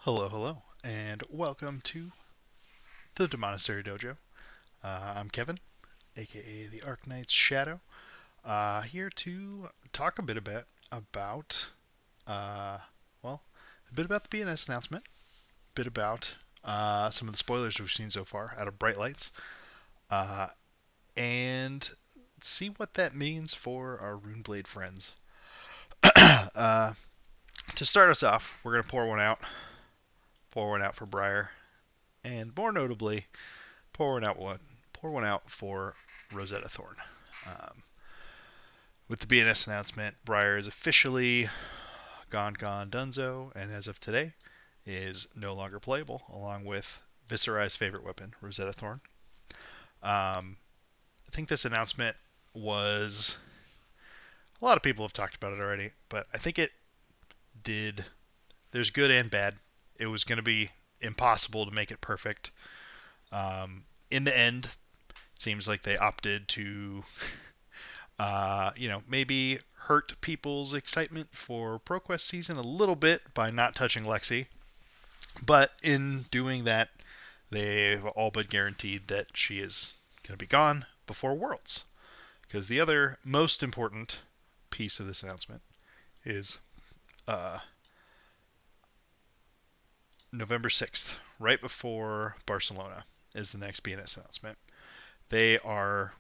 Hello, and welcome to the Monastery Dojo. I'm Kevin, aka the Arknight's Shadow, here to talk about, uh, well, a bit about the B&S announcement, a bit about some of the spoilers we've seen so far out of Bright Lights, uh, and see what that means for our Runeblade friends. uh, to start us off, we're gonna pour one out for Briar, and more notably, pour one out for Rosetta Thorn. Um, with the BNS announcement, Briar is officially gone Dunzo, and as of today, is no longer playable, along with Viserai's favorite weapon, Rosetta Thorn. I think this announcement was a lot of people have talked about it already, but I think it did. There's good and bad. It was going to be impossible to make it perfect. In the end, it seems like they opted to maybe hurt people's excitement for ProQuest season a little bit by not touching Lexi. But in doing that, they've all but guaranteed that she is going to be gone before Worlds. Because the other most important piece of this announcement is uh, November 6th, right before Barcelona, is the next BNS announcement. They are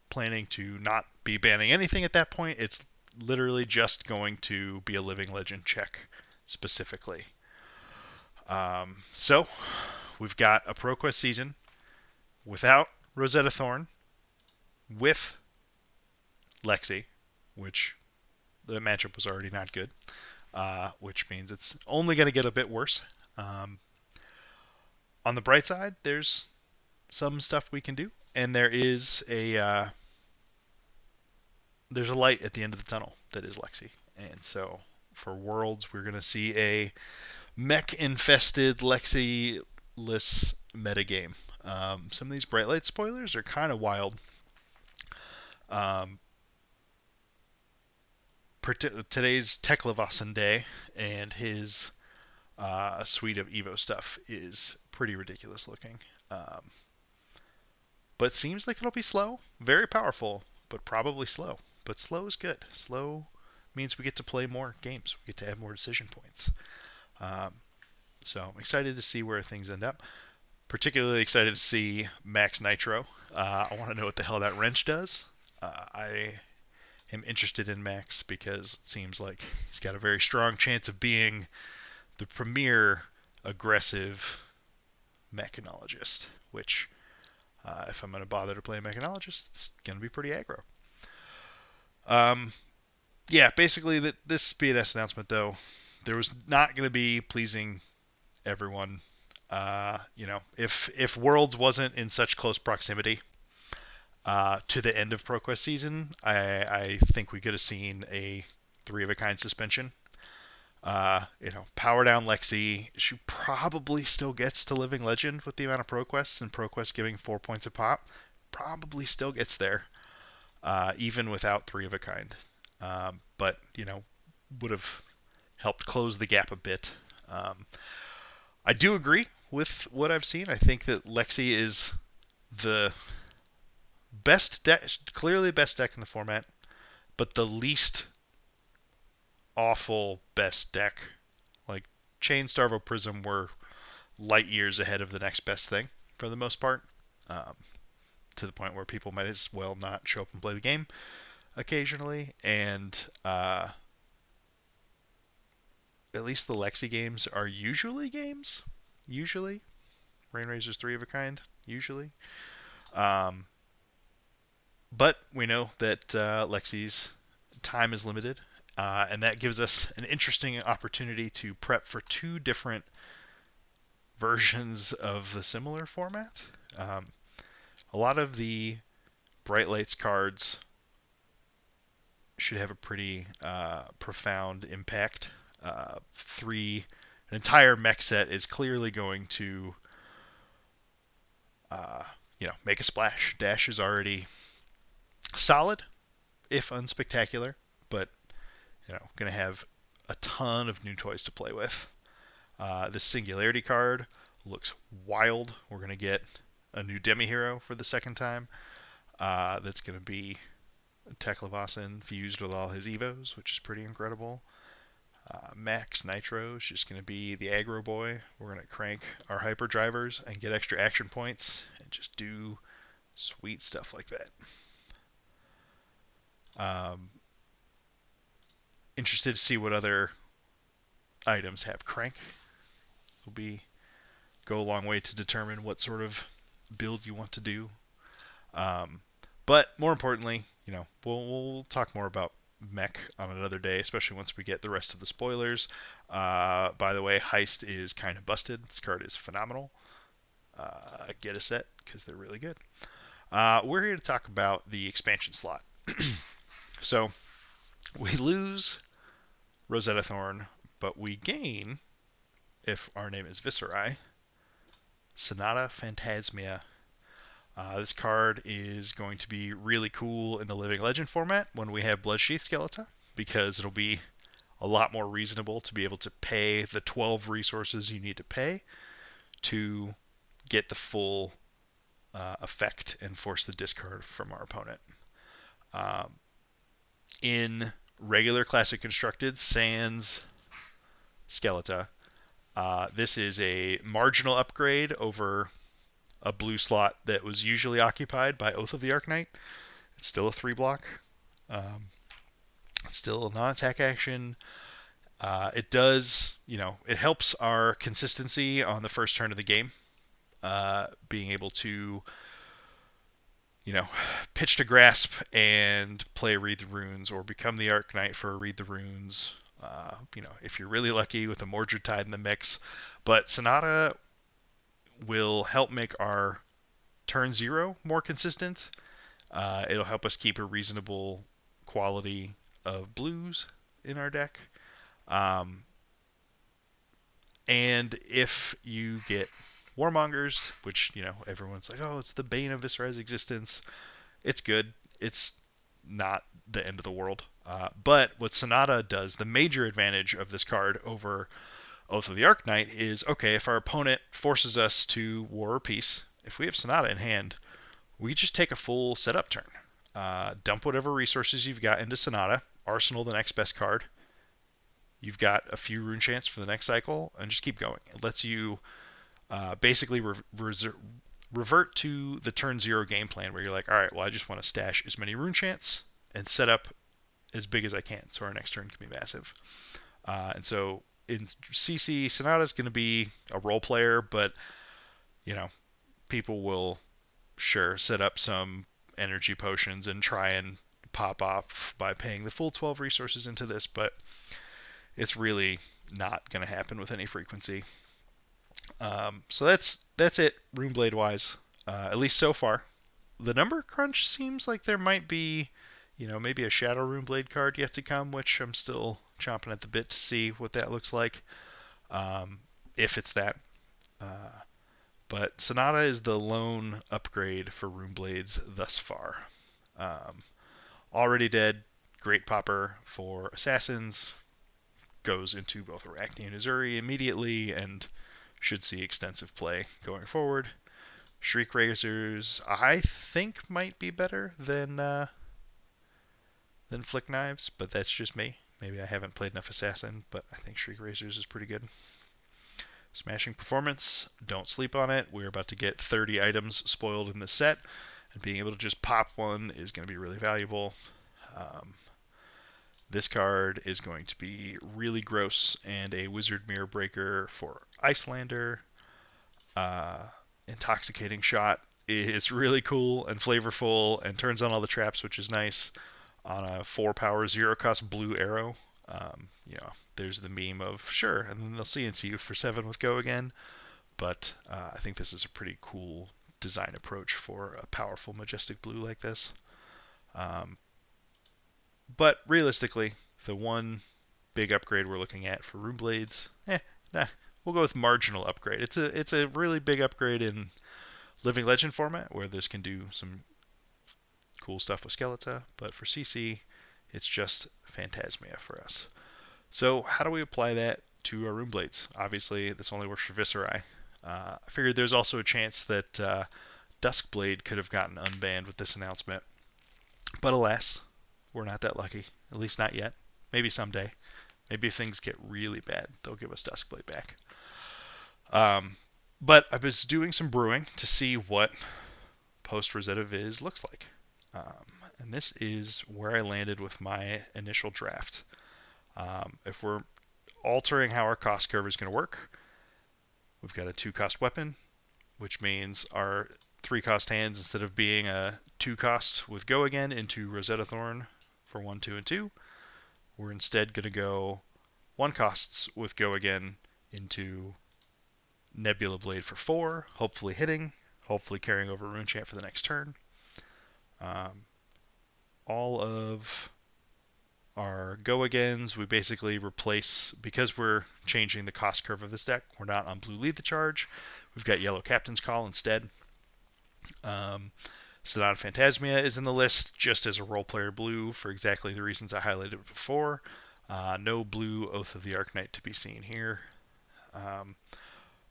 planning to not be banning anything at that point. It's literally just going to be a Living Legend check specifically. So we've got a ProQuest season without Rosetta Thorn, with Lexi, which the matchup was already not good, which means it's only going to get a bit worse. Um, on the bright side, there's some stuff we can do, and there's a light at the end of the tunnel that is Lexi. And so for Worlds, we're going to see a mech-infested Lexi-less metagame. Some of these Bright Light spoilers are kind of wild. Um, Today's Teklevasan Day and his suite of Evo stuff is pretty ridiculous looking. But seems like it'll be slow. Very powerful, but probably slow. But slow is good. Slow means we get to play more games. We get to have more decision points. Um, so I'm excited to see where things end up. Particularly excited to see Max Nitro. I want to know what the hell that wrench does. I am interested in Max because it seems like he's got a very strong chance of being the premier aggressive mechanologist, which, if I'm going to bother to play a mechanologist, it's going to be pretty aggro. Um, yeah, basically, this BNS announcement, though, there was not going to be pleasing everyone. If Worlds wasn't in such close proximity to the end of ProQuest season, I think we could have seen a three of a kind suspension. Power down Lexi. She probably still gets to Living Legend with the amount of ProQuests and ProQuest giving 4 points a pop. Probably still gets there, even without three of a kind. But would have helped close the gap a bit. I do agree with what I've seen. I think that Lexi is the best deck, clearly the best deck in the format, but the least awful best deck. Like Chain, Starvo, Prism were light years ahead of the next best thing for the most part, um, to the point where people might as well not show up and play the game occasionally. And at least the Lexi games are usually games. Usually, Rainrazor's three of a kind. Usually, um, but we know that Lexi's time is limited, and that gives us an interesting opportunity to prep for two different versions of the similar format. A lot of the Bright Lights cards should have a pretty profound impact. An entire mech set is clearly going to, make a splash. Dash is already solid, if unspectacular, but going to have a ton of new toys to play with. This Singularity card looks wild. We're going to get a new demi-hero for the second time. That's going to be Teklevasin fused with all his EVOs, which is pretty incredible. Max Nitro is just going to be the aggro boy. We're going to crank our hyper drivers and get extra action points and just do sweet stuff like that. Interested to see what other items have crank. Will go a long way to determine what sort of build you want to do. But more importantly, we'll talk more about mech on another day, especially once we get the rest of the spoilers. By the way, Heist is kind of busted. This card is phenomenal. Get a set because they're really good. We're here to talk about the expansion slot. So we lose Rosetta Thorn, but we gain, if our name is Viserai, Sonata Phantasmia. This card is going to be really cool in the Living Legend format when we have Bloodsheath Skeleton, because it'll be a lot more reasonable to be able to pay the 12 resources you need to pay to get the full effect and force the discard from our opponent. In regular Classic Constructed, sans Skeleton, this is a marginal upgrade over a blue slot that was usually occupied by Oath of the Arknight. It's still a 3-block. It's still a non-attack action. It does, it helps our consistency on the first turn of the game. Being able to, pitch to Grasp and play Read the Runes, or become the Arknight for Read the Runes. If you're really lucky with a Mordred Tide in the mix. But Sonata will help make our turn 0 more consistent. It'll help us keep a reasonable quality of blues in our deck. And if you get Warmongers, which, everyone's like, oh, it's the bane of Viserai's existence, it's good. It's not the end of the world. But what Sonata does, the major advantage of this card over Oath of the Arknight is, okay, if our opponent forces us to War or Peace, if we have Sonata in hand, we just take a full setup turn. Dump whatever resources you've got into Sonata, arsenal the next best card. You've got a few rune chants for the next cycle, and just keep going. It lets you basically revert to the turn 0 game plan, where you're like, all right, well, I just want to stash as many rune chants and set up as big as I can, so our next turn can be massive. And so in CC, Sonata is going to be a role player, but people will set up some energy potions and try and pop off by paying the full 12 resources into this, but it's really not going to happen with any frequency. So that's it, Runeblade wise, at least so far. The number crunch seems like there might be, maybe a Shadow Runeblade card yet to come, which I'm still chomping at the bit to see what that looks like, if it's that. But Sonata is the lone upgrade for Runeblades thus far. Already Dead, great popper for Assassins, goes into both Arachne and Uzuri immediately, and should see extensive play going forward. Shriek Razors, I think, might be better than Flick Knives, but that's just me. Maybe I haven't played enough Assassin, but I think Shriek Razors is pretty good. Smashing Performance, don't sleep on it. We're about to get 30 items spoiled in this set, and being able to just pop one is going to be really valuable. This card is going to be really gross and a Wizard Mirror Breaker for Icelander. Intoxicating Shot is really cool and flavorful and turns on all the traps, which is nice, on a 4-power 0-cost blue arrow. There's the meme of, sure, and then they'll CNC you for 7 with Go again. But I think this is a pretty cool design approach for a powerful Majestic Blue like this. But realistically, the one big upgrade we're looking at for Runeblades, we'll go with marginal upgrade. It's a really big upgrade in Living Legend format, where this can do some cool stuff with Skeleton, but for CC, it's just Phantasmia for us. So how do we apply that 2 Rune Blades. Obviously, this only works for Viserai. I figured there's also a chance that Duskblade could have gotten unbanned with this announcement. But alas, we're not that lucky. At least not yet. Maybe someday. Maybe if things get really bad, they'll give us Duskblade back. But I was doing some brewing to see what post Rosetta Viz looks like. And this is where I landed with my initial draft. If we're altering how our cost curve is going to work, we've got a 2-cost weapon, which means our 3-cost hands, instead of being a 2-cost with Go Again into Rosetta Thorn for 1, 2, and 2, we're instead going to go 1-costs with Go Again into Nebula Blade for 4, hopefully hitting, hopefully carrying over Rune Chant for the next turn. All of our Go Agains, we basically replace, because we're changing the cost curve of this deck, we're not on blue Lead the Charge. We've got yellow Captain's Call instead. Sonata Phantasmia is in the list just as a role player blue for exactly the reasons I highlighted before. No blue Oath of the Arknight to be seen here.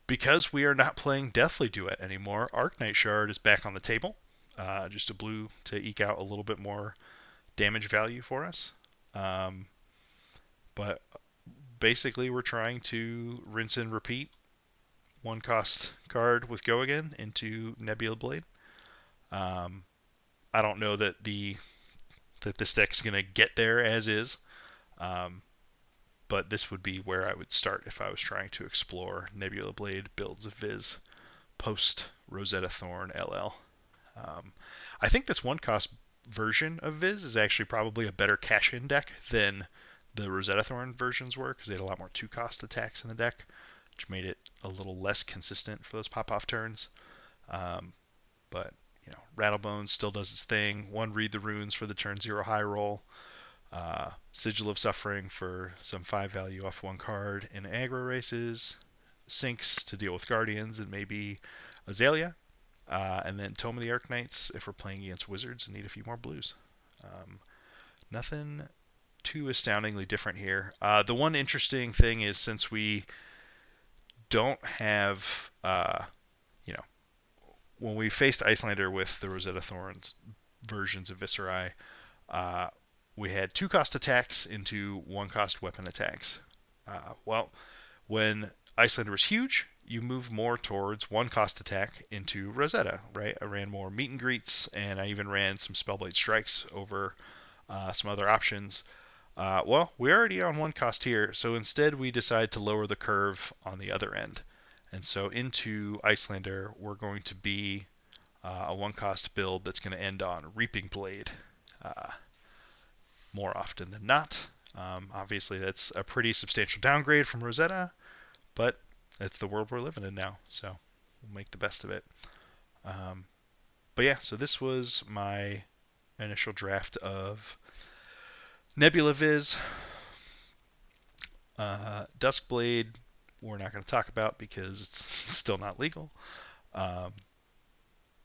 Because we are not playing Deathly Duet anymore, Arknight Shard is back on the table. Just a blue to eke out a little bit more damage value for us. But basically we're trying to rinse and repeat 1-cost card with Go Again into Nebula Blade. I don't know that this deck's going to get there as is, but this would be where I would start if I was trying to explore Nebula Blade builds of Viz post Rosetta Thorn LL. I think this 1-cost version of Viz is actually probably a better cash-in deck than the Rosetta Thorn versions were, because they had a lot more 2-cost attacks in the deck, which made it a little less consistent for those pop-off turns. But Rattlebones still does its thing. 1 Read the Runes for the turn 0 high roll. Sigil of Suffering for some 5 value off 1 card in aggro races. Sinks to deal with Guardians and maybe Azalea. And then Tome of the Arknights if we're playing against Wizards and need a few more blues. Nothing too astoundingly different here. The one interesting thing is, since we don't have, when we faced Icelander with the Rosetta Thorns versions of Viserai, we had 2-cost attacks into 1-cost weapon attacks. When Icelander was huge, you move more towards 1-cost attack into Rosetta, right? I ran more meet and greets, and I even ran some Spellblade Strikes over some other options. We're already on 1-cost here, so instead we decide to lower the curve on the other end. And so into Icelander, we're going to be a 1-cost build that's going to end on Reaping Blade more often than not. Obviously, that's a pretty substantial downgrade from Rosetta, but it's the world we're living in now, so we'll make the best of it. So this was my initial draft of Nebula Viz. Duskblade, we're not going to talk about because it's still not legal.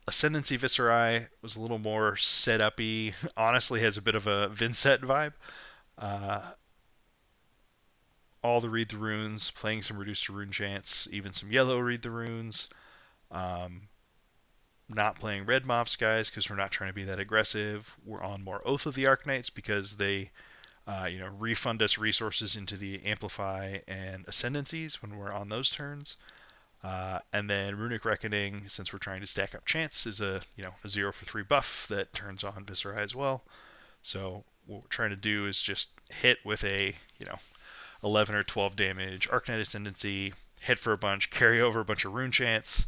Ascendancy Viserai was a little more set-up-y. Honestly, has a bit of a Vynnset vibe. All the Read the Runes, playing some Reduced to Rune Chants, even some yellow Read the Runes. Not playing red Mob Skies because we're not trying to be that aggressive. We're on more Oath of the Arknights because they refund us resources into the Amplify and Ascendancies when we're on those turns. And then Runic Reckoning, since we're trying to stack up chance, is a 0 for 3 buff that turns on Viserai as well. So what we're trying to do is just hit with a 11 or 12 damage Arknight Ascendancy, hit for a bunch, carry over a bunch of Rune Chants,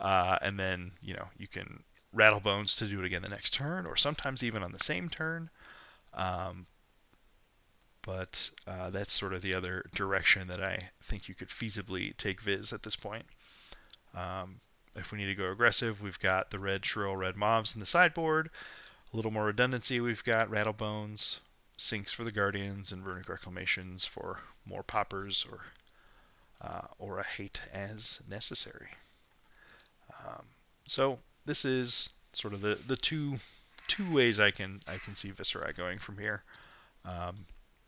and then you can Rattle Bones to do it again the next turn, or sometimes even on the same turn. But that's sort of the other direction that I think you could feasibly take Viz at this point. If we need to go aggressive, we've got the red Shrill Red Mobs in the sideboard. A little more redundancy, we've got Rattlebones, Sinks for the Guardians, and Runic Reclamations for more poppers or a hate as necessary. So this is sort of the two ways I can see Viserai going from here.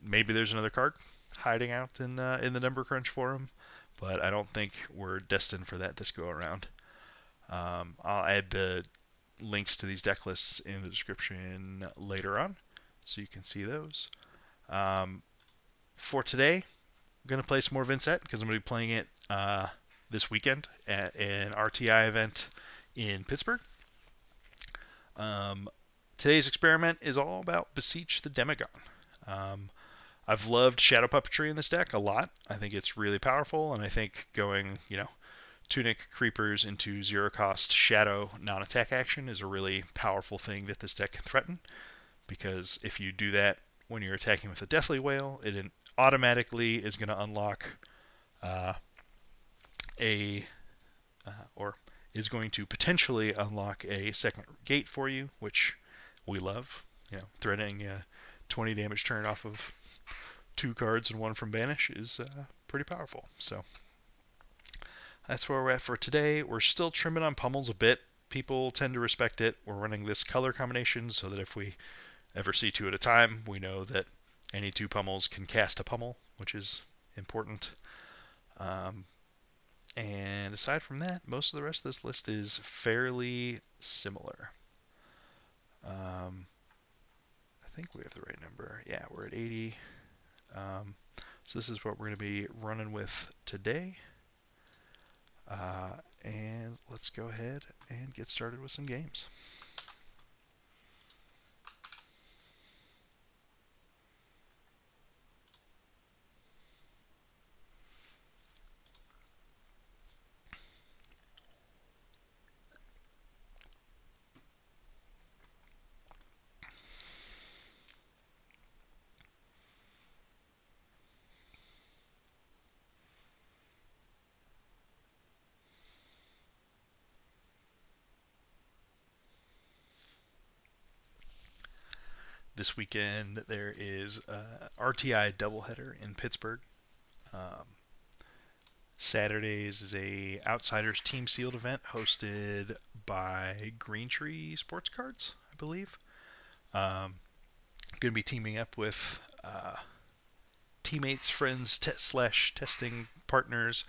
Maybe there's another card. hiding out in the number crunch forum, but I don't think we're destined for that this go around. I'll add the links to these deck lists in the description later on, so you can see those. For today, I'm going to play some more Vynnset because I'm going to be playing it this weekend at an RTI event in Pittsburgh. Today's experiment is all about Beseech the Demagon. I've loved Shadow Puppetry in this deck a lot. I think it's really powerful, and I think going, Tunic Creepers into zero cost Shadow non-attack action is a really powerful thing that this deck can threaten, because if you do that when you're attacking with a Deathly Whale, it automatically is going to unlock or is going to potentially unlock a second gate for you, which we love. Threatening a 20 damage turn off of 2 cards and 1 from Banish is pretty powerful. So that's where we're at for today. We're still trimming on pummels a bit. People tend to respect it. We're running this color combination so that if we ever see 2 at a time, we know that any 2 pummels can cast a pummel, which is important. And aside from that, most of the rest of this list is fairly similar. I think we have the right number. Yeah, we're at 80. So this is what we're going to be running with today. And let's go ahead and get started with some games. This weekend there is a RTI doubleheader in Pittsburgh. Saturdays is a Outsiders Team Sealed event hosted by Green Tree Sports Cards, I believe. Going to be teaming up with teammates, friends, slash testing partners,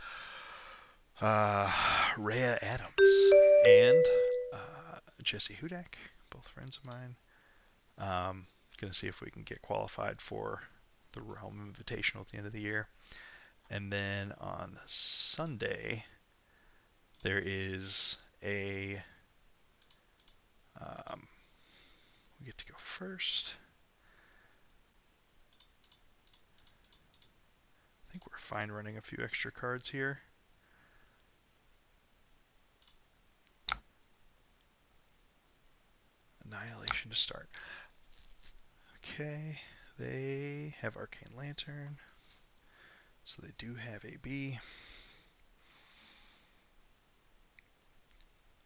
Rhea Adams and Jesse Hudak, both friends of mine. Going to see if we can get qualified for the Realm Invitational at the end of the year. And then on Sunday, there is a... we get to go first. I think we're fine running a few extra cards here. Annihilation to start. Okay, they have Arcane Lantern, so they do have a B.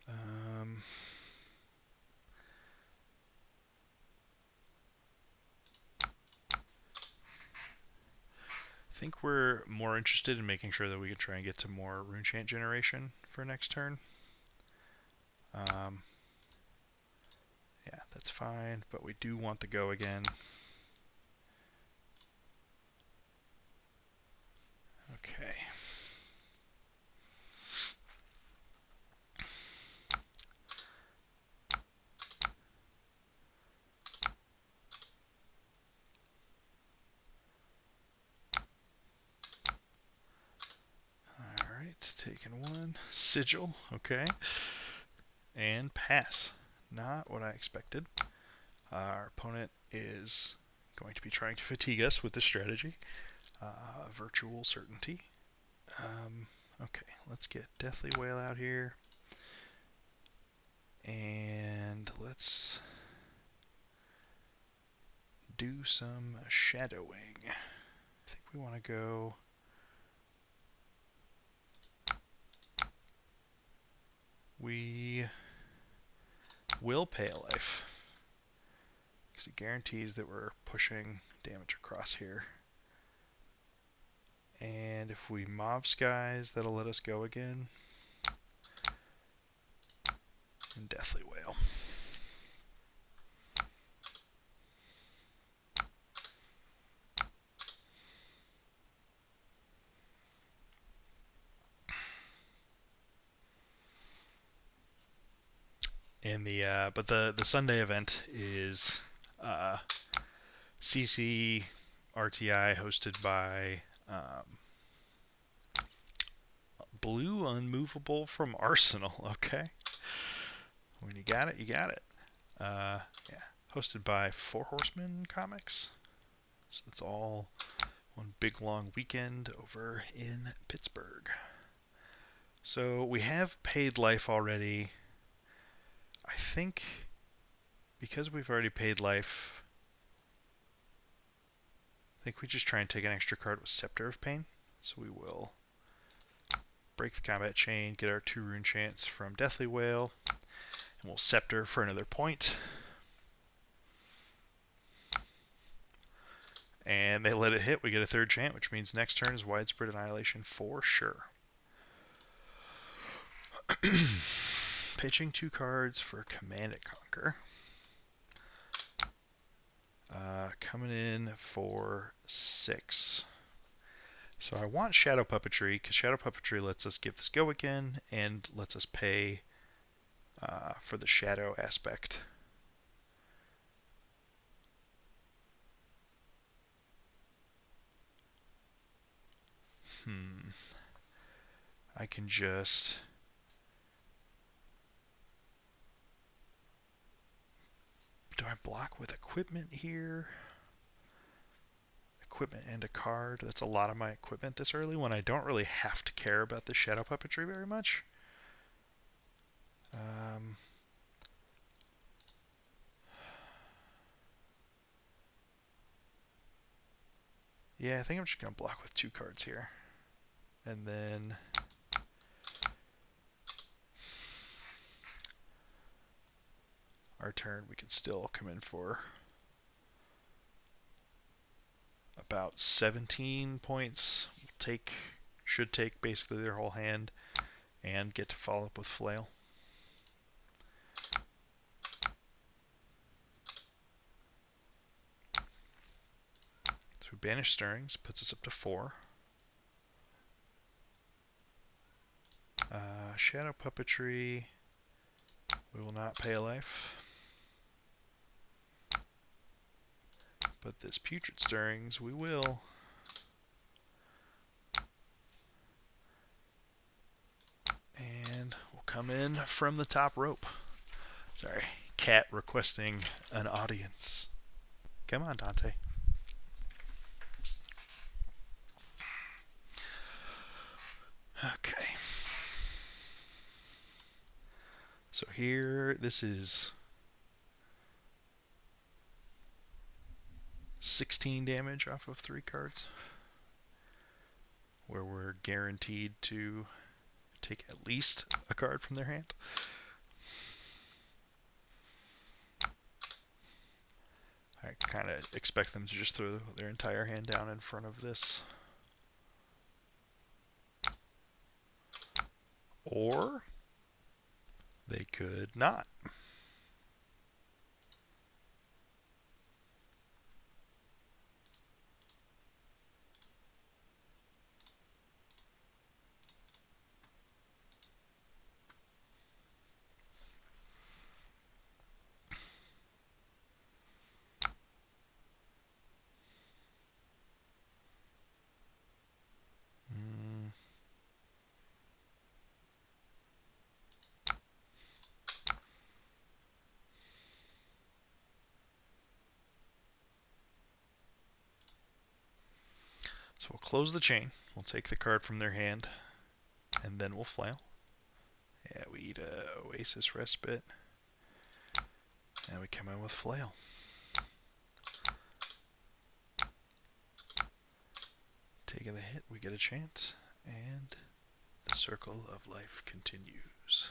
I think we're more interested in making sure that we can try and get to more Rune Chant generation for next turn. Yeah, that's fine, but we do want the go again. Okay. Alright, taking 1. Sigil, okay. And pass. Not what I expected. Our opponent is going to be trying to fatigue us with this strategy. Virtual Certainty. Okay, let's get Deathly Whale out here. And let's do some shadowing. I think we want to go... We will pay a life, because it guarantees that we're pushing damage across here. And if we mob skies, that'll let us go again. And Deathly Whale. in the but the Sunday event is uh, CC RTI hosted by Blue Unmovable from Arsenal. Okay, when you got it, you got it. Yeah, hosted by Four Horsemen Comics. So it's all one big long weekend over in Pittsburgh. So we have paid life already. I think because we've already paid life, I think we just try and take an extra card with Scepter of Pain. So we will break the combat chain, get our 2 rune chance from Deathly Wail, and we'll Scepter for another point. And they let it hit, we get a 3rd chant, which means next turn is Widespread Annihilation for sure. Pitching 2 cards for Command and Conquer. Coming in for 6. So I want Shadow Puppetry, because Shadow Puppetry lets us give this go again, and lets us pay for the Shadow aspect. I can just... Do I block with equipment here? Equipment and a card. That's a lot of my equipment this early when I don't really have to care about the Shadow Puppetry very much. Yeah, I think I'm just going to block with 2 cards here. And then... our turn, we can still come in for about 17 points. Should take basically their whole hand and get to follow up with Flail. So we banish Stirrings, puts us up to 4. Shadow Puppetry, we will not pay a life. But this Putrid Stirrings, we will. And we'll come in from the top rope. Sorry, cat requesting an audience. Come on, Dante. Okay. So here, this is 16 damage off of 3 cards, where we're guaranteed to take at least a card from their hand. I kind of expect them to just throw their entire hand down in front of this. Or they could not. So we'll close the chain. We'll take the card from their hand, and then we'll flail. Yeah, we eat a Oasis Respite, and we come in with Flail. Taking the hit, we get a chant, and the circle of life continues.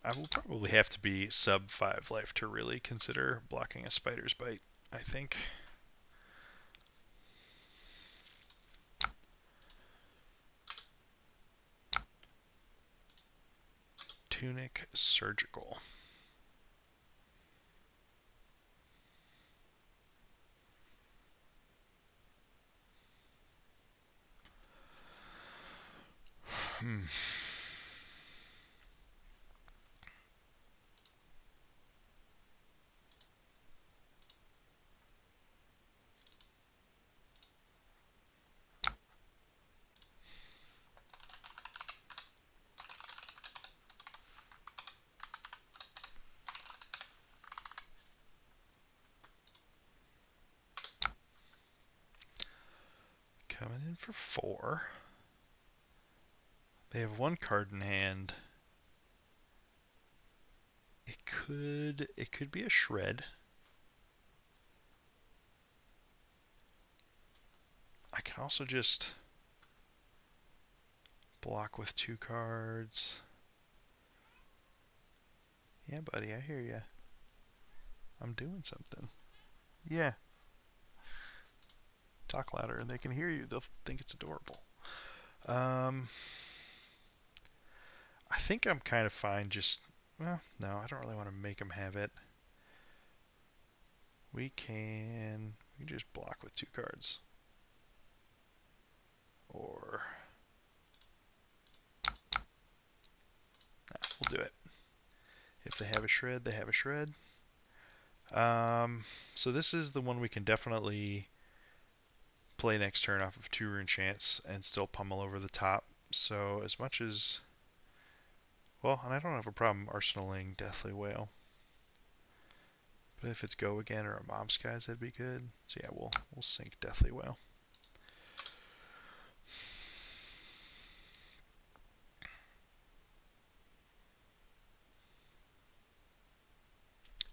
I will probably have to be sub 5 life to really consider blocking a Spider's Bite, I think. Tunic Surgical. Hmm. Coming in for 4. They have 1 card in hand. It could be a shred. I can also just block with 2 cards. Yeah, buddy, I hear ya. I'm doing something. Yeah. Talk louder and they can hear you. They'll think it's adorable. I think I'm kind of fine just... Well, no, I don't really want to make them have it. We can just block with 2 cards. Or... Nah, we'll do it. If they have a shred, they have a shred. So this is the one we can definitely play next turn off of 2 rune chance and still pummel over the top. So as much as... Well, and I don't have a problem arsenaling Deathly Whale. But if it's Go Again or a Mob Skies, that'd be good. So yeah, we'll sink Deathly Whale.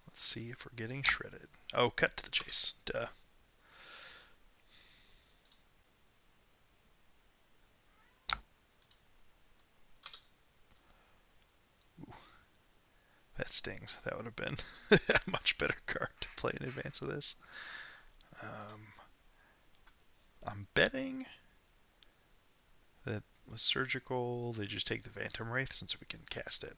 Let's see if we're getting shredded. Oh, cut to the chase. Duh. Ooh, that stings. That would have been a much better card to play in advance of this. I'm betting that with Surgical, they just take the Phantom Wraith since we can cast it.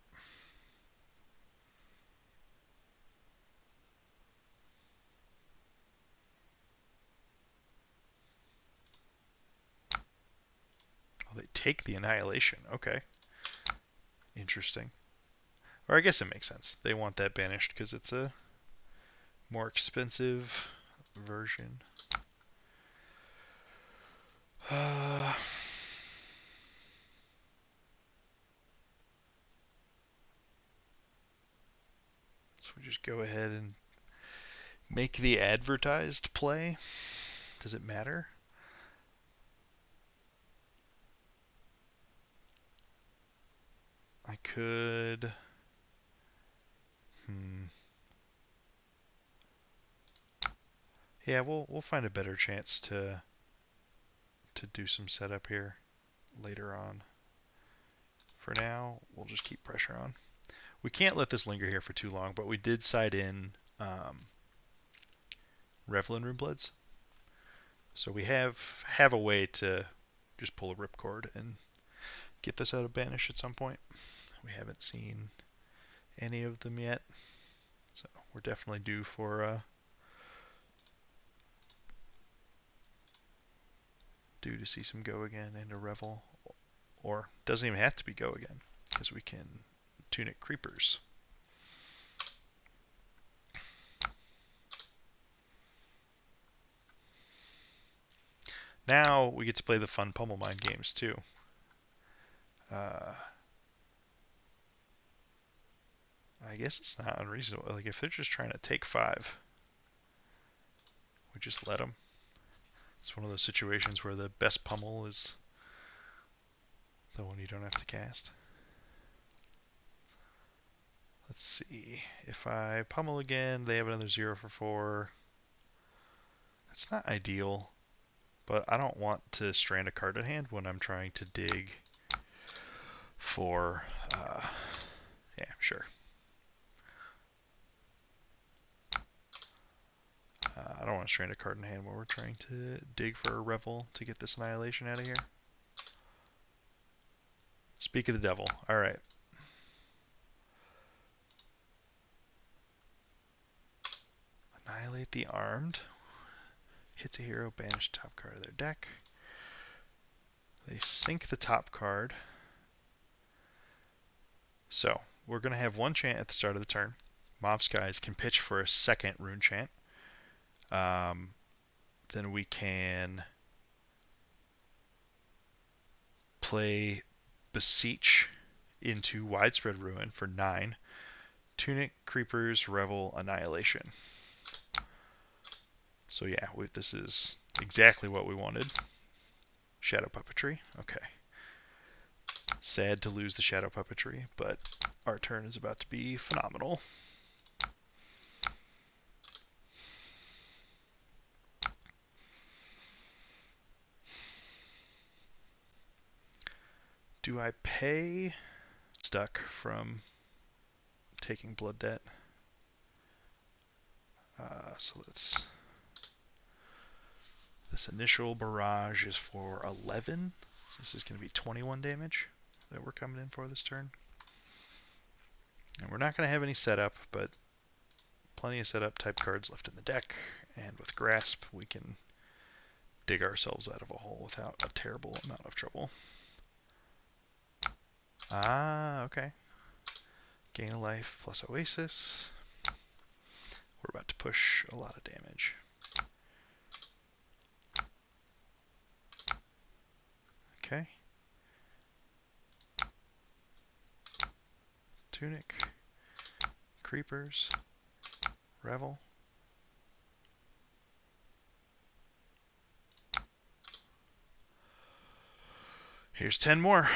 Oh, they take the Annihilation. Okay. Interesting. Or I guess it makes sense. They want that banished because it's a more expensive version. So we just go ahead and make the advertised play. Does it matter? I could... Yeah, we'll find a better chance to do some setup here later on. For now, we'll just keep pressure on. We can't let this linger here for too long, but we did side in Revelin Runebloods. So we have a way to just pull a ripcord and get this out of banish at some point. We haven't seen any of them yet, so we're definitely due for due to see some Go Again and a Revel, or doesn't even have to be Go Again because we can Tunic Creepers. Now we get to play the fun Pummel Mine games too. I guess it's not unreasonable. Like if they're just trying to take 5, we just let them. It's one of those situations where the best pummel is the one you don't have to cast. Let's see. If I pummel again, they have another 0 for 4. That's not ideal, but I don't want to strand a card in hand when I'm trying to dig for... yeah, sure. I don't want to strand a card in hand when we're trying to dig for a Revel to get this Annihilation out of here. Speak of the devil. Alright. Annihilate the Armed. Hits a hero, banish top card of their deck. They sink the top card. So we're going to have one chant at the start of the turn. Mob Skies can pitch for a second rune chant. Then we can play Beseech into Widespread Ruin for 9. Tunic, Creepers, Revel, Annihilation. So yeah, this is exactly what we wanted. Shadow Puppetry. Okay. Sad to lose the Shadow Puppetry, but our turn is about to be phenomenal. Do I pay Stuck from taking Blood Debt? So let's... This initial barrage is for 11. This is going to be 21 damage that we're coming in for this turn. And we're not going to have any setup, but plenty of setup type cards left in the deck. And with Grasp, we can dig ourselves out of a hole without a terrible amount of trouble. Ah, okay. Gain a life plus Oasis. We're about to push a lot of damage. Okay. Tunic. Creepers. Revel. Here's 10 more.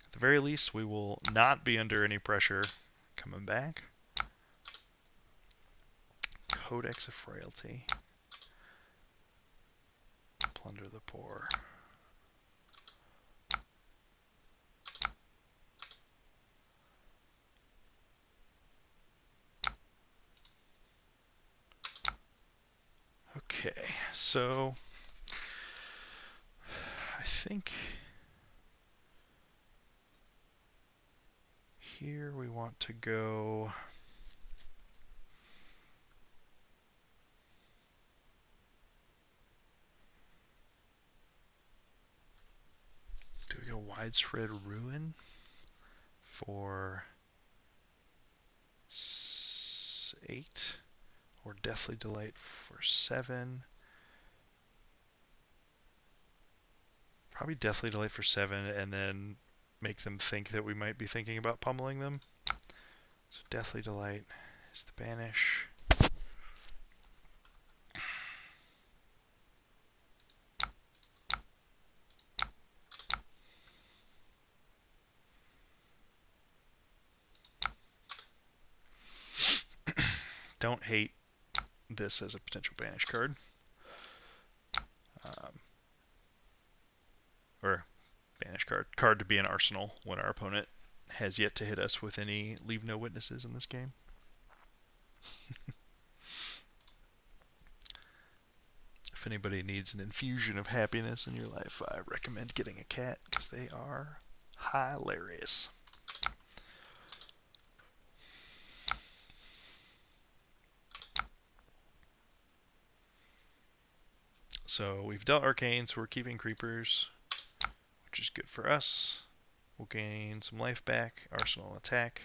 At the very least, we will not be under any pressure coming back. Codex of Frailty. Plunder the Poor. Okay, so I think here we want to go... Do we go Widespread Ruin for 8? Or Deathly Delight for 7? Probably Deathly Delight for 7, and then make them think that we might be thinking about pummeling them. So Deathly Delight is the banish. Don't hate this as a potential banish card. Or banish card. Card to be an arsenal when our opponent has yet to hit us with any Leave No Witnesses in this game. If anybody needs an infusion of happiness in your life, I recommend getting a cat because they are hilarious. So we've dealt Arcane, so we're keeping Creepers, which is good for us. We'll gain some life back, Arsenal attack.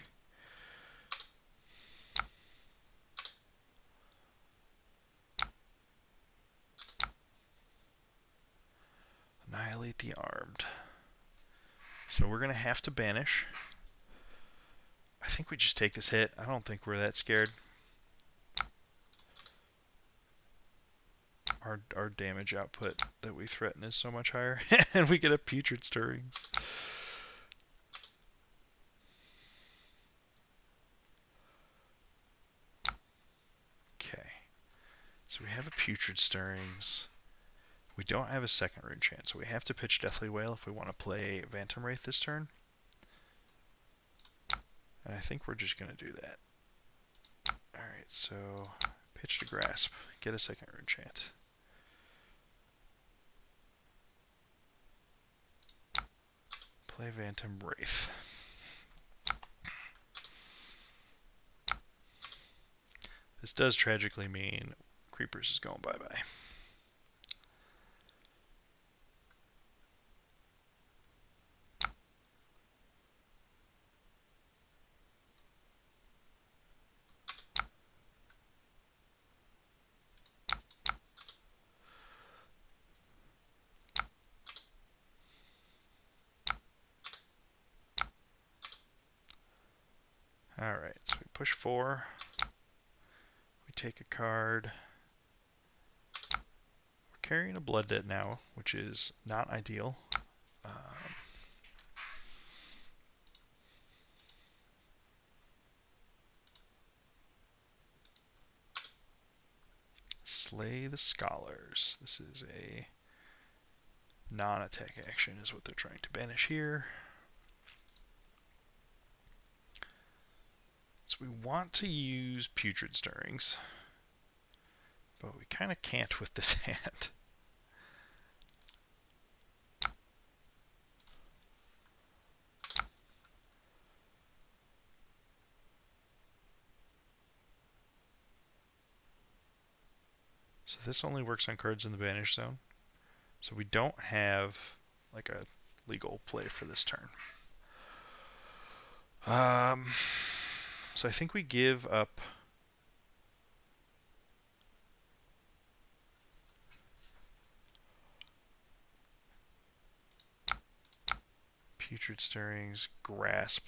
Annihilate the Armed. So we're going to have to banish. I think we just take this hit. I don't think we're that scared. Our damage output that we threaten is so much higher. And we get a Putrid Stirrings. Okay. So we have a Putrid Stirrings. We don't have a second rune chant, so we have to pitch Deathly Wail if we want to play Phantom Wraith this turn. And I think we're just going to do that. Alright, so pitch to Grasp. Get a second rune chant. Play Phantom Wraith. This does tragically mean Creepers is going bye-bye. Alright, so we push 4. We take a card. We're carrying a Blood Debt now, which is not ideal. Slay the Scholars. This is a non-attack action is what they're trying to banish here. So we want to use Putrid Stirrings, but we kind of can't with this hand. So this only works on cards in the banish zone. So we don't have like a legal play for this turn. So I think we give up Putrid Stirrings, Grasp.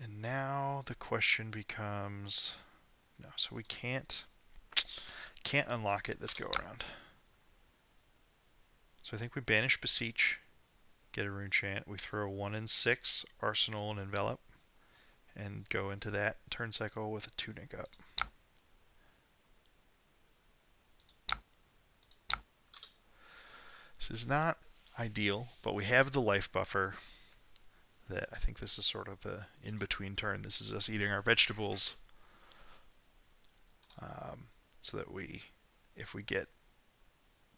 And now the question becomes, no, so we can't unlock it this go around. So I think we banish Beseech, get a Rune Chant, we throw 1 and 6, Arsenal and Envelop, and go into that turn cycle with a Tunic up. This is not ideal, but we have the life buffer that I think this is sort of the in-between turn. This is us eating our vegetables so that if we get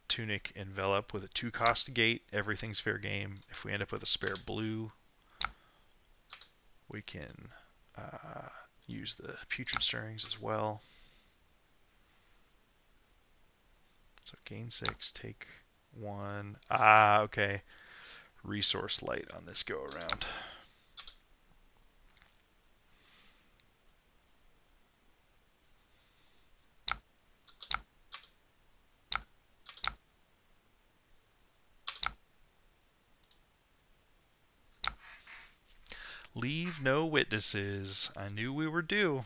Tunic Envelop with a 2-cost gate, everything's fair game. If we end up with a spare blue, we can use the Putrid Stirrings as well. So gain 6, take 1. Okay. Resource light on this go around. Leave no witnesses. I knew we were due.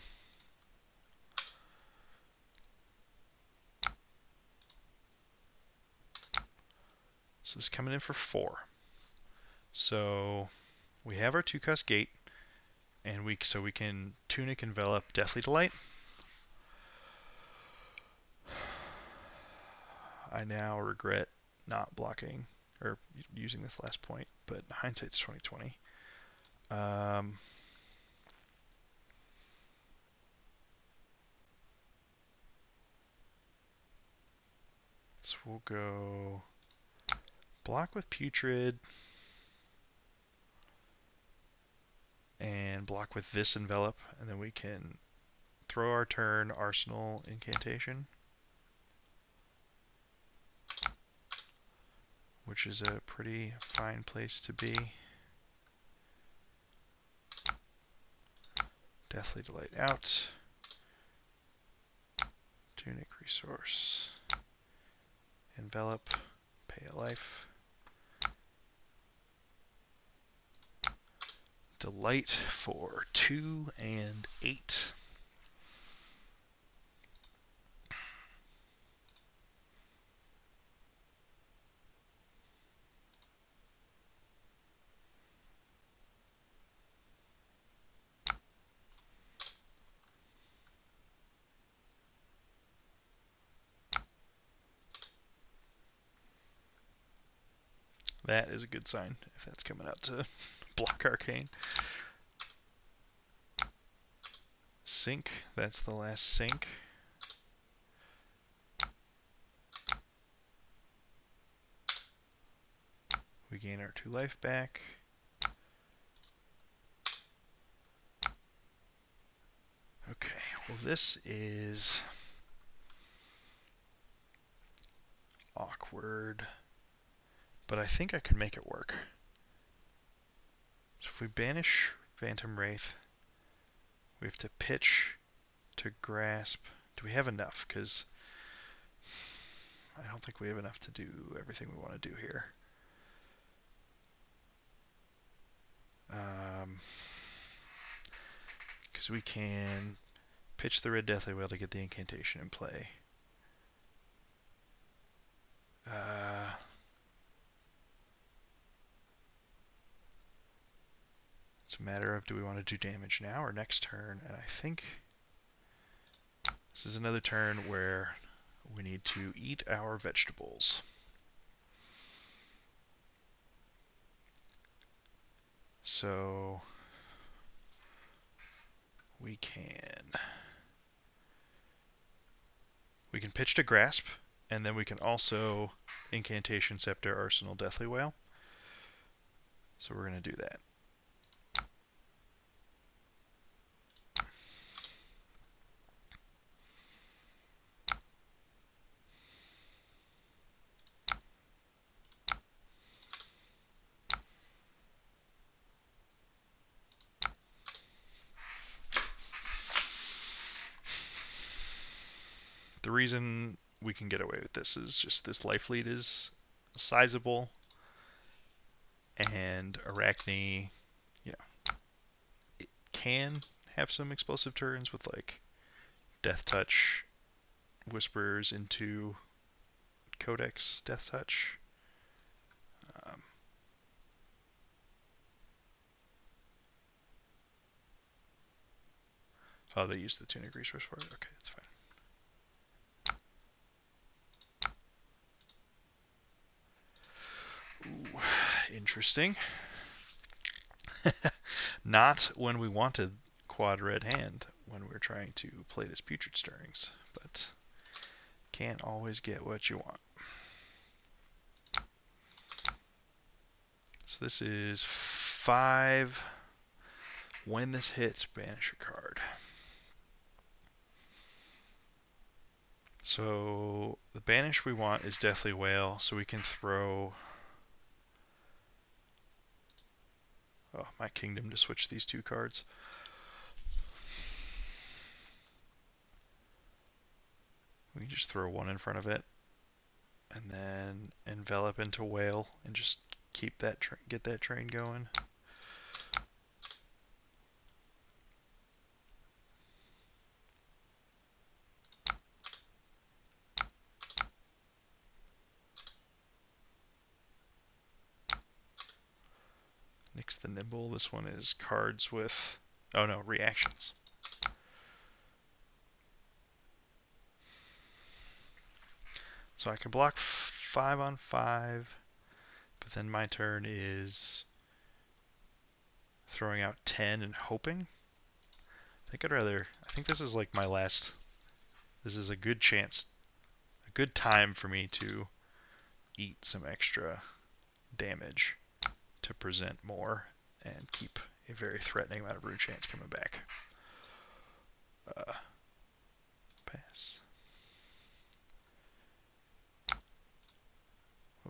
So this is coming in for 4. So we have our 2-cost gate, and we can Tunic Envelop Deathly Delight. I now regret not blocking or using this last point, but hindsight's 20/20. So we'll go block with Putrid and block with this Envelop, and then we can throw our turn Arsenal Incantation, which is a pretty fine place to be. Deathly Delight out. Tunic Resource. Envelop. Pay a life. Delight for 2 and 8. That is a good sign if that's coming out to block Arcane. Sink, that's the last sink. We gain our 2 life back. Okay, well this is awkward, but I think I can make it work. So if we banish Phantom Wraith, we have to pitch to Grasp. Do we have enough? Because I don't think we have enough to do everything we want to do here. Because we can pitch the red Deathly Whale to get the incantation in play. It's a matter of, do we want to do damage now or next turn? And I think this is another turn where we need to eat our vegetables. So we can pitch to Grasp, and then we can also Incantation, Scepter, Arsenal, Deathly Whale. So we're going to do that. The reason we can get away with this is just this life lead is sizable, and Arachne, you know, it can have some explosive turns with like Death Touch, Whispers into Codex Death Touch. Oh, they used the Tunic resource for it? Okay, that's fine. Ooh, interesting. Not when we wanted quad red hand when we're trying to play this Putrid Stirrings, but can't always get what you want. So this is 5. When this hits, banish a card. So the banish we want is Deathly Whale, so we can throw my kingdom to switch these 2 cards. We can just throw 1 in front of it, and then envelop into Whale, and just keep that get that train going. Nix the Nimble. This one is cards with, oh no, reactions. So I can block 5 on 5, but then my turn is throwing out 10 and hoping. I think this is like my last, this is a good chance, a good time for me to eat some extra damage to present more and keep a very threatening amount of rune chance coming back. Pass.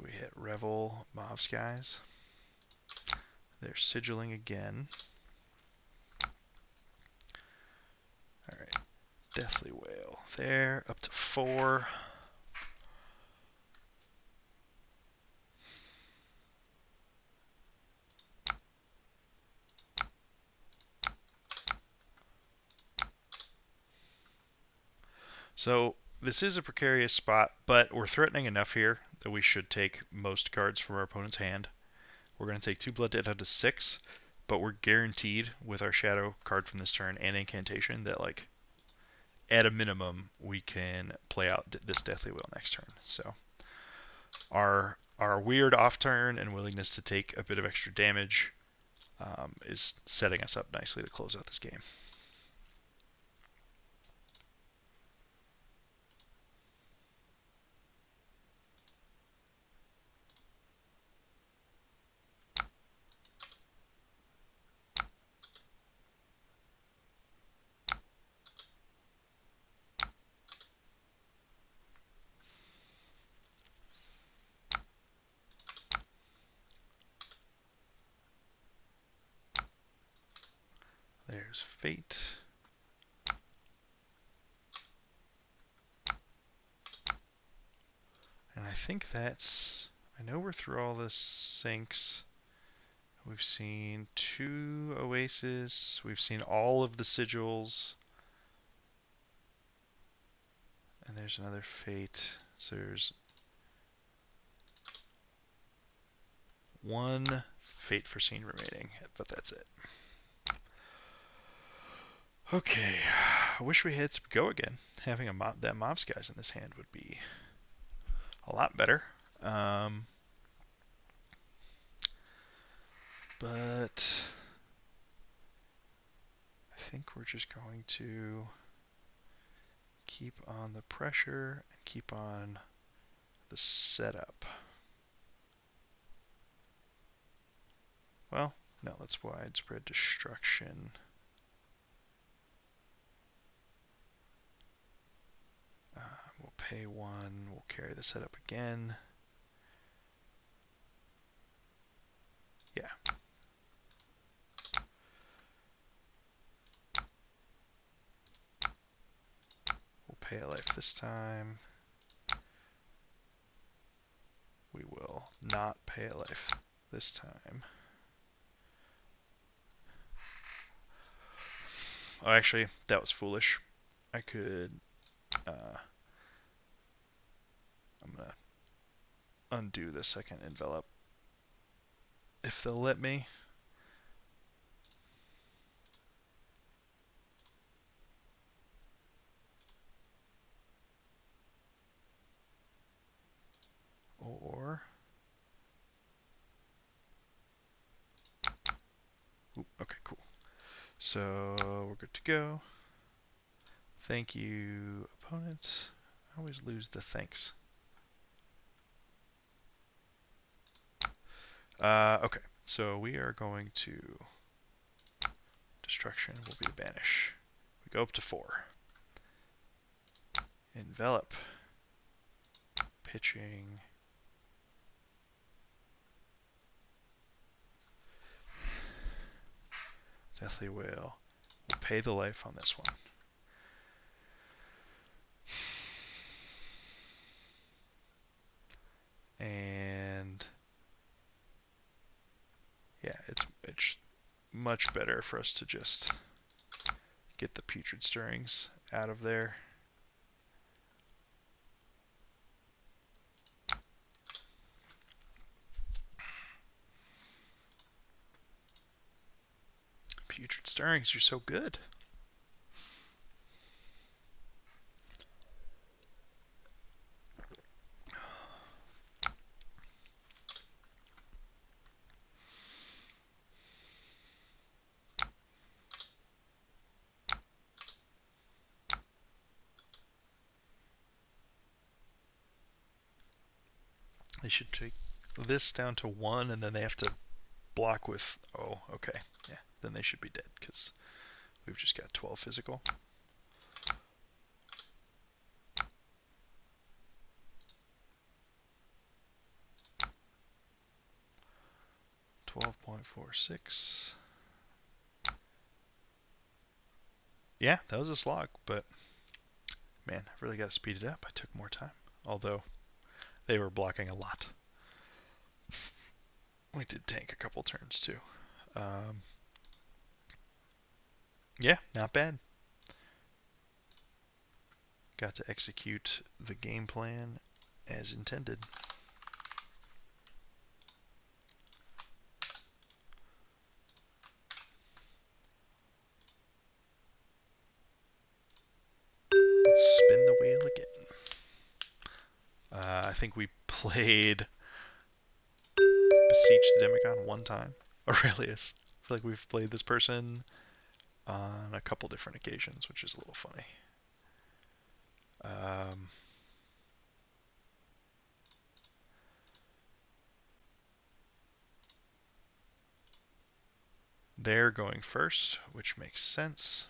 We hit Revel, Mauve Skies. They're sigilling again. Alright, Deathly Whale there, up to 4. So this is a precarious spot, but we're threatening enough here that we should take most cards from our opponent's hand. We're going to take 2 Blood Debt out to 6, but we're guaranteed with our Shadow card from this turn and Incantation that, like, at a minimum, we can play out this Deathly Whale next turn. So our weird off turn and willingness to take a bit of extra damage is setting us up nicely to close out this game. There's Fate. think that's... I know we're through all the sinks. We've seen 2 oases. We've seen all of the sigils. And there's another fate. So there's 1 fate for scene remaining, but that's it. Okay, I wish we had some go again. Having that mobs guys in this hand would be a lot better. But I think we're just going to keep on the pressure and keep on the setup. Well, no, let's widespread destruction. We'll pay 1, we'll carry the setup again. Yeah. We'll pay a life this time. We will not pay a life this time. Oh, actually, that was foolish. I could... I'm going to undo the second envelop. If they'll let me. Or... Ooh, okay, cool. So we're good to go. Thank you, opponents. I always lose the thanks. Okay, so we are going to... Destruction will be the banish. We go up to 4. Envelop. Pitching. Deathly Whale. We'll pay the life on this one. And yeah, it's much better for us to just get the putrid stirrings out of there. Putrid stirrings, you're so good. They should take this down to 1, and then they have to block with... Oh, okay. Yeah, then they should be dead, because we've just got 12 physical. $12.46. Yeah, that was a slog, but man, I've really got to speed it up. I took more time, although they were blocking a lot. We did tank a couple turns too. Yeah, not bad. Got to execute the game plan as intended. Let's spin the wheel again. I think we played Beseech the Demigod 1 time. Aurelius. I feel like we've played this person on a couple different occasions, which is a little funny. They're going first, which makes sense.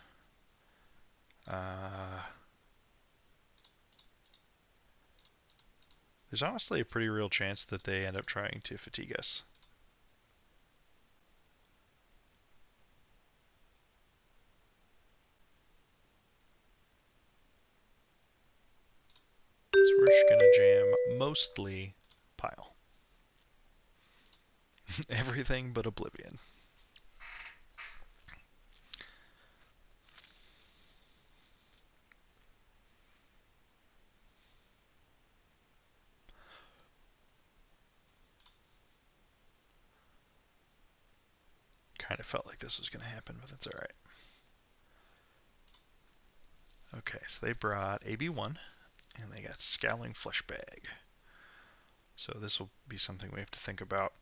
There's honestly a pretty real chance that they end up trying to fatigue us. So we're just going to jam mostly pile. Everything but Oblivion. Kind of felt like this was going to happen, but that's alright. Okay, so they brought AB1, and they got Scowling Fleshbag. So this will be something we have to think about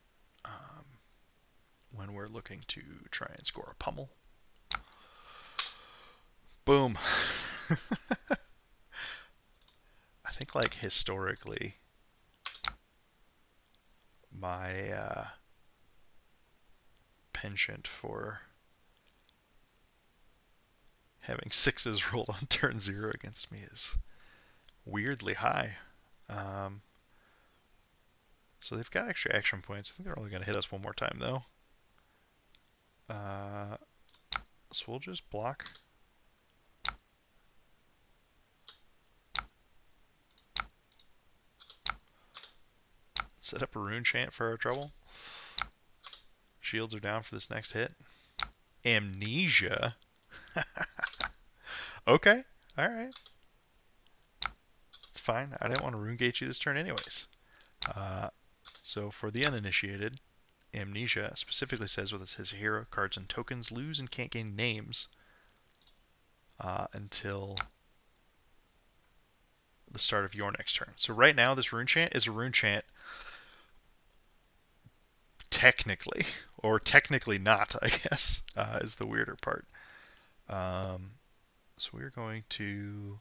when we're looking to try and score a pummel. Boom. I think, like, historically, my penchant for having sixes rolled on turn 0 against me is weirdly high. So they've got extra action points. I think they're only going to hit us one more time, though. So we'll just block. Set up a rune chant for our trouble. Shields are down for this next hit. Amnesia? Okay, alright. It's fine. I didn't want to rune gate you this turn anyways. So for the uninitiated, Amnesia specifically says with it says hero, cards, and tokens lose and can't gain names until the start of your next turn. So right now, this rune chant is a rune chant technically, or technically not, I guess, is the weirder part. So we're going to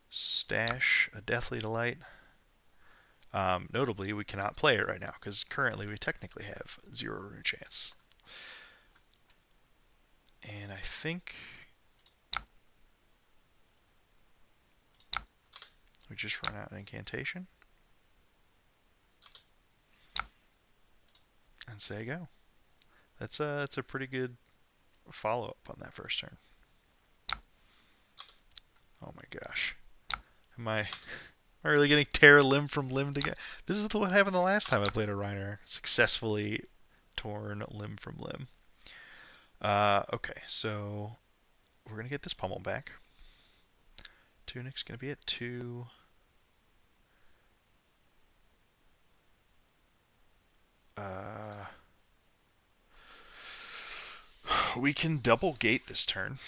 stash a Deathly Delight. Notably, we cannot play it right now because currently we technically have 0 rune chance. And I think we just run out an incantation and say go. That's a pretty good follow-up on that first turn. Oh my gosh. Am I really getting tear limb from limb together? This is what happened the last time I played a Reiner. Successfully torn limb from limb. Okay, so we're going to get this pummel back. Tunic's going to be at 2. We can double gate this turn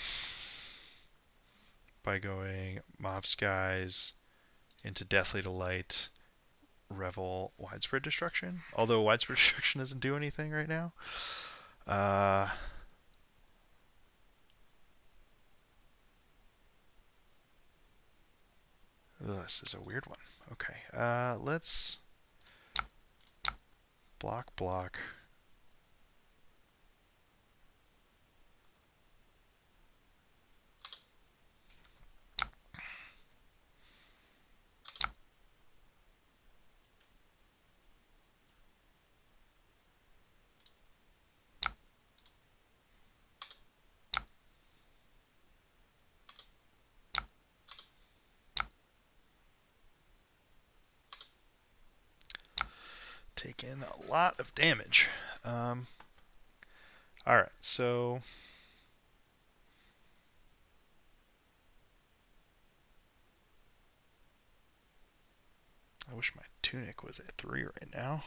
by going Mob Skies into Deathly Delight, Revel, Widespread Destruction. Although Widespread Destruction doesn't do anything right now. This is a weird one. Okay, let's block. Taking a lot of damage. Alright, so I wish my Tunic was at 3 right now.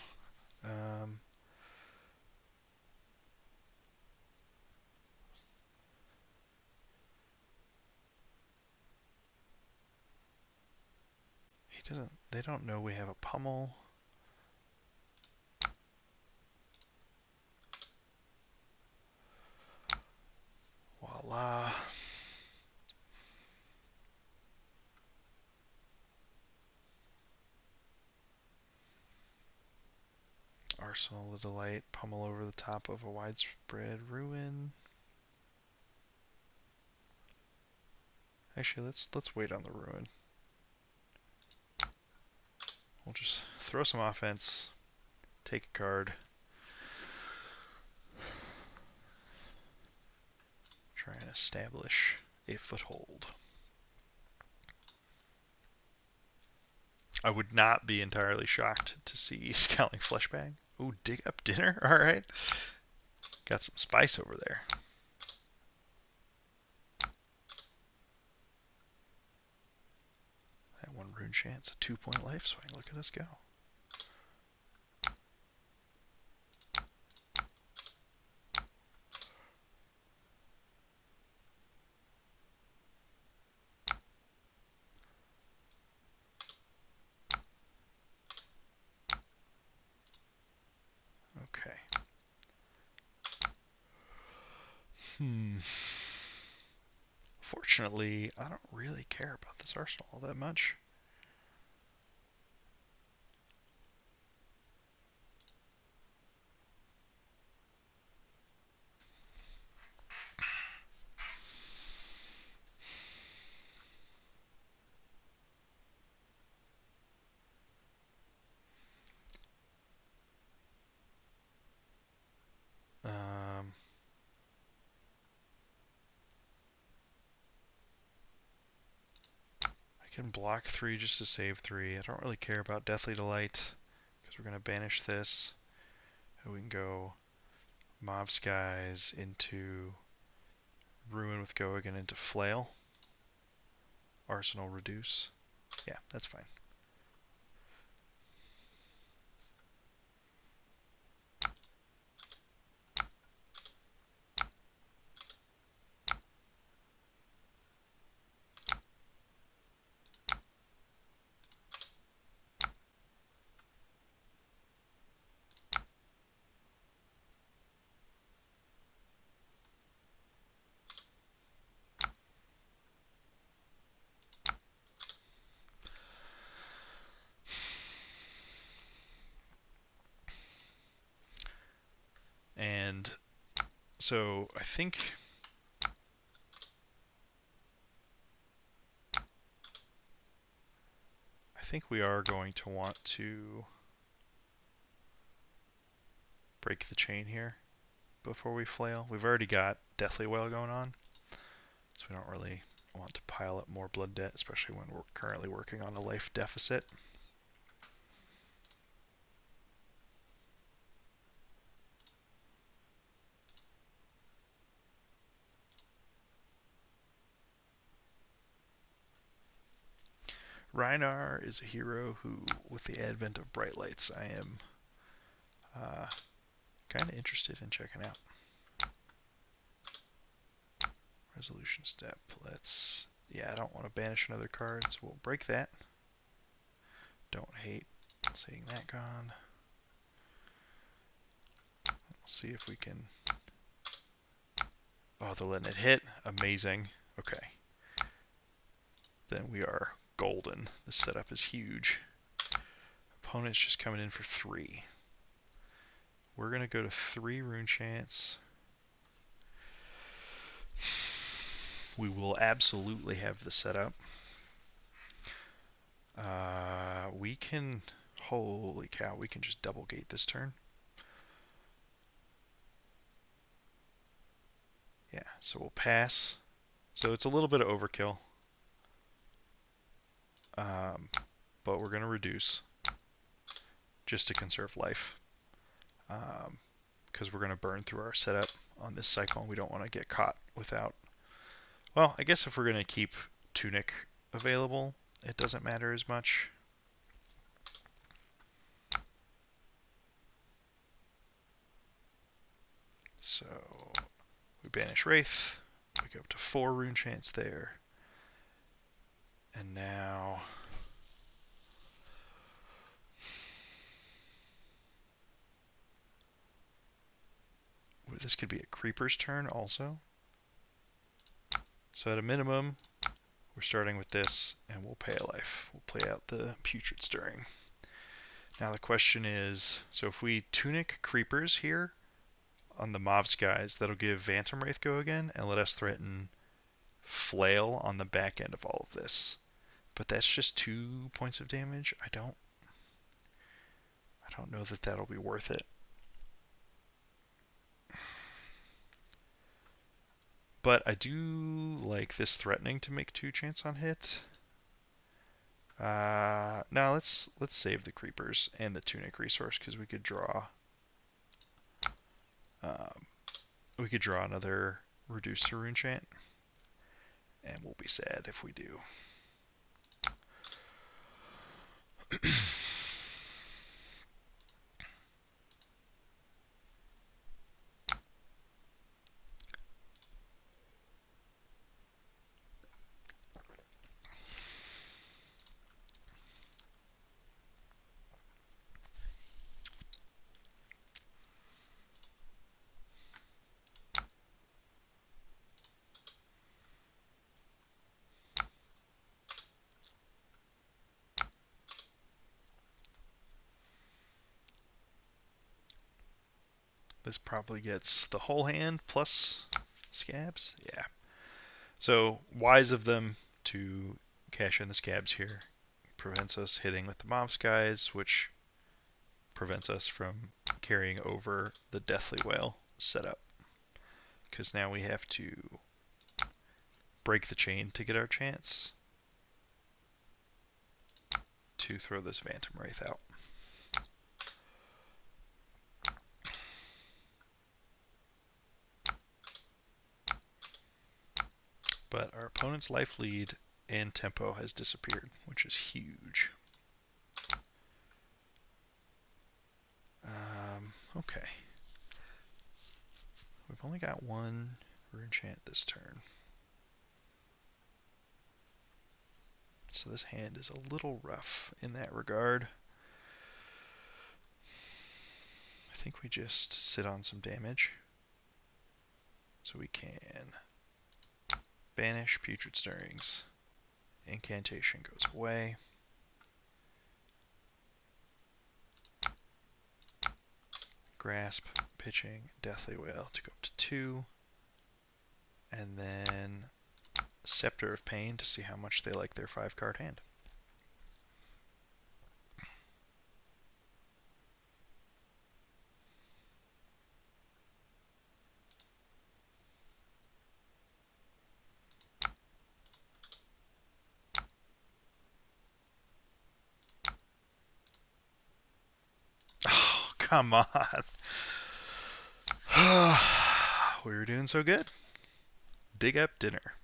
They don't know we have a pummel. Voila. Arsenal of Delight, pummel over the top of a widespread ruin. Actually, let's wait on the ruin. We'll just throw some offense, take a card, try and establish a foothold. I would not be entirely shocked to see Scowling Fleshbang. Ooh, dig up dinner? Alright. Got some spice over there. That one rune chance, a 2-point life swing. Look at us go. Okay. Fortunately, I don't really care about this arsenal all that much. Um, I can block 3 just to save 3. I don't really care about Deathly Delight because we're going to banish this. And we can go Mauve Skies into Ruin with Go again into Flail. Arsenal reduce. Yeah, that's fine. And so I think we are going to want to break the chain here before we flail. We've already got Deathly Wail going on, so we don't really want to pile up more blood debt, especially when we're currently working on a life deficit. Rhinar is a hero who, with the advent of bright lights, I am kind of interested in checking out. Resolution step. Yeah, I don't want to banish another card, so we'll break that. Don't hate seeing that gone. We'll see if we can. Oh, they're letting it hit. Amazing. Okay. Then we are golden. The setup is huge. Opponent's just coming in for 3. We're going to go to 3 rune chance. We will absolutely have the setup. We can, holy cow, we can just double gate this turn. Yeah, so we'll pass. So it's a little bit of overkill. But we're going to reduce just to conserve life. Because we're going to burn through our setup on this cycle and we don't want to get caught without. Well, I guess if we're going to keep Tunic available, it doesn't matter as much. So we banish Wraith. We go up to 4 rune chance there. And now this could be a Creeper's turn also. So at a minimum, we're starting with this and we'll pay a life. We'll play out the Putrid Stirring. Now the question is, so if we Tunic Creepers here on the Mauve Skies, that'll give Phantom Wraith go again and let us threaten Flail on the back end of all of this. But that's just 2 points of damage. I don't know that that'll be worth it. But I do like this threatening to make 2 chance on hit. Now let's save the creepers and the tunic resource because um, we could draw another reduced to rune chant, and we'll be sad if we do. This probably gets the whole hand plus scabs. Yeah. So wise of them to cash in the scabs here. Prevents us hitting with the mob skies, which prevents us from carrying over the Deathly Whale setup. Because now we have to break the chain to get our chance to throw this Phantom Wraith out. But our opponent's life lead and tempo has disappeared, which is huge. Okay. We've only got one rune chant this turn. So this hand is a little rough in that regard. I think we just sit on some damage. So we can banish Putrid Stirrings. Incantation goes away. Grasp, pitching, Deathly Whale to go up to 2. And then Scepter of Pain to see how much they like their 5-card hand. Oh, come on. We were doing so good. Dig up dinner.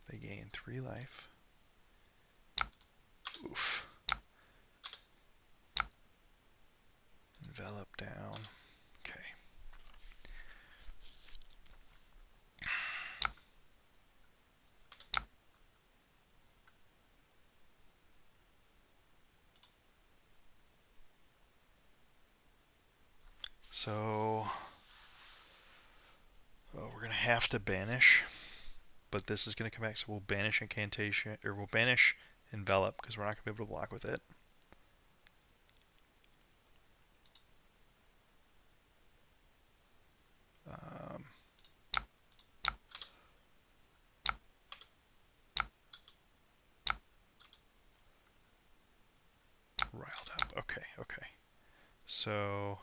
They gain 3 life. Oof. Envelop down. Okay. So, we're going to have to banish, but this is going to come back, so we'll banish Incantation, or we'll banish Envelop, because we're not going to be able to block with it. Riled up. Okay, okay. So,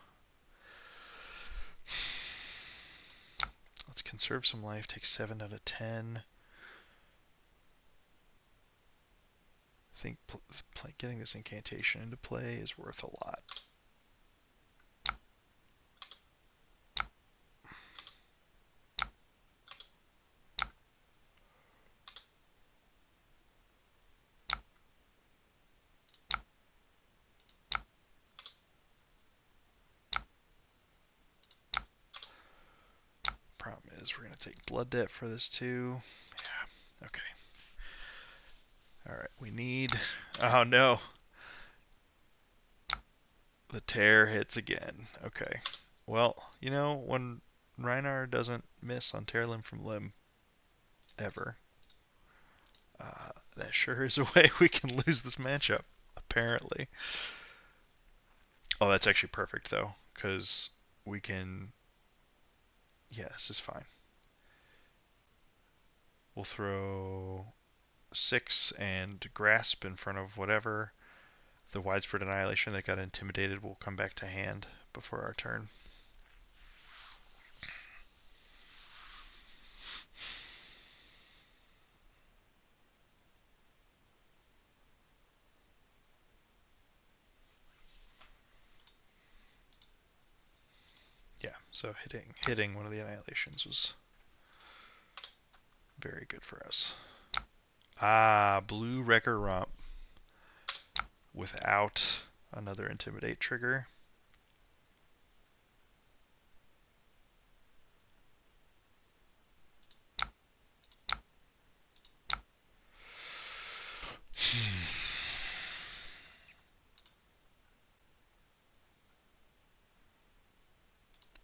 let's conserve some life, take 7 out of 10. I think getting this incantation into play is worth a lot. Problem is we're going to take blood debt for this too. Yeah, okay. Alright, we need... Oh no! The tear hits again. Okay. Well, you know, when Rhinar doesn't miss on tear limb from limb, ever, that sure is a way we can lose this matchup, apparently. Oh, that's actually perfect, though, because we can... Yeah, this is fine. We'll throw 6 and Grasp in front of whatever. The Widespread Annihilation that got intimidated will come back to hand before our turn. So hitting one of the annihilations was very good for us. Ah, blue Wrecker Rump without another Intimidate trigger.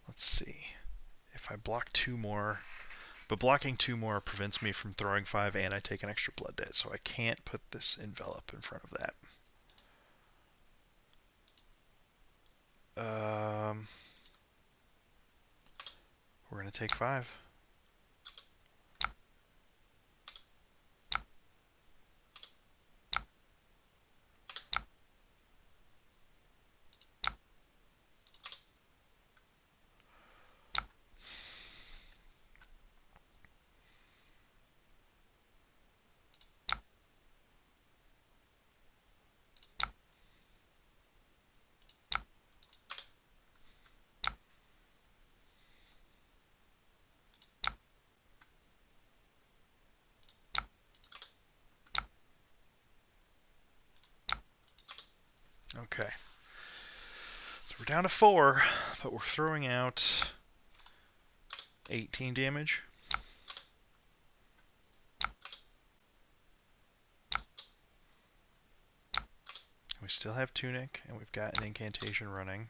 Let's see. If I block 2 more, but blocking 2 more prevents me from throwing 5 and I take an extra blood debt, so I can't put this envelop in front of that. We're going to take 5. Okay. So we're down to 4, but we're throwing out 18 damage. We still have Tunic, and we've got an incantation running.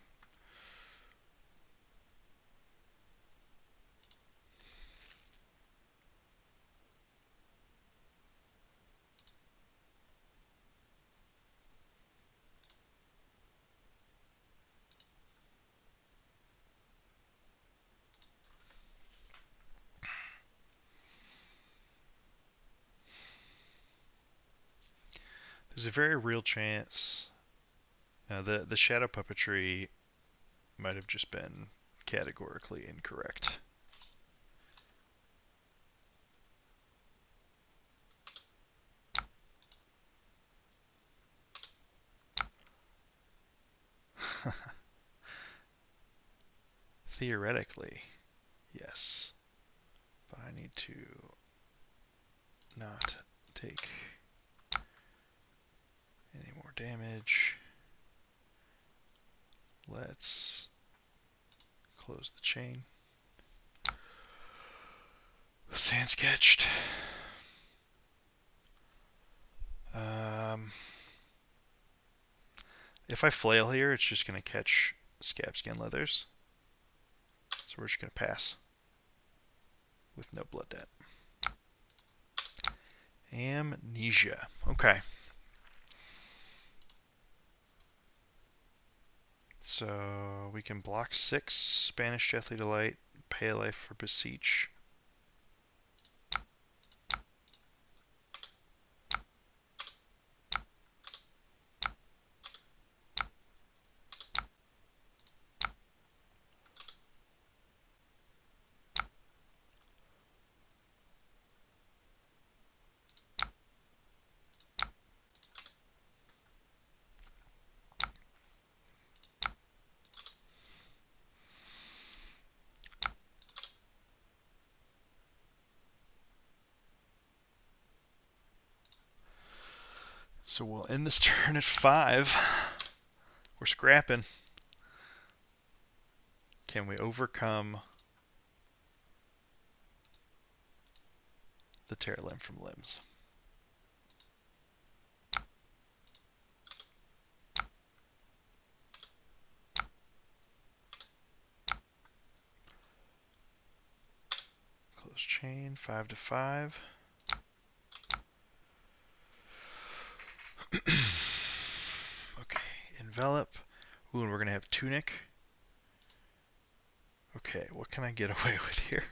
There's a very real chance the shadow puppetry might have just been categorically incorrect. Theoretically, yes. But I need to not take any more damage. Let's close the chain. Sand sketched. If I flail here, it's just going to catch Scabskin Leathers. So we're just going to pass with no blood debt. Amnesia. Okay. So we can block 6, Spanish Deathly Delight, pay a life for Beseech. So we'll end this turn at 5. We're scrapping. Can we overcome the tear limb from limbs? Close chain, 5 to 5. Okay, envelop. Ooh, and we're gonna have Tunic. Okay, what can I get away with here?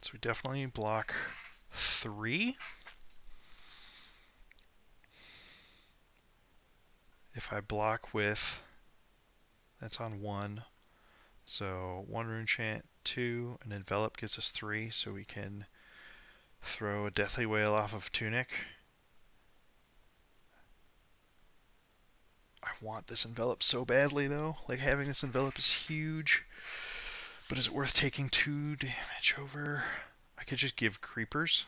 So we definitely block 3. If I block with, that's on 1. So 1 rune chant, 2, an envelop gives us 3, so we can Throw a Deathly Whale off of Tunic. I want this envelop so badly though. Like having this envelop is huge. But is it worth taking 2 damage over? I could just give creepers.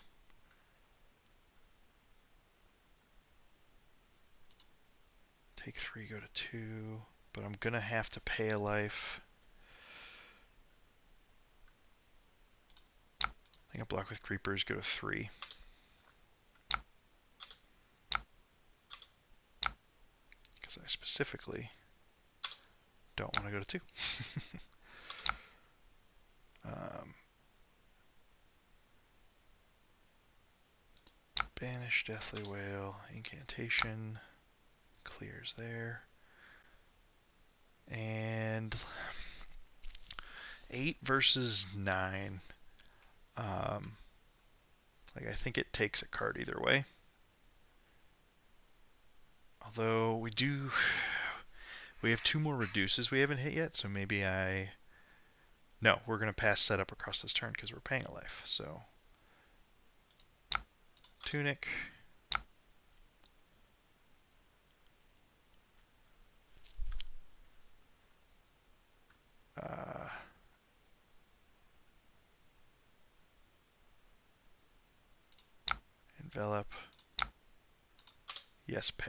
Take 3, go to 2. But I'm gonna have to pay a life. I think I block with creepers, go to 3. Because I specifically don't want to go to 2. Banish Deathly Whale, Incantation, clears there. And 8 versus 9. Like I think it takes a card either way. Although we have 2 more reduces we haven't hit yet, so maybe no, we're going to pass setup across this turn because we're paying a life. So Tunic. Envelop. Yes, pay.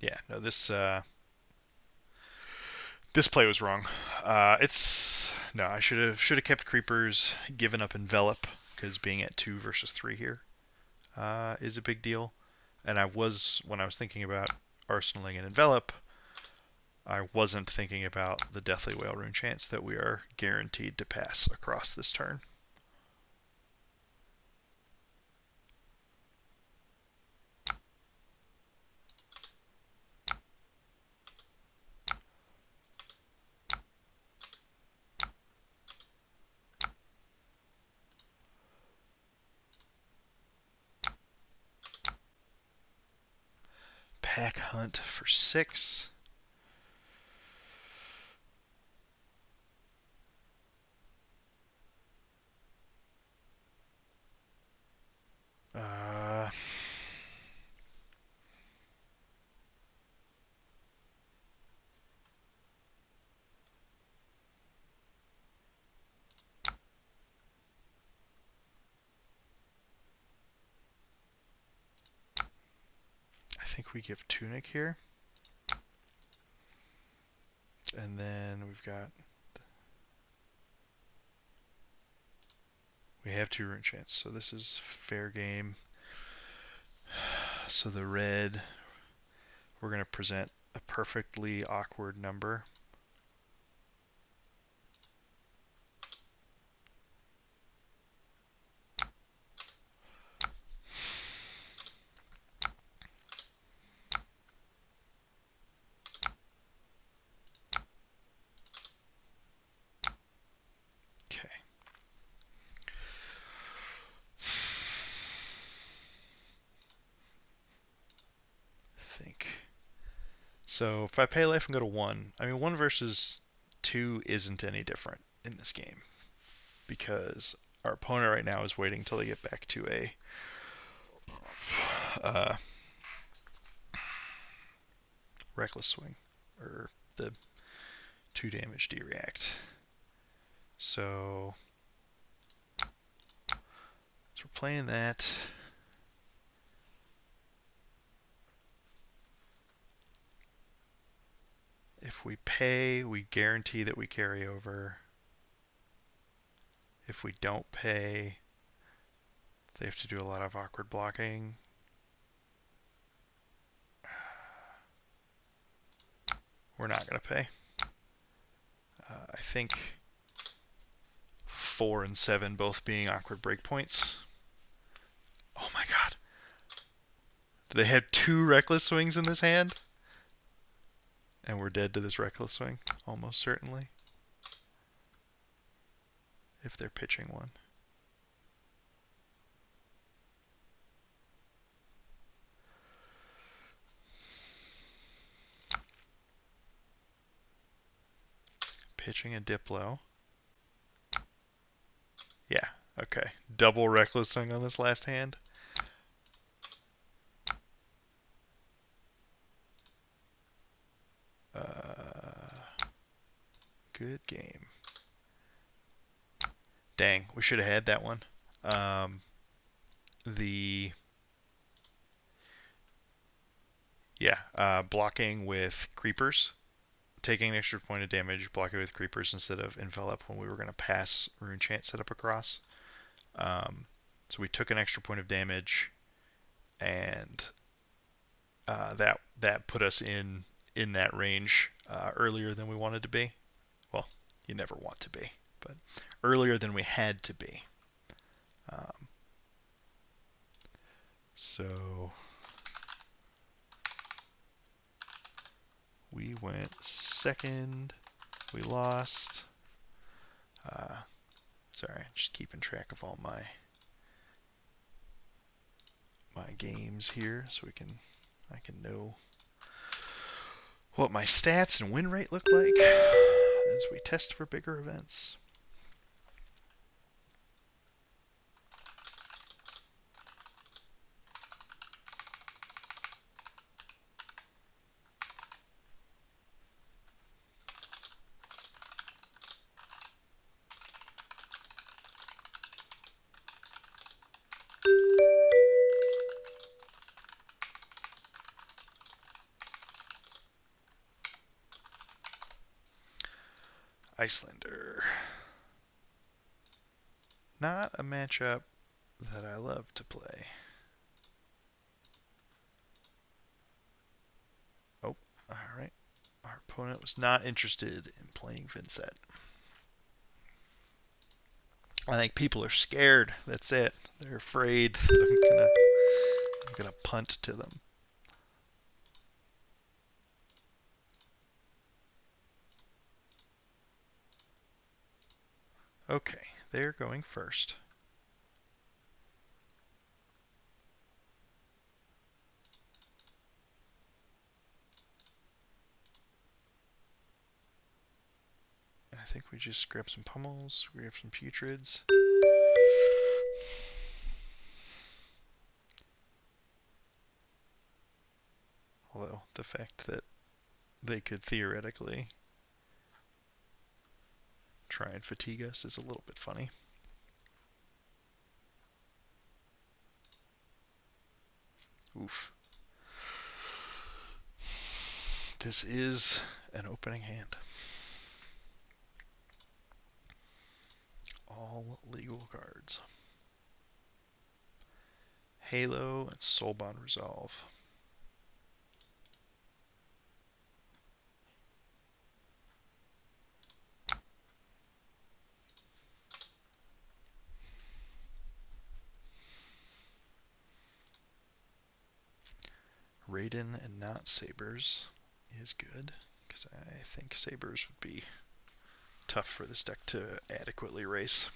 Yeah, no, this play was wrong. No, I should have kept creepers, given up envelop because being at 2 versus 3 here is a big deal. And when I was thinking about arsenaling and envelop, I wasn't thinking about the Deathly Whale rune chance that we are guaranteed to pass across this turn. Pack Hunt for 6. I think we give Tunic here. And then we have 2 rune chants, so this is fair game. So the red, we're going to present a perfectly awkward number. Okay. Think. So if I pay life and go to 1, I mean 1 versus 2 isn't any different in this game because our opponent right now is waiting until they get back to a reckless swing or the 2 damage D-react. So we're playing that. If we pay, we guarantee that we carry over. If we don't pay, they have to do a lot of awkward blocking. We're not going to pay. I think 4 and 7 both being awkward breakpoints. Oh my god. They had 2 reckless swings in this hand? And we're dead to this reckless swing, almost certainly. if they're pitching one. Pitching a Diplo. Yeah, okay. Double recklessing on this last hand. Good game. Dang, we should have had that one. Blocking with creepers. Taking an extra point of damage, blocking with creepers instead of envelop when we were going to pass Rune Chant setup across. So we took an extra point of damage, and that put us in that range earlier than we wanted to be. Well, you never want to be, but earlier than we had to be. So we went second. We lost. Sorry, just keeping track of all my games here so I can know what my stats and win rate look like as we test for bigger events. Icelander. Not a matchup that I love to play. Oh, alright. Our opponent was not interested in playing Vynnset. I think people are scared. That's it. They're afraid that I'm gonna punt to them. Okay, they're going first. And I think we just grab some pummels, we grab some putrids. Although the fact that they could theoretically try and fatigue us is a little bit funny. Oof. This is an opening hand. All legal cards. Halo and Soulbond Resolve. Raiden and not Sabers is good, because I think Sabers would be tough for this deck to adequately race.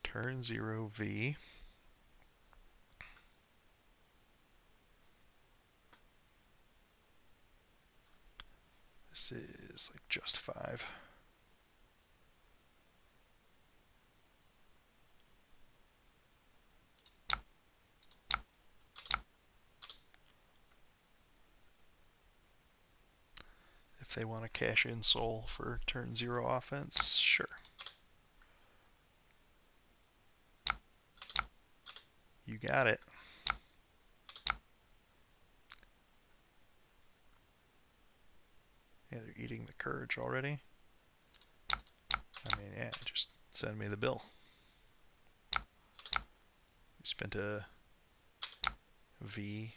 Turn 0 V. This is like just 5. If they want to cash in Soul for turn 0 offense, sure. You got it. Yeah, they're eating the courage already. I mean, yeah, just send me the bill. You spent a V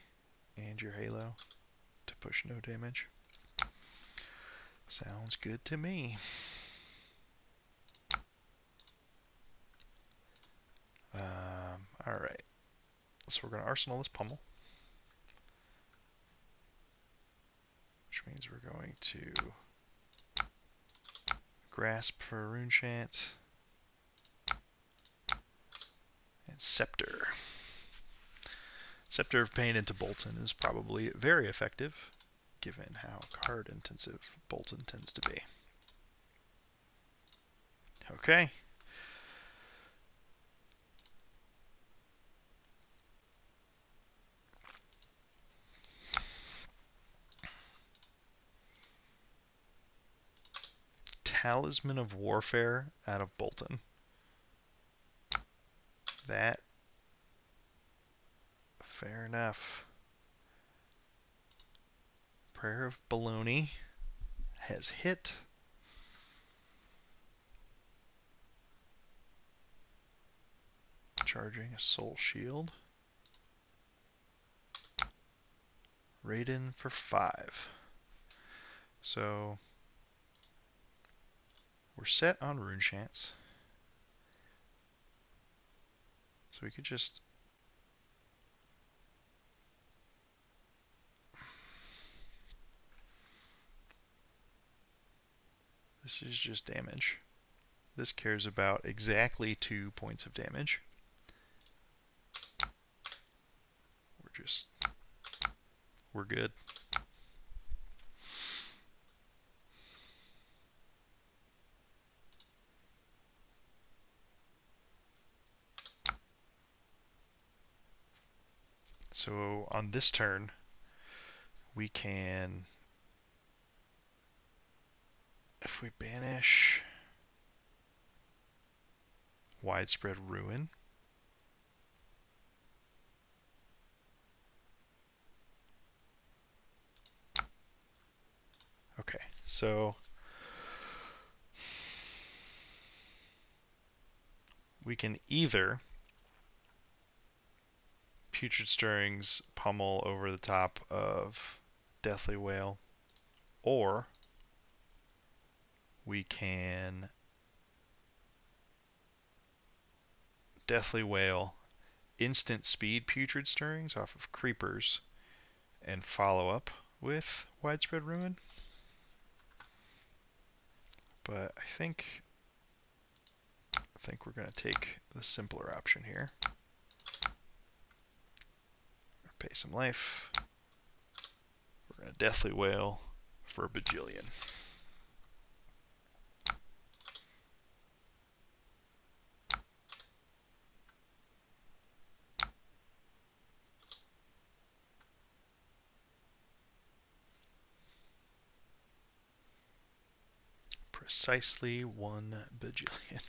and your Halo to push no damage. Sounds good to me. Alright. So we're going to arsenal this pummel. we're going to Grasp for a Rune Chant. And Scepter. Scepter of Pain into Bolton is probably very effective, given how card intensive Bolton tends to be. Okay. Talisman of Warfare out of Bolton. That, fair enough. Prayer of Baloney has hit. Charging a Soul Shield. Raiden for 5. So we're set on Rune Chants. So we could just this is just damage. This cares about exactly 2 points of damage. We're good. So on this turn, we can, if we banish Widespread Ruin, okay, so we can either Putrid Stirrings pummel over the top of Deathly Wail, or we can Deathly Wail, instant speed Putrid Stirrings off of creepers, and follow up with Widespread Ruin. But I think we're going to take the simpler option here. Pay some life. We're going to Deathly Wail for a bajillion. Precisely 1 bajillion.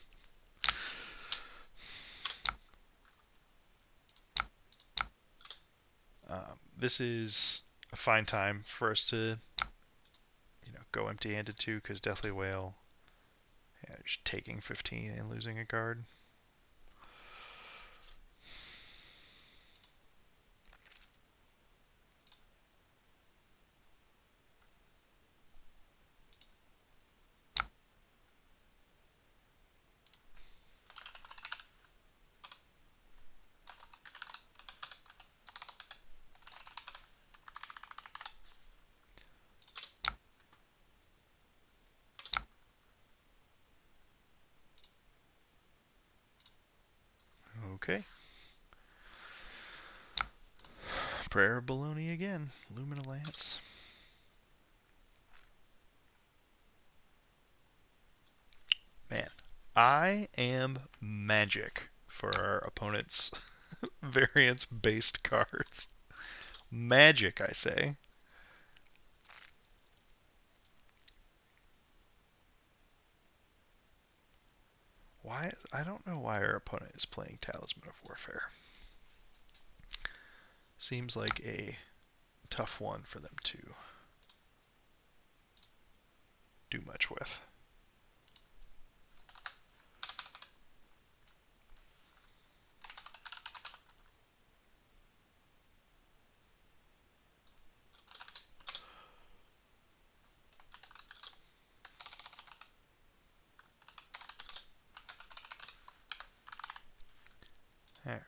This is a fine time for us to, go empty-handed too, because Deathly Wail, just taking 15 and losing a card. Okay. Prayer of Baloney again. Lumina Lance. Man, I am magic for our opponent's variance-based cards. Magic, I say. Why? I don't know why our opponent is playing Talisman of Warfare. Seems like a tough one for them to do much with. Alright.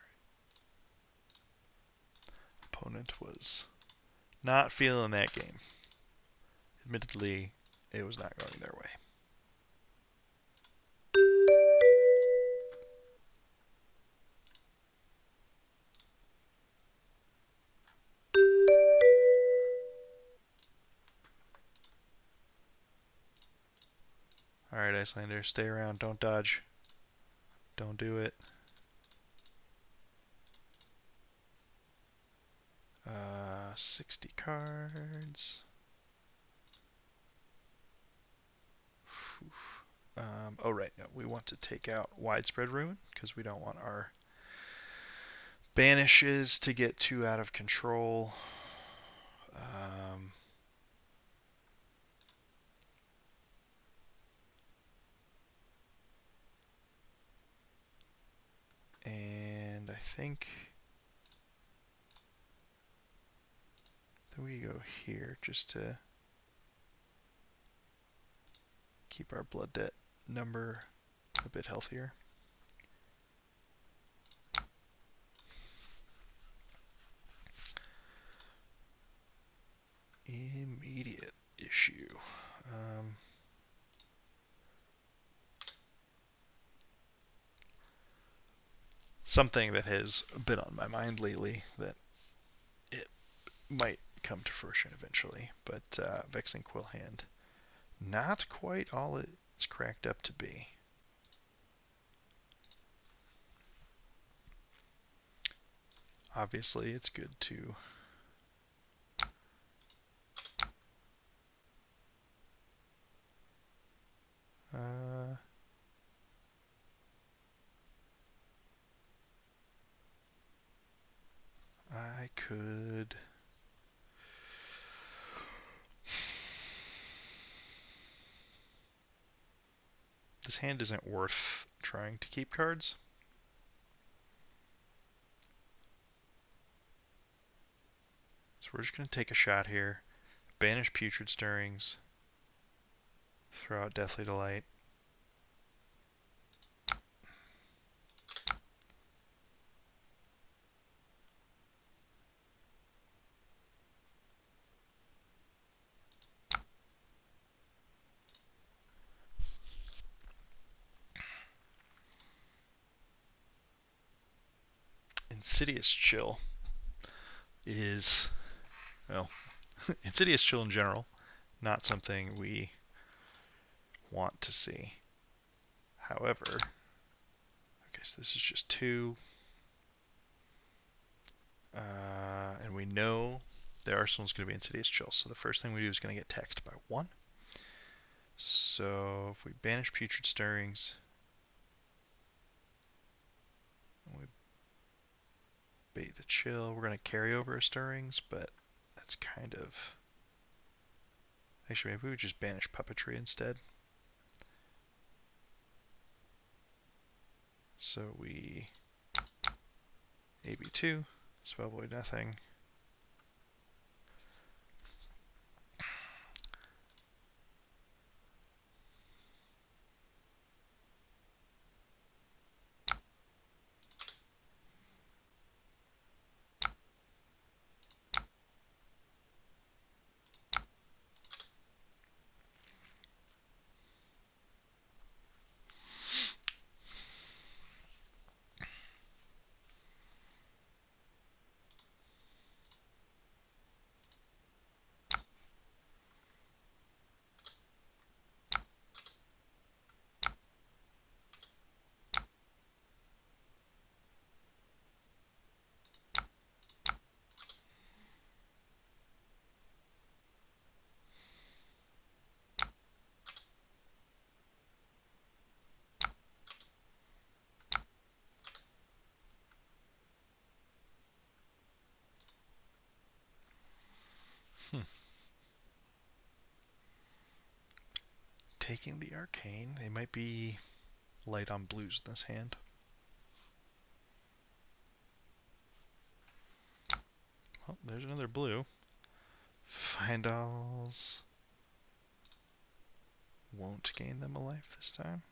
Opponent was not feeling that game. Admittedly, it was not going their way. Alright, Icelander, stay around. Don't dodge. Don't do it. 60 cards. Oh, right. No, we want to take out Widespread Ruin because we don't want our banishes to get too out of control. And I think that we go here just to keep our blood debt number a bit healthier. Immediate issue. Something that has been on my mind lately that it might come to fruition eventually, but Vexing Quill Hand, not quite all it's cracked up to be. Obviously, it's good to I could this hand isn't worth trying to keep cards. So we're just going to take a shot here. Banish Putrid Stirrings. Throw out Deathly Delight. Insidious Chill is, well, Insidious Chill in general, not something we want to see. However, okay, so this is just 2. And we know their arsenal is going to be Insidious Chill, so the first thing we do is going to get taxed by 1. So if we banish Putrid Stirrings, and we bait the Chill, we're going to carry over our Stirrings, but that's kind of... Actually, maybe we would just banish Puppetry instead. So we AB2, Spell Void nothing. Taking the Arcane, they might be light on blues in this hand. Well, there's another blue. Findals won't gain them a life this time.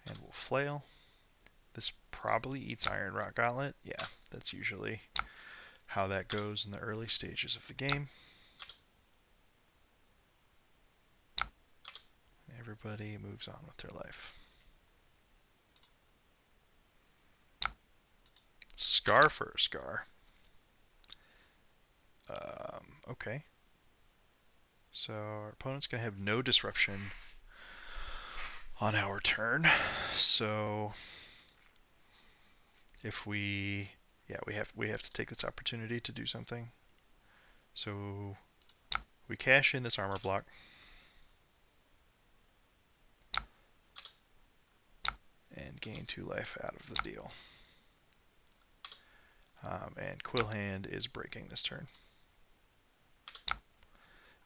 And we'll flail. This probably eats Iron Rock Gauntlet. Yeah, that's usually how that goes in the early stages of the game. Everybody moves on with their life. Scar for a Scar. Okay. So our opponent's going to have no disruption on our turn. So if we have to take this opportunity to do something. So we cash in this armor block. And gain 2 life out of the deal. And Quill Hand is breaking this turn.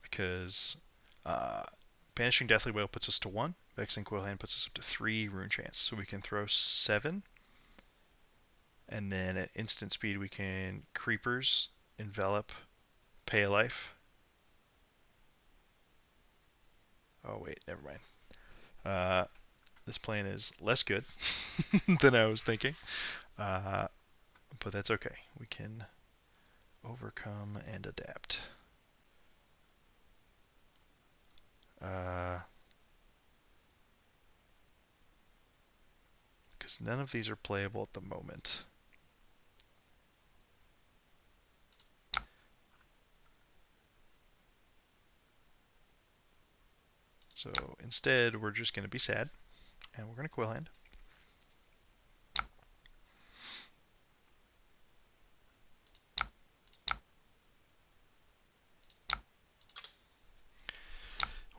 Because Banishing Deathly Wail puts us to 1, Vexing Quill Hand puts us up to 3 Rune Chance. So we can throw 7. And then at instant speed we can Creepers, Envelop, Pay a Life. Oh wait, never mind. This plan is less good than I was thinking. But that's okay. We can overcome and adapt. Because none of these are playable at the moment. So instead, we're just going to be sad, and we're going to Quill Hand.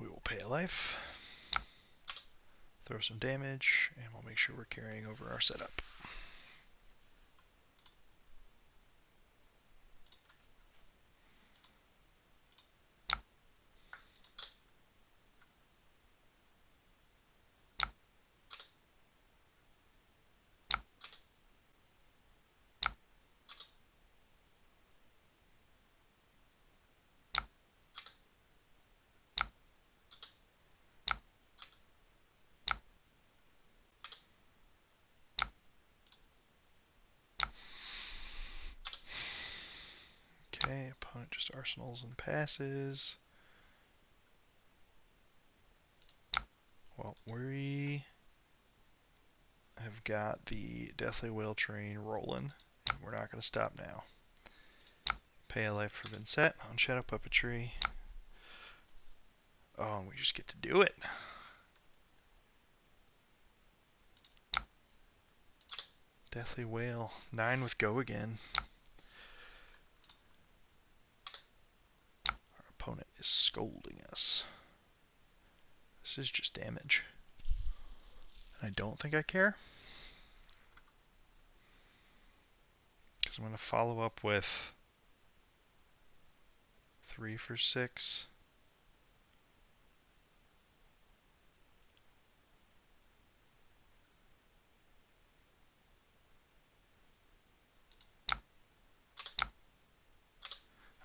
We will pay a life, throw some damage, and we'll make sure we're carrying over our setup. Okay, opponent just arsenals and passes. Well, we have got the Deathly Wail train rolling, and we're not going to stop now. Pay a life for Vynnset on Shadow Puppetry. Oh, and we just get to do it. Deathly Wail, 9 with go again. Our opponent is scolding us. This is just damage. I don't think I care. Because I'm going to follow up with 3 for 6.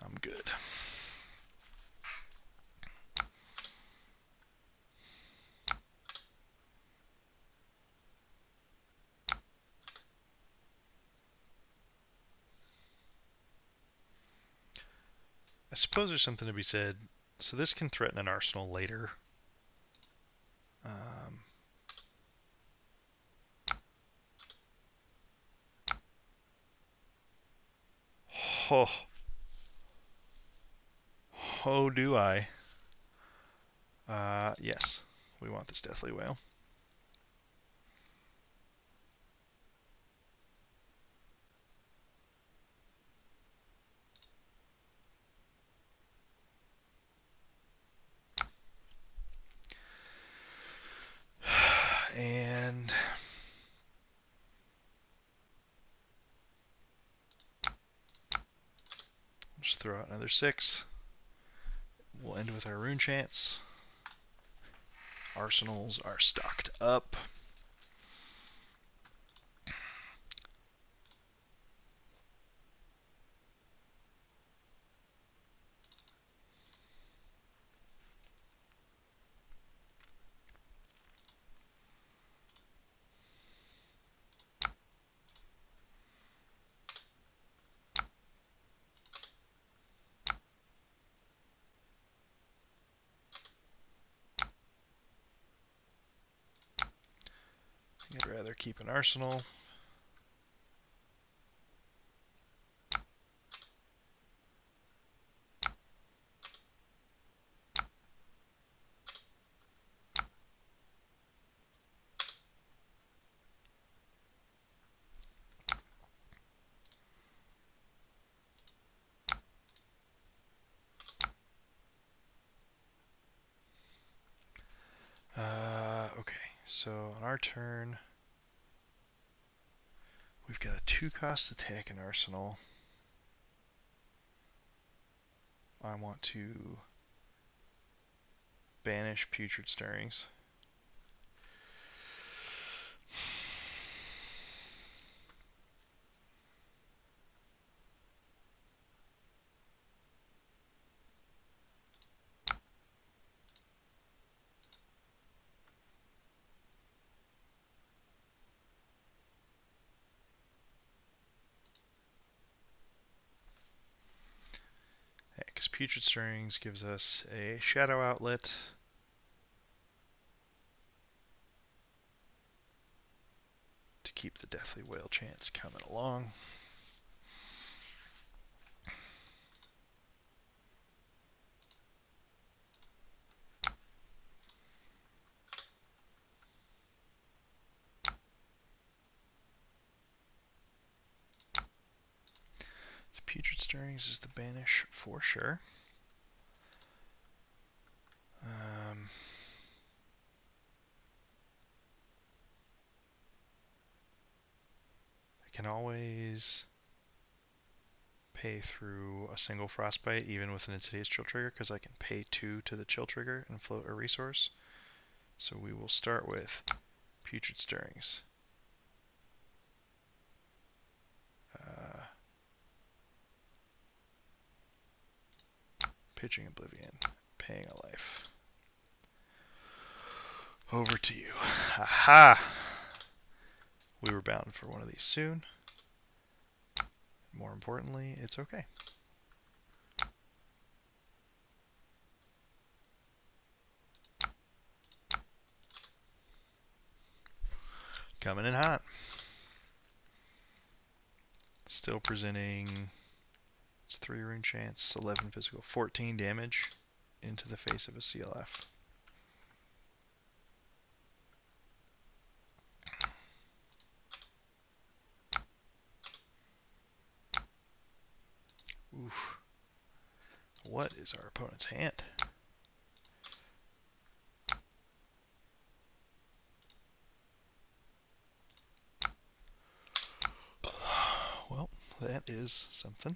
I'm good. I suppose there's something to be said. So this can threaten an arsenal later. Oh. Oh, do I? Yes. We want this Deathly Wail. And just throw out another 6. We'll end with our Rune Chance. Arsenals are stocked up. rather keep an arsenal. Okay, so on our turn, we've got a 2-cost attack and arsenal. I want to banish Putrid Stirrings. Because Putrid Stirrings gives us a shadow outlet. To keep the Deathly Whale chance coming along. So Putrid Stirrings is the banish for sure. I can always pay through a single Frostbite even with an Insidious Chill trigger because I can pay 2 to the Chill trigger and float a resource. So we will start with Putrid Stirrings. Pitching Oblivion, paying a life. Over to you. Aha! We were bound for one of these soon. More importantly, it's okay. Coming in hot. Still presenting. It's 3 rune chance, 11 physical, 14 damage into the face of a CLF. Oof. What is our opponent's hand? Well, that is something.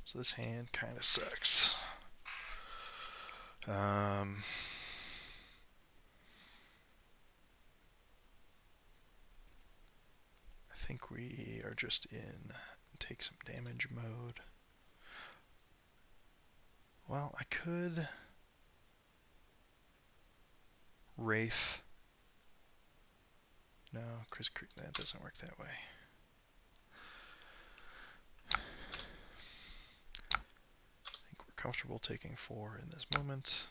So this hand kind of sucks. I think we are just in take some damage mode. Well, I could Wraith. No, Chris, that doesn't work that way. I think we're comfortable taking 4 in this moment.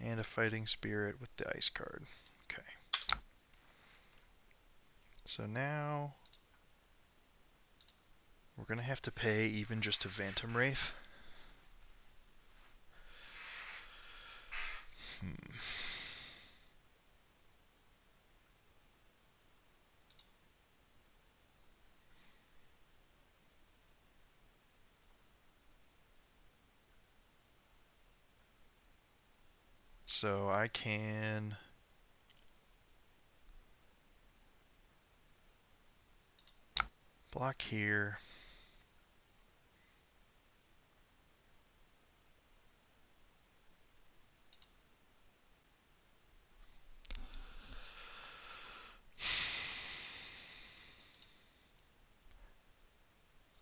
And a Fighting Spirit with the Ice card. Okay. So now we're going to have to pay even just a Phantom Wraith. So I can block here.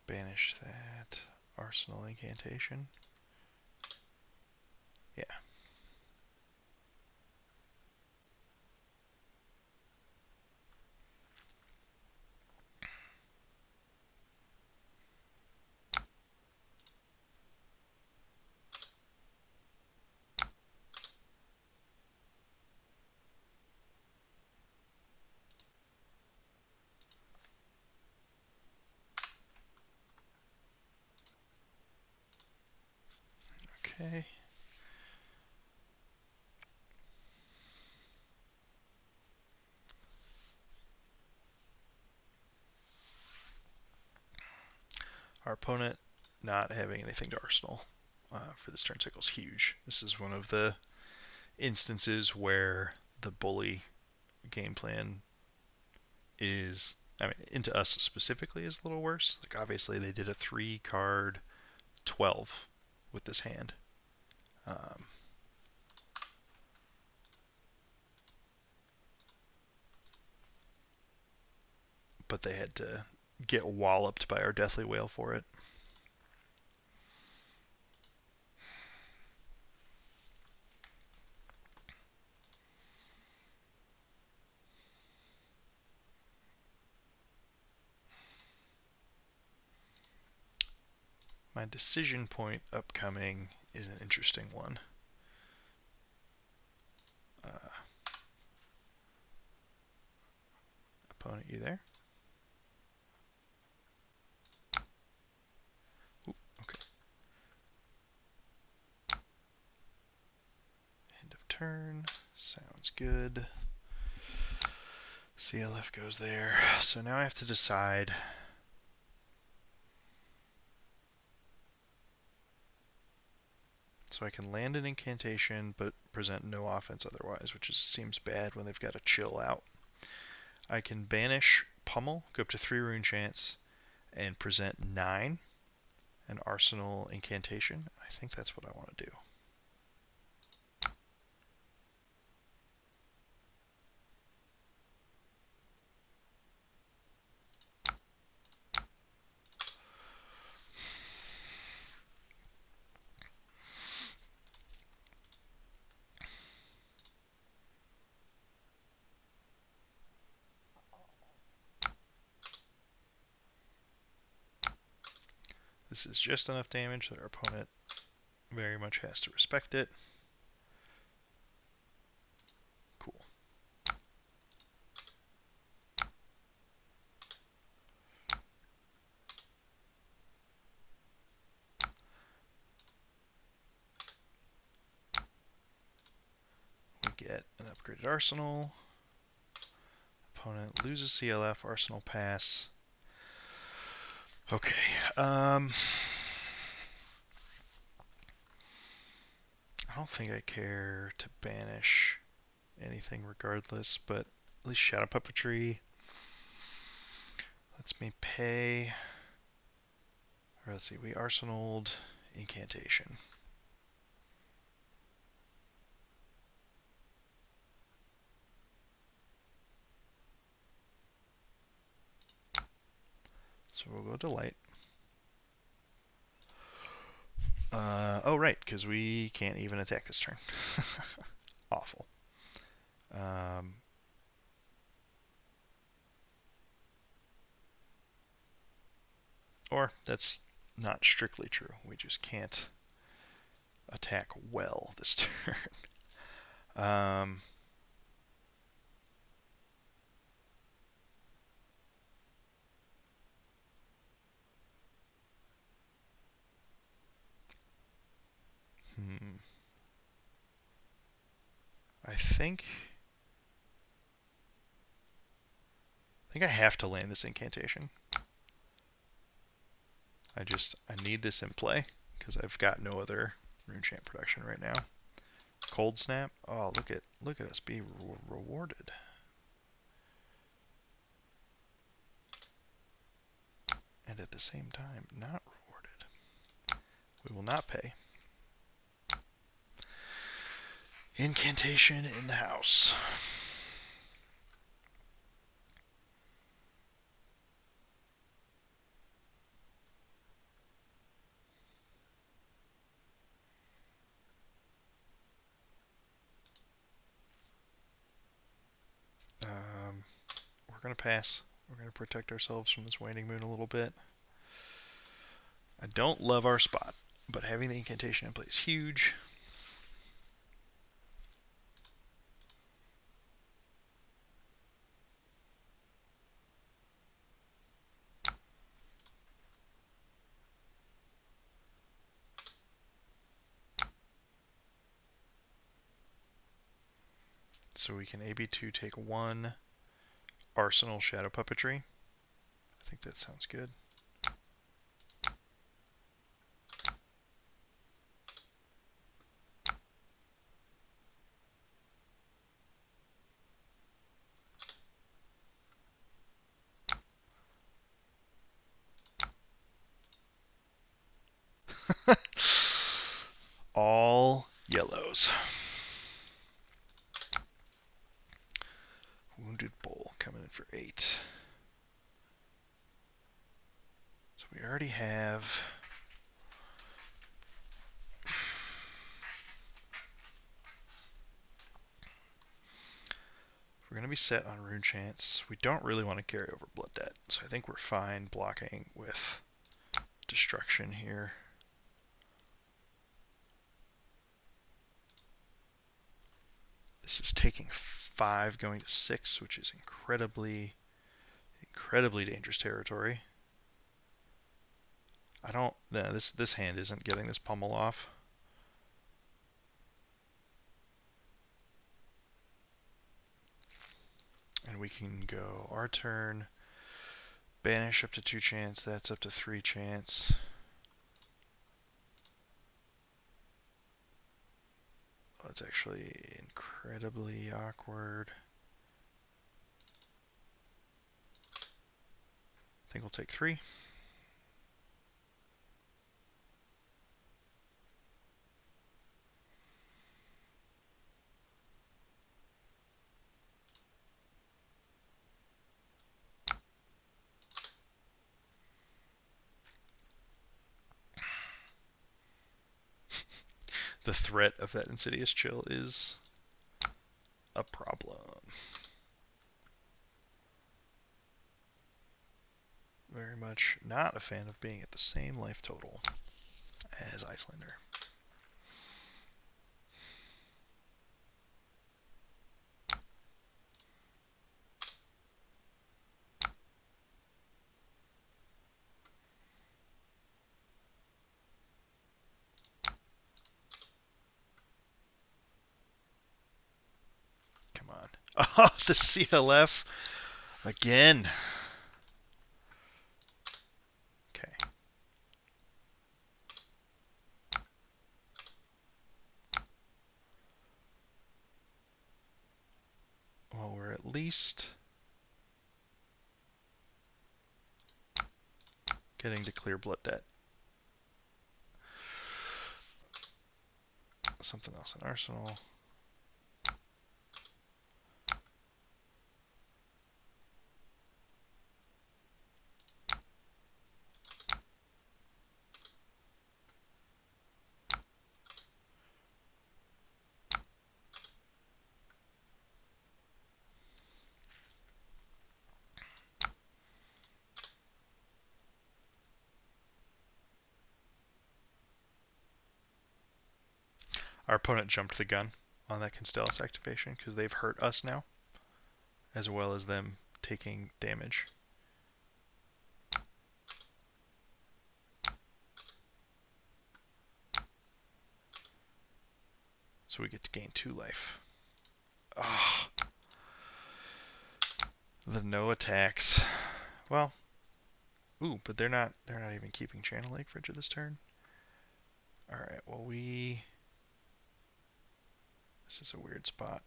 Banish that Arsenal incantation. Yeah. Okay. Our opponent not having anything to arsenal for this turn cycle is huge. This is one of the instances where the bully game plan is, I mean, into us specifically is a little worse. Like, obviously, they did a 3-card 12 with this hand. But they had to get walloped by our Deathly Whale for it. My decision point upcoming is an interesting one. Opponent, you there? Ooh, okay. End of turn. Sounds good. CLF goes there. So now I have to decide. So I can land an incantation but present no offense otherwise, which seems bad when they've got to chill out. I can banish Pummel, go up to 3 rune chance, and present 9, an arsenal incantation. I think that's what I want to do. This is just enough damage that our opponent very much has to respect it. Cool. We get an upgraded arsenal. Opponent loses CLF, arsenal pass. Okay. I don't think I care to banish anything regardless, but at least Shadow Puppetry lets me pay. Or let's see, we arsenaled incantation. So we'll go Delight. Oh, right, because we can't even attack this turn. Awful. Or that's not strictly true. We just can't attack well this turn. I think I have to land this incantation. I need this in play because I've got no other Runechant production right now. Cold Snap. Oh, look at us be rewarded. And at the same time, not rewarded. We will not pay. Incantation in the house. We're going to pass. We're going to protect ourselves from this waning moon a little bit. I don't love our spot, but having the incantation in play is huge. So we can AB2 take 1 Arsenal Shadow Puppetry. I think that sounds good. All yellows. Wounded Bull coming in for 8. So we already have... We're going to be set on Rune Chance. We don't really want to carry over Blood Debt, so I think we're fine blocking with Destruction here. This is taking 5 going to 6, which is incredibly dangerous territory. I don't... No, this hand isn't getting this pummel off. And we can go our turn, banish up to 2 chance, that's up to 3 chance. Oh, it's actually incredibly awkward. I think we'll take 3. The threat of that Insidious Chill is a problem. Very much not a fan of being at the same life total as Icelander. Come on. Oh, the CLF again. Okay. Well, we're at least getting to clear Blood Debt. Something else in Arsenal. Our opponent jumped the gun on that Constellus activation because they've hurt us now, as well as them taking damage. So we get to gain 2 life. Ah, oh, the no attacks. Well, ooh, but they're not even keeping Channel Lake Fridge this turn. All right, well this is a weird spot.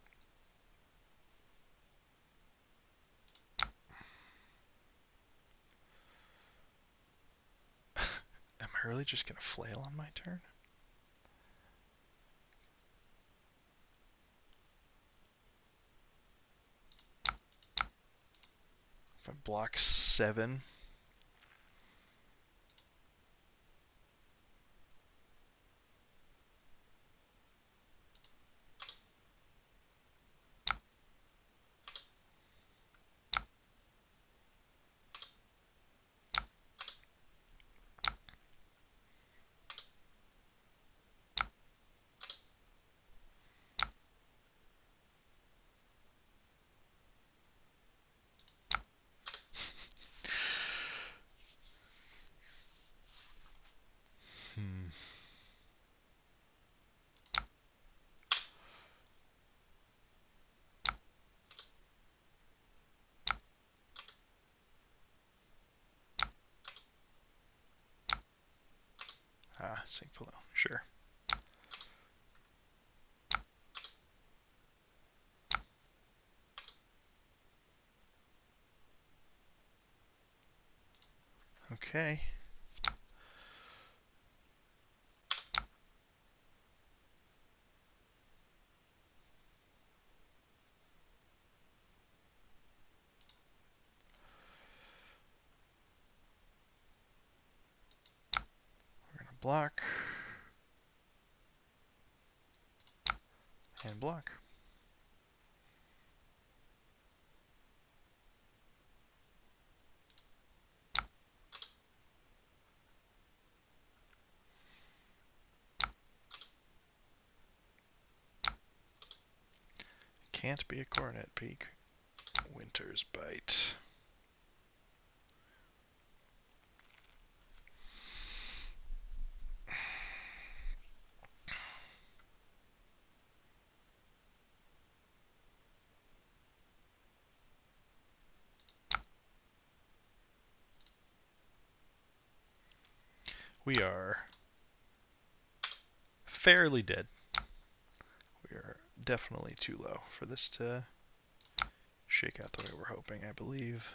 Am I really just gonna flail on my turn? If I block 7. sink below. Sure. Okay. We're going to block. And block. Can't be a Coronet Peak. Winter's Bite. We are fairly dead. We are definitely too low for this to shake out the way we're hoping, I believe.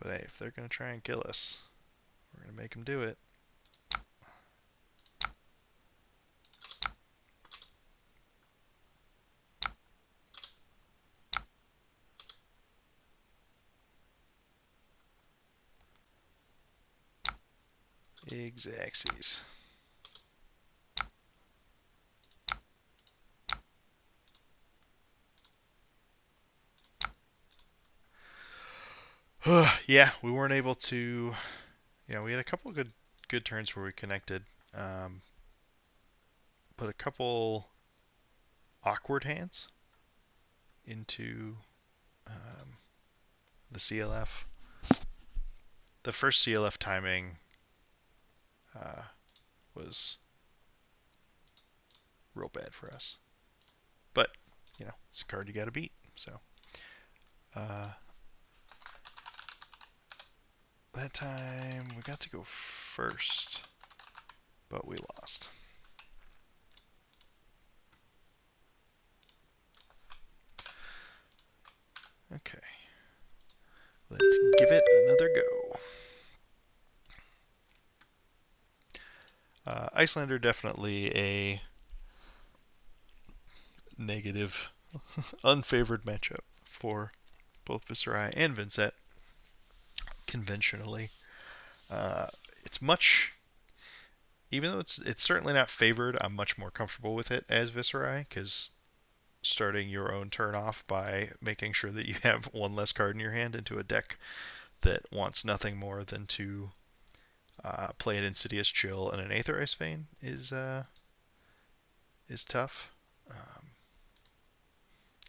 But hey, if they're going to try and kill us, we're going to make them do it. Exactsies. Yeah, we weren't able to. We had a couple of good turns where we connected, but a couple awkward hands into the CLF. The first CLF timing was real bad for us, but it's a card you got to beat. So that time we got to go first, but we lost. Okay. Let's give it another go. Icelander definitely a negative, unfavored matchup for both Viserai and Vynnset. Conventionally, it's much. Even though it's certainly not favored, I'm much more comfortable with it as Viserai because starting your own turn off by making sure that you have one less card in your hand into a deck that wants nothing more than to play an Insidious Chill and an Aether Ice Vein is tough.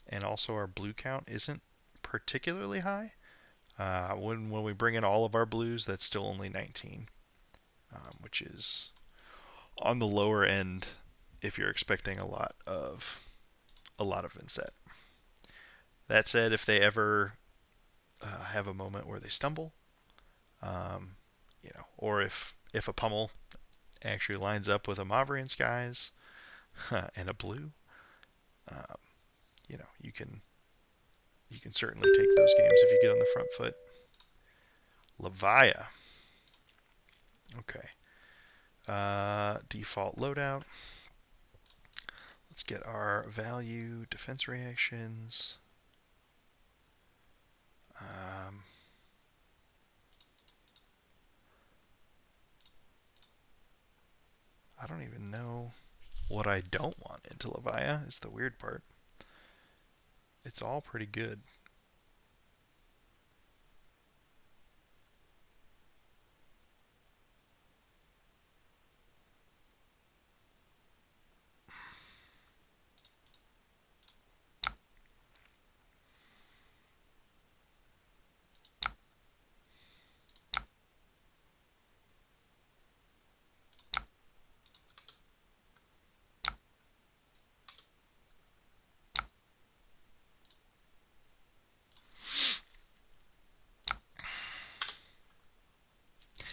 And also our blue count isn't particularly high. When we bring in all of our blues, that's still only 19, which is on the lower end if you're expecting a lot of Vynnset. That said, if they ever have a moment where they stumble, or if a pummel actually lines up with a Mavrian Skies and a blue, you can certainly take those games if you get on the front foot. Levia. Okay. Default loadout. Let's get our value defense reactions. I don't even know what I don't want into Levia is the weird part. It's all pretty good.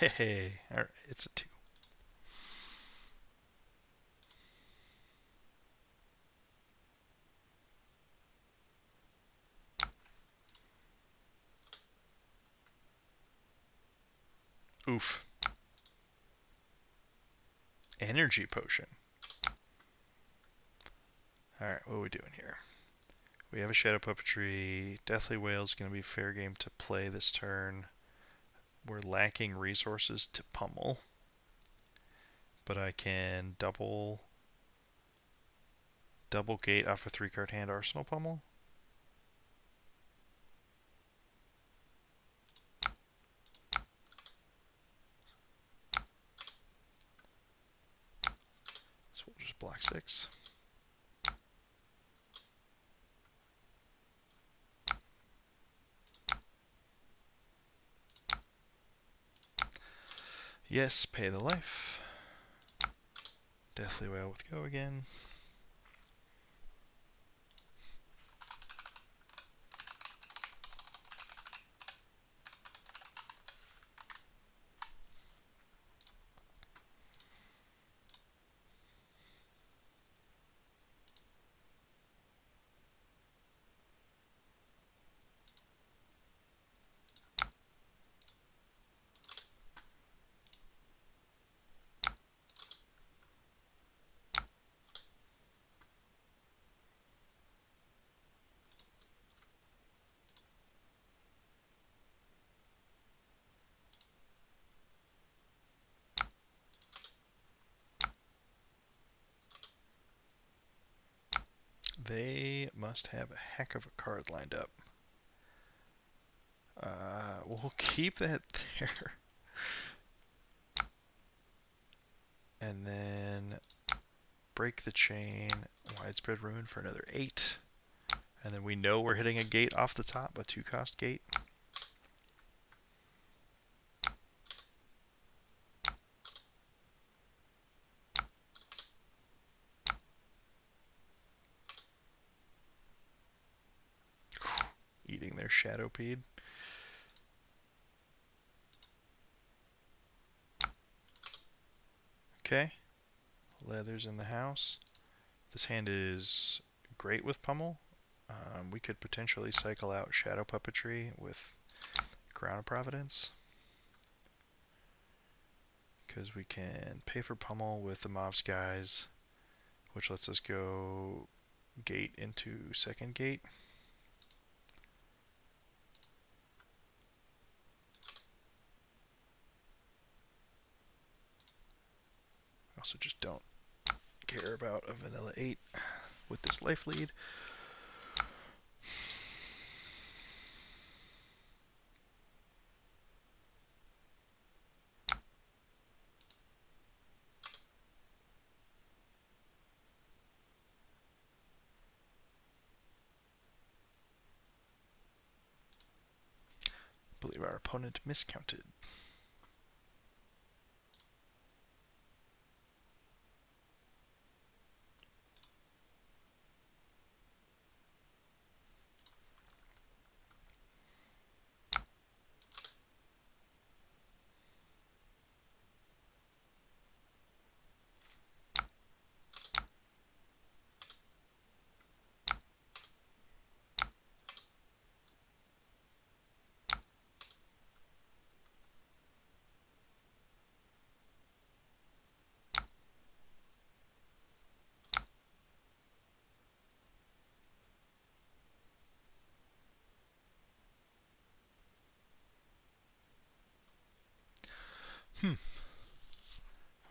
Hey, alright, it's a 2. Oof. Energy potion. Alright, what are we doing here? We have a Shadow Puppetry. Deathly Whale's going to be fair game to play this turn. We're lacking resources to pummel. But I can double gate off a 3-card hand Arsenal pummel. So we'll just block 6. Yes, pay the life. Deathly Whale with go again. They must have a heck of a card lined up. We'll keep that there. And then break the chain, widespread ruin for another 8. And then we know we're hitting a gate off the top, a 2-cost gate. Eating their Shadowpede. Okay. Leather's in the house. This hand is great with pummel. We could potentially cycle out Shadow Puppetry with Crown of Providence. Because we can pay for pummel with the Mob's Guys, which lets us go gate into second gate. Also just don't care about a vanilla 8 with this life lead. I believe our opponent miscounted.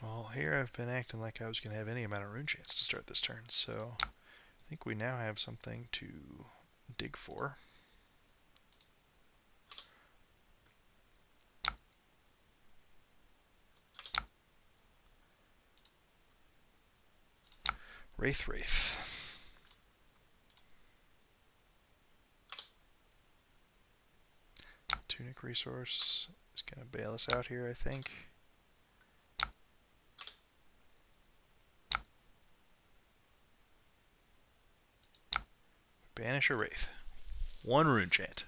Well, here I've been acting like I was going to have any amount of rune chance to start this turn, so I think we now have something to dig for. Wraith. Tunic resource is going to bail us out here, I think. Banish a Wraith. 1 rune chant.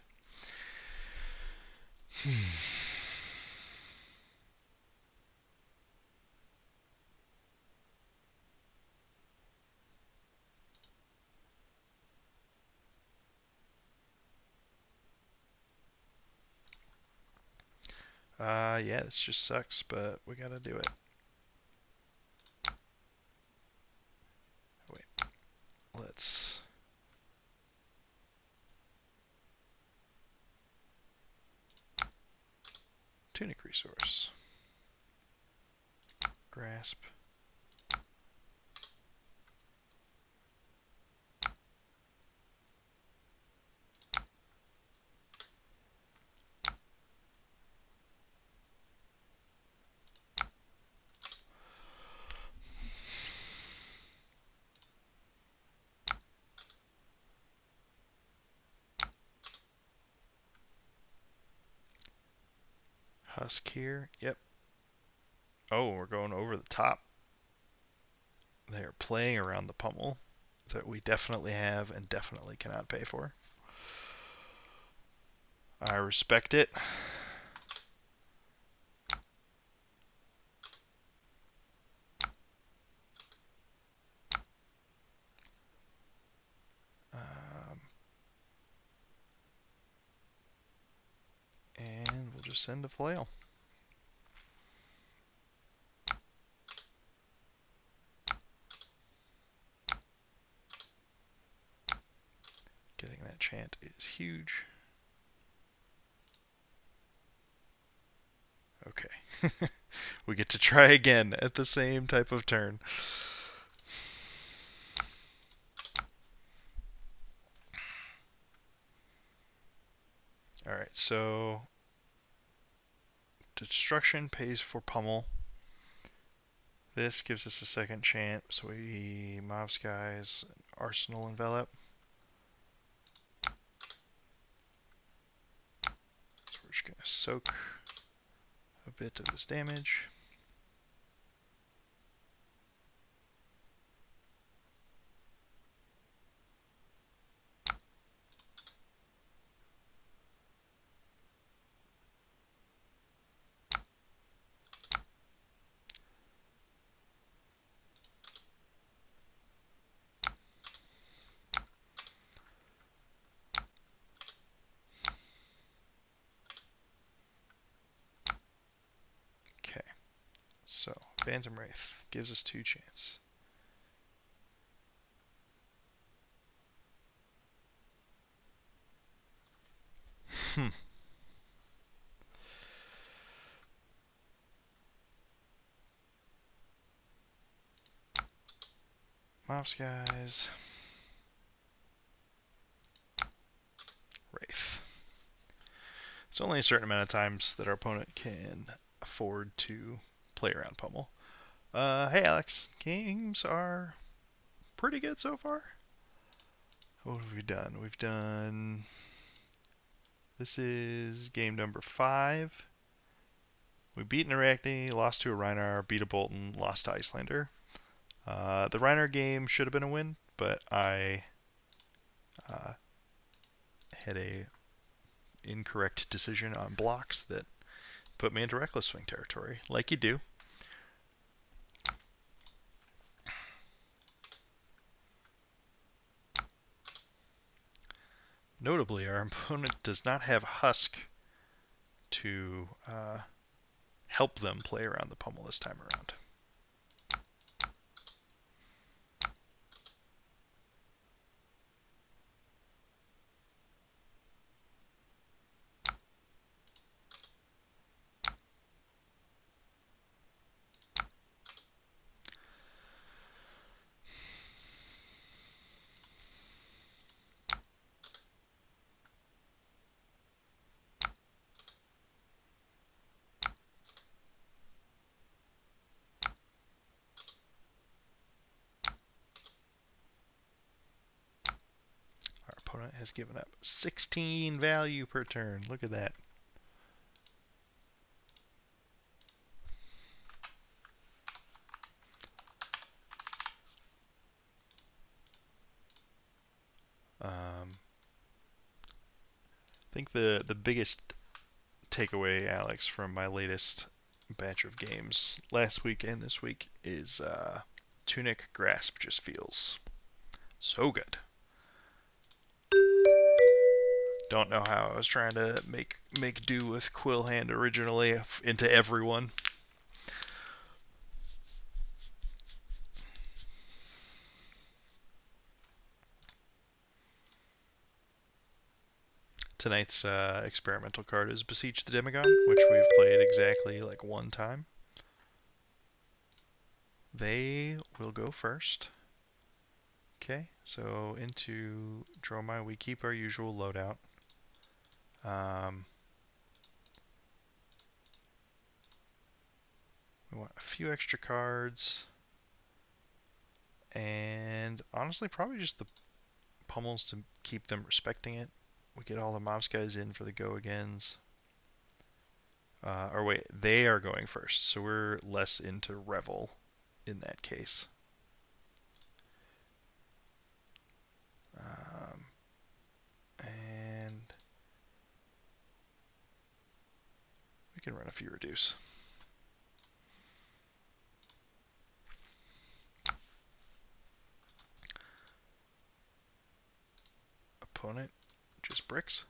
Yeah, this just sucks, but we gotta do it. Wait, let's... Tunic resource. Grasp. Husk here. Yep. Oh, we're going over the top. They're playing around the pummel that we definitely have and definitely cannot pay for. I respect it. And we'll just send a flail. Getting that chant is huge. Okay. We get to try again at the same type of turn. Alright, so destruction pays for pummel. This gives us a second chant, so we Mob Skies, Arsenal Envelop. So we're just going to soak a bit of this damage. Okay, so Phantom Wraith gives us 2 chance. Mob Skies, Wraith. It's only a certain amount of times that our opponent can afford to play around pummel. Hey Alex, games are pretty good so far. What have we done? We've done... This is game number 5. We beat an Arachne, lost to a Rhinar, beat a Bolton, lost to Icelander. The Rhinar game should have been a win, but I had a incorrect decision on blocks that put me into reckless swing territory, like you do. Notably, our opponent does not have Husk to help them play around the pummel this time around. Our opponent has given up 16 value per turn. Look at that. I think the biggest takeaway, Alex, from my latest batch of games last week and this week is Tunic Grasp just feels so good. Don't know how I was trying to make do with Quill Hand originally into everyone. Tonight's experimental card is Beseech the Demigod, which we've played exactly like one time. They will go first. Okay, so into Dromai, we keep our usual loadout. We want a few extra cards. And honestly, probably just the pummels to keep them respecting it. We get all the Mouse guys in for the go-agains. Or wait, they are going first, so we're less into Revel in that case. And we can run a few reduce. Opponent, just bricks.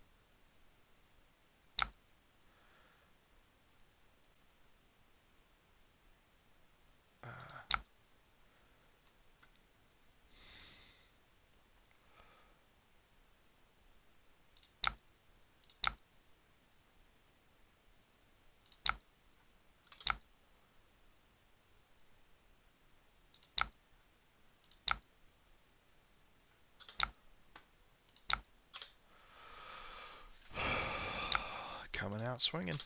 Coming out swinging.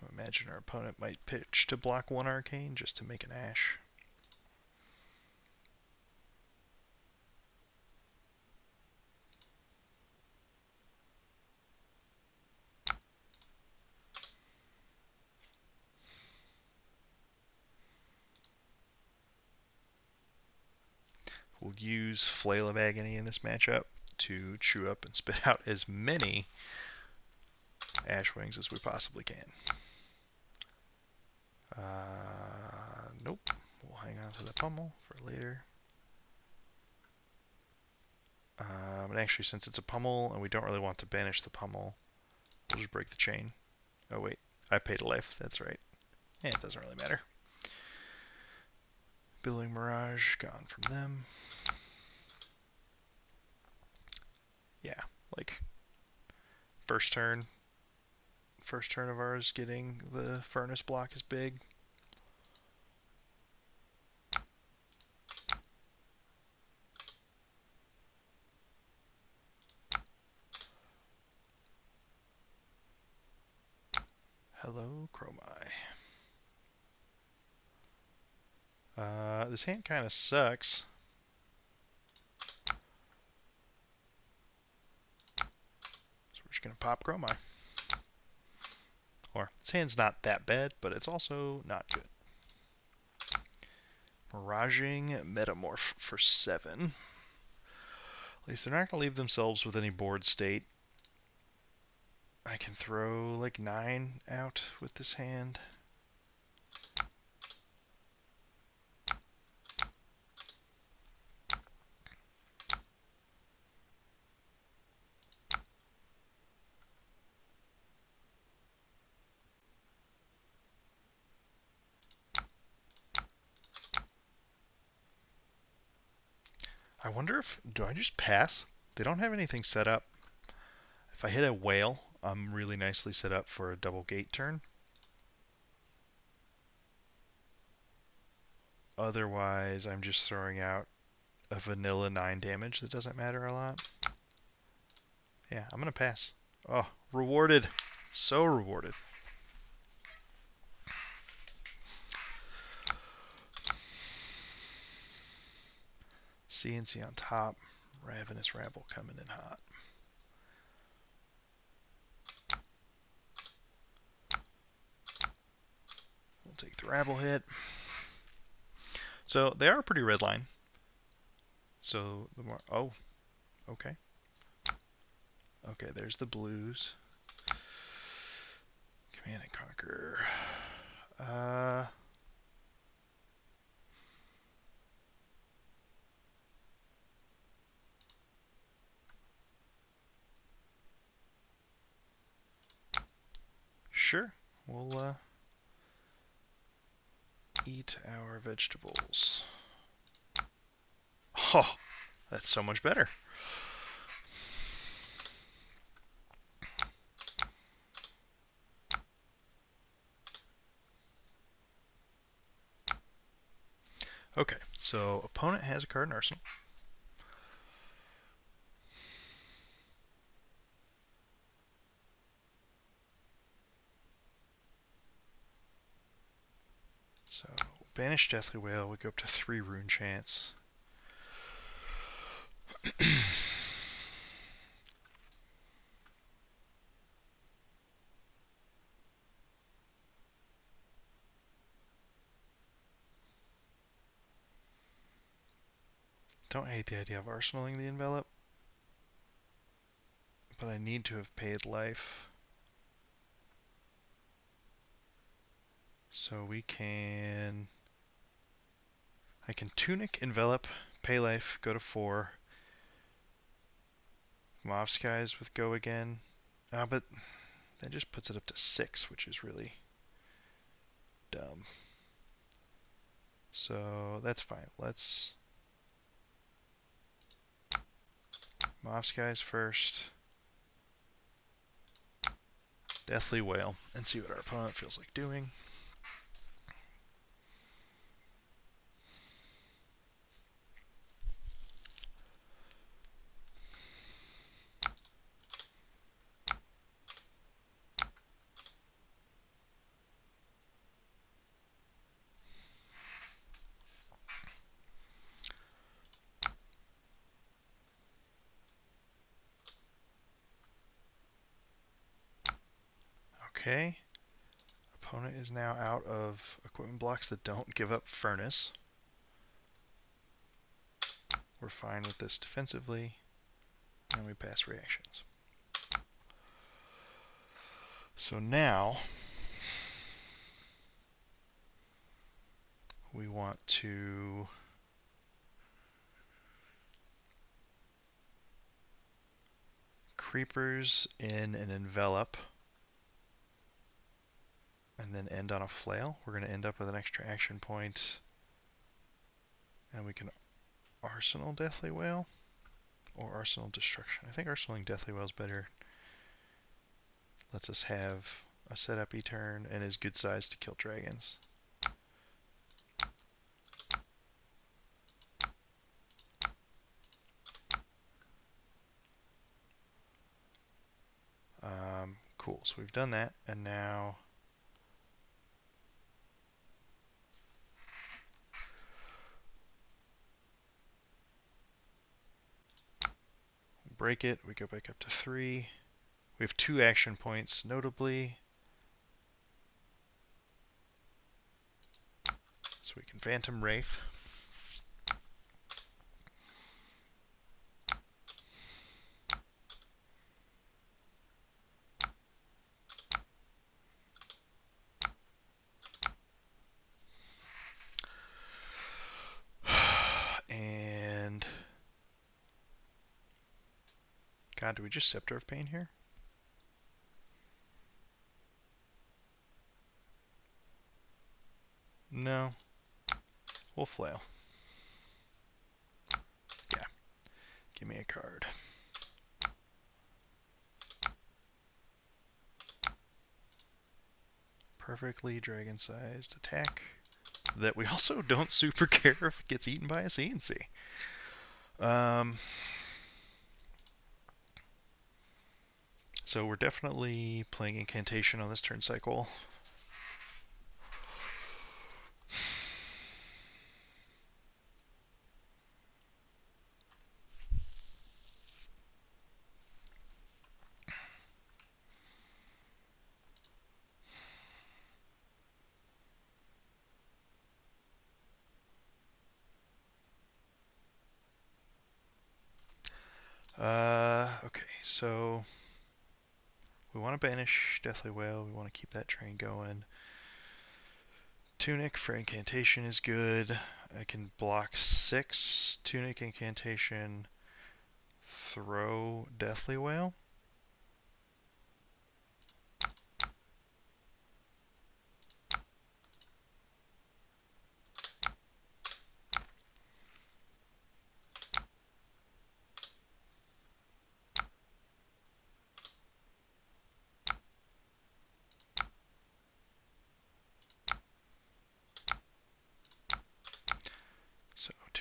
I imagine our opponent might pitch to block one arcane just to make an ash. We'll use Flail of Agony in this matchup to chew up and spit out as many Ash Wings as we possibly can. Nope. We'll hang on to the pummel for later. And actually, since it's a pummel and we don't really want to banish the pummel, we'll just break the chain. Oh wait, I paid a life. That's right. Yeah, it doesn't really matter. Billowing Mirage, gone from them. Yeah, like first turn of ours getting the furnace block is big. Hello, Chromai. This hand kind of sucks. So we're just going to pop Chromai. Or, this hand's not that bad, but it's also not good. Miraging Metamorph for 7. At least they're not going to leave themselves with any board state. I can throw like 9 out with this hand. I wonder if, do I just pass? They don't have anything set up. If I hit a whale, I'm really nicely set up for a double gate turn. Otherwise, I'm just throwing out a vanilla 9 damage that doesn't matter a lot. Yeah, I'm going to pass. Oh, rewarded. So rewarded. CNC on top. Ravenous Rabble coming in hot. We'll take the Rabble hit. So they are a pretty red line. So the more... Oh, okay. Okay, there's the blues. Command and Conquer. Sure. We'll eat our vegetables. Oh, that's so much better. Okay, so opponent has a card in arsenal. So banish Deathly Whale, we go up to 3 rune chance. Don't hate the idea of arsenaling the envelope, but I need to have paid life. So we can... I can tunic, envelop, pay life, go to 4. Mauve Skies with go again. But that just puts it up to 6, which is really dumb. So that's fine. Let's Mauve Skies first. Deathly Whale, and see what our opponent feels like doing. Okay. Opponent is now out of equipment blocks that don't give up furnace. We're fine with this defensively, and we pass reactions. So now we want to creepers in an envelop and then end on a flail. We're going to end up with an extra action point, and we can arsenal Deathly Whale or arsenal Destruction. I think arsenaling Deathly Whale is better. Lets us have a setup turn and is good size to kill dragons. Cool, so we've done that, and now break it, we go back up to 3. We have 2 action points, notably. So we can Phantom Wraith. And God, do we just Scepter of Pain here? No. We'll flail. Yeah. Give me a card. Perfectly dragon-sized attack that we also don't super care if it gets eaten by a CNC. So we're definitely playing Incantation on this turn cycle. Okay, so we want to banish Deathly Whale. We want to keep that train going. Tunic for Incantation is good. I can block 6 Tunic Incantation, throw Deathly Whale.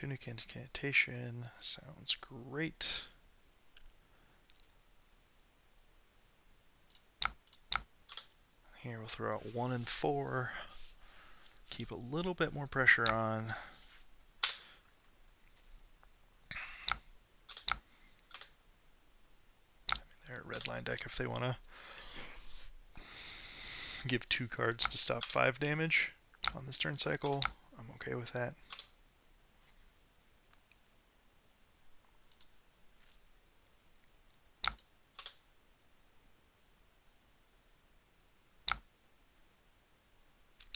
Tunic Incantation sounds great. Here we'll throw out 1 and 4. Keep a little bit more pressure on. They're a red line deck if they want to give 2 cards to stop 5 damage on this turn cycle. I'm okay with that.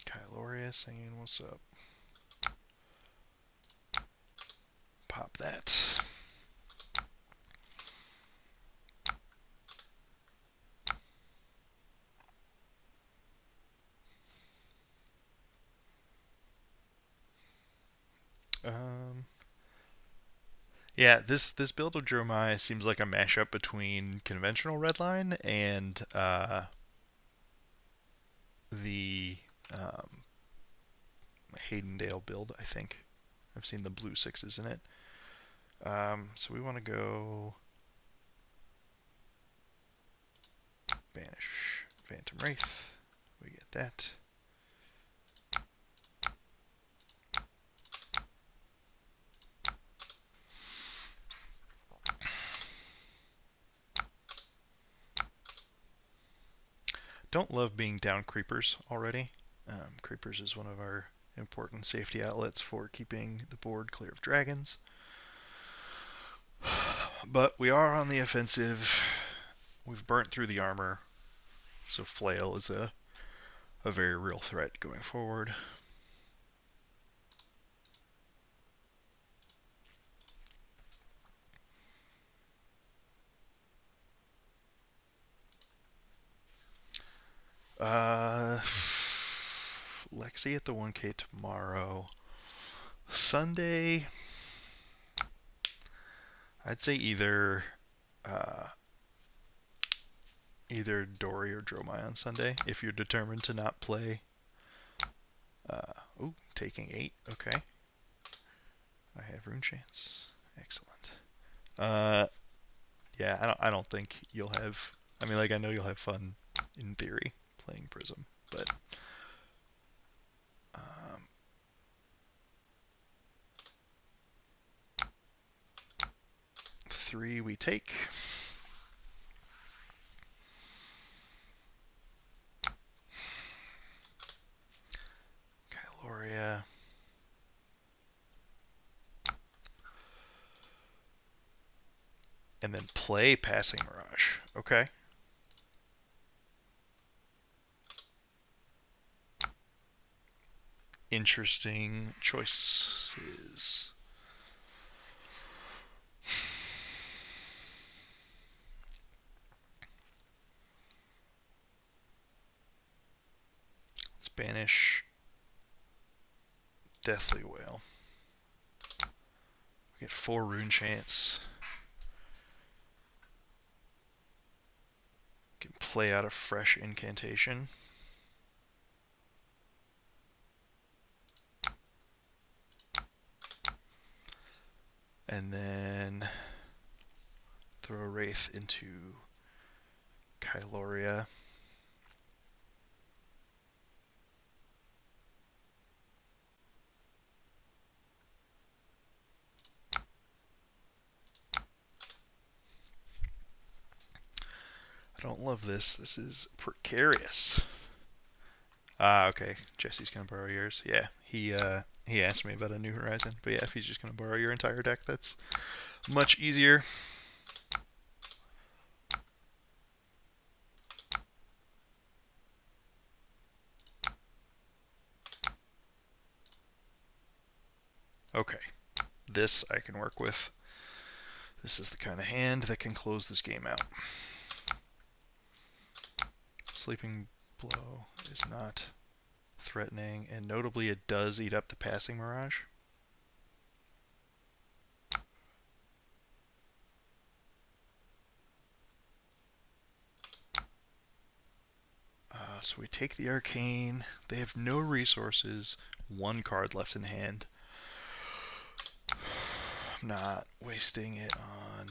Kyloria saying what's up. Pop that. Yeah, this build of Dromai seems like a mashup between conventional redline and the Haydendale build, I think. I've seen the blue 6s in it. So we want to go banish Phantom Wraith. We get that. Don't love being down creepers already. Creepers is one of our important safety outlets for keeping the board clear of dragons. But we are on the offensive. We've burnt through the armor, so flail is a very real threat going forward. Lexi at the 1K tomorrow. Sunday, I'd say either Dory or Dromai on Sunday if you're determined to not play. Taking 8. Okay. I have Rune Chance. Excellent. Yeah, I don't think you'll have. I mean, like, I know you'll have fun in theory playing Prism, but 3 we take. Kyloria. And then play Passing Mirage. Okay. Interesting choices. Let's banish Deathly Whale. We get 4 Rune Chance. Can play out a fresh incantation. And then throw Wraith into Kyloria. I don't love this. This is precarious. Okay. Jesse's gonna borrow yours. Yeah, he asked me about a New Horizon, but yeah, if he's just gonna borrow your entire deck, that's much easier. Okay, this I can work with. This is the kind of hand that can close this game out. Sleeping Blow is not threatening, and notably it does eat up the Passing Mirage. So we take the Arcane. They have no resources, 1 card left in hand. I'm not wasting it on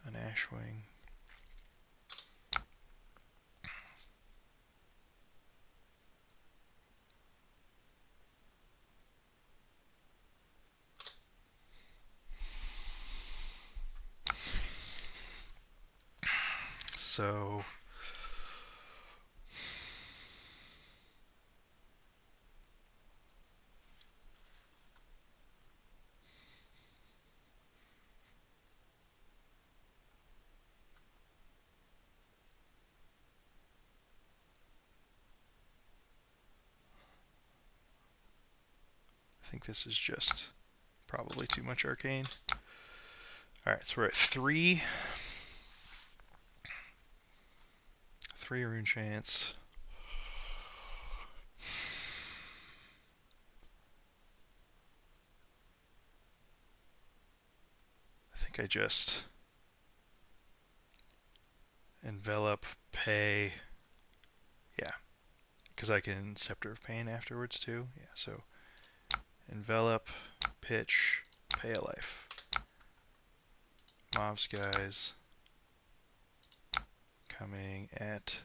an Ashwing. So I think this is just probably too much arcane. Alright, so we're at 3 rune chance. I think I just envelop, pay. Yeah, because I can Scepter of Pain afterwards too. Yeah, so envelop, pitch, pay a life. Mobs guys coming at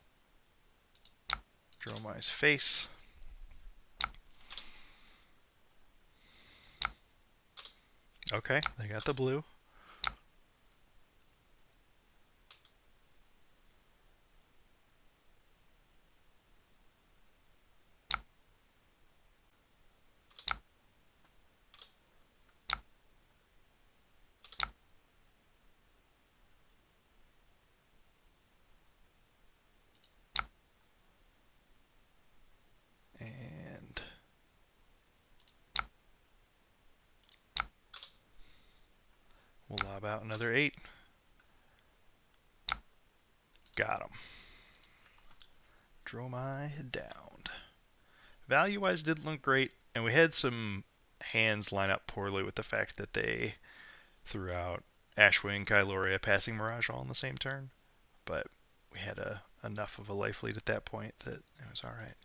Dromai's face. Okay, they got the blue. And we'll lob out another 8. Got him. Dromai downed. Value-wise didn't look great, and we had some hands line up poorly with the fact that they threw out Ashwing, Kyloria, Passing Mirage all in the same turn. But we had enough of a life lead at that point that it was alright.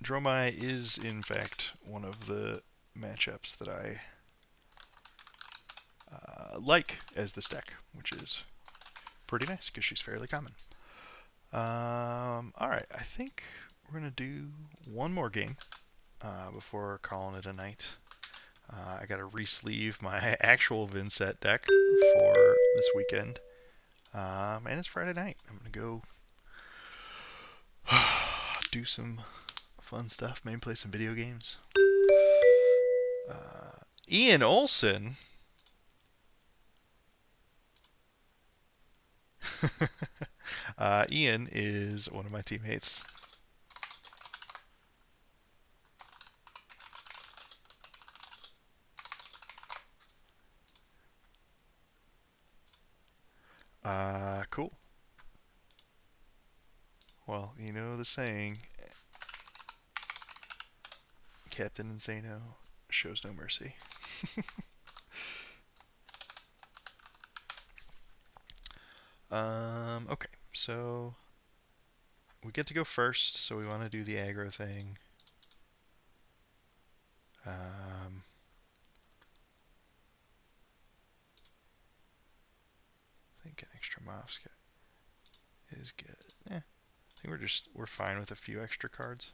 Dromai is, in fact, one of the matchups that I like as this deck, which is pretty nice because she's fairly common. Alright, I think we're going to do one more game before calling it a night. I got to re-sleeve my actual Vynnset deck for this weekend. And it's Friday night. I'm going to go do some fun stuff, maybe play some video games. Ian Olsen. Ian is one of my teammates. Cool. Well, you know the saying, Captain Insano shows no mercy. Okay, so we get to go first, so we want to do the aggro thing. I think an extra Mosca is good. I think we're fine with a few extra cards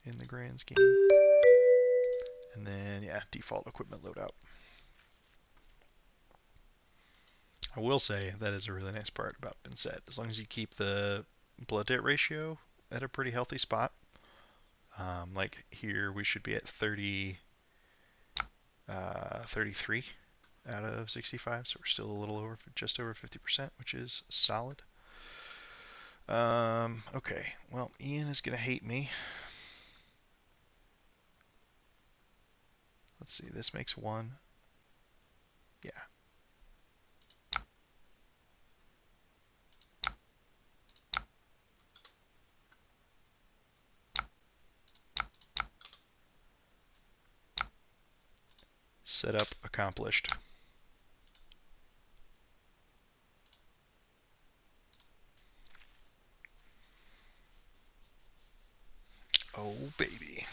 in the grand scheme. And then yeah, default equipment loadout. I will say that is a really nice part about Vynnset. As long as you keep the blood debt ratio at a pretty healthy spot. Like here we should be at 33 out of 65, so we're still a little over, just over 50%, which is solid. Okay, well, Ian is gonna hate me. Let's see, this makes 1. Yeah. Setup accomplished. Oh, baby.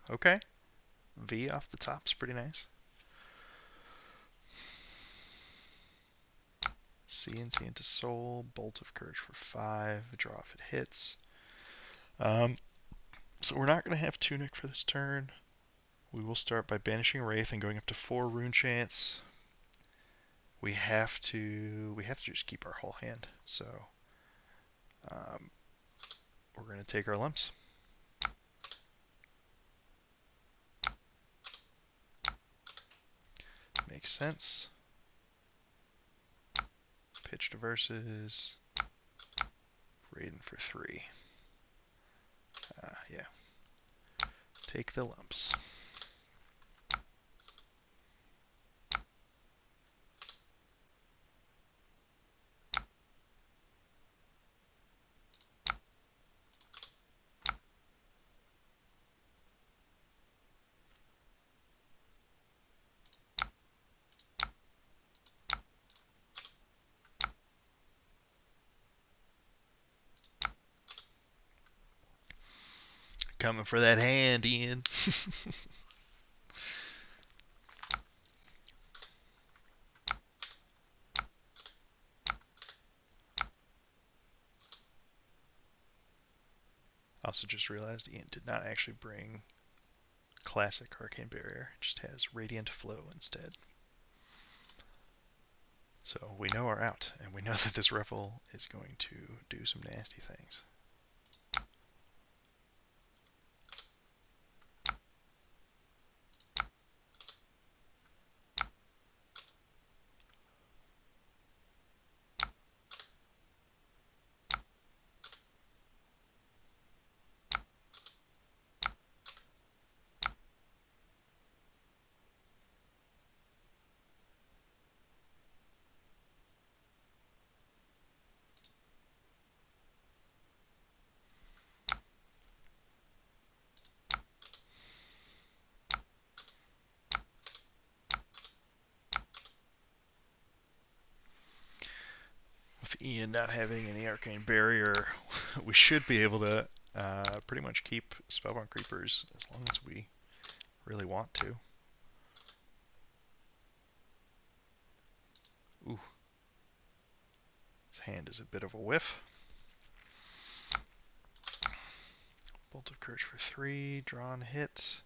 Okay. V off the top's pretty nice. CNC into Soul, Bolt of Courage for 5, draw if it hits. So we're not going to have Tunic for this turn. We will start by banishing Wraith and going up to 4 Rune Chants. We have to just keep our whole hand. So we're going to take our lumps. Makes sense. Pitch to Versus. Raiden for 3. Yeah. Take the lumps. Coming for that hand, Ian. Also just realized Ian did not actually bring Classic Arcane Barrier. It just has Radiant Flow instead. So we know we're out, and we know that this Revel is going to do some nasty things. With Ian not having any Arcane Barrier, we should be able to pretty much keep Spellbound Creepers as long as we really want to. Ooh. His hand is a bit of a whiff. Bolt of Courage for 3, drawn hit.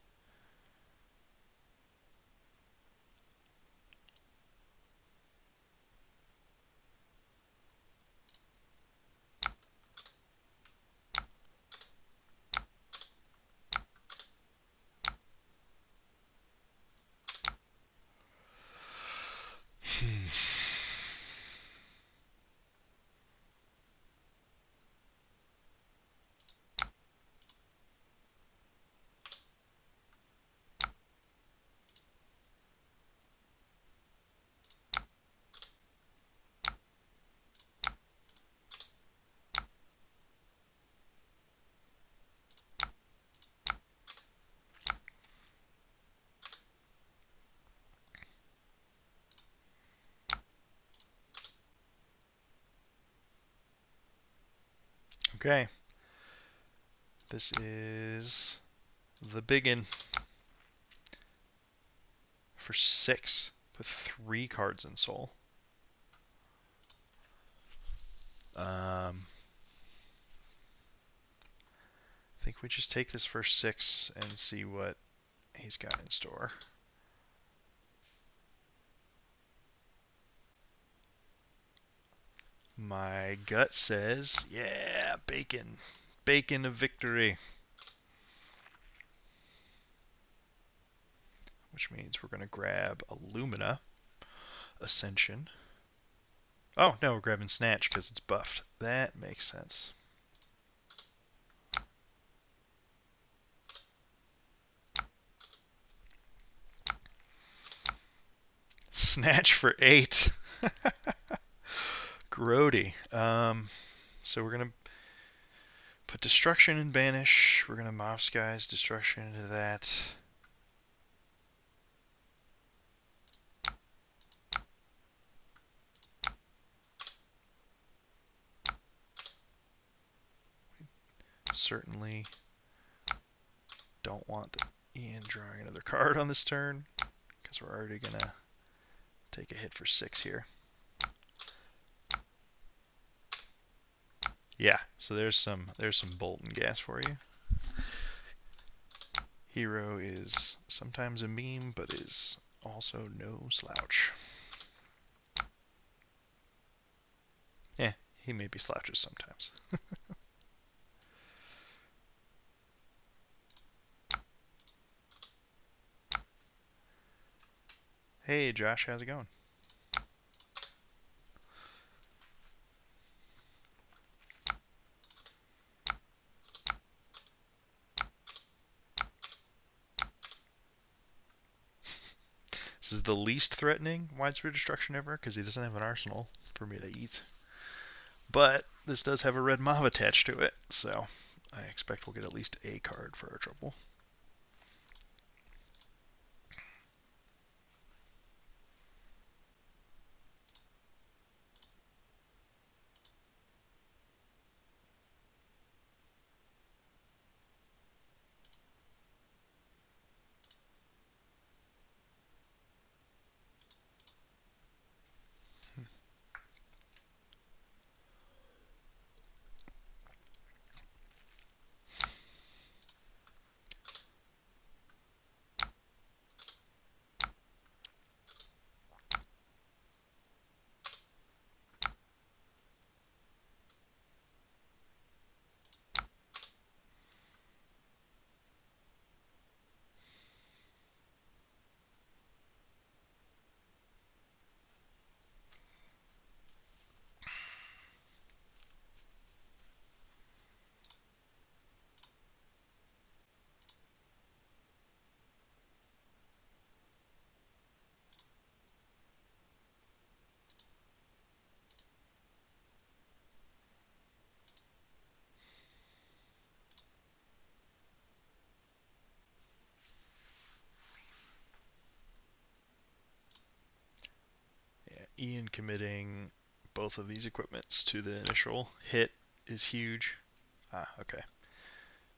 Okay. This is the biggin. For 6. Put 3 cards in Soul. I think we just take this first 6 and see what he's got in store. My gut says, yeah, bacon. Bacon of victory. Which means we're going to grab Illumina, Ascension. Oh, no, we're grabbing Snatch because it's buffed. That makes sense. Snatch for 8. Grody. So we're going to put Destruction in Banish. We're going to Mouse Guy's Destruction into that. Certainly don't want Ian drawing another card on this turn, because we're already going to take a hit for 6 here. Yeah, so there's some Bolton gas for you. Hero is sometimes a meme, but is also no slouch. Yeah, he maybe slouches sometimes. Hey Josh, how's it going? This is the least threatening widespread destruction ever, because he doesn't have an arsenal for me to eat. But this does have a red mob attached to it, so I expect we'll get at least a card for our trouble. Yeah, Ian committing both of these equipments to the initial hit is huge. Ah, okay.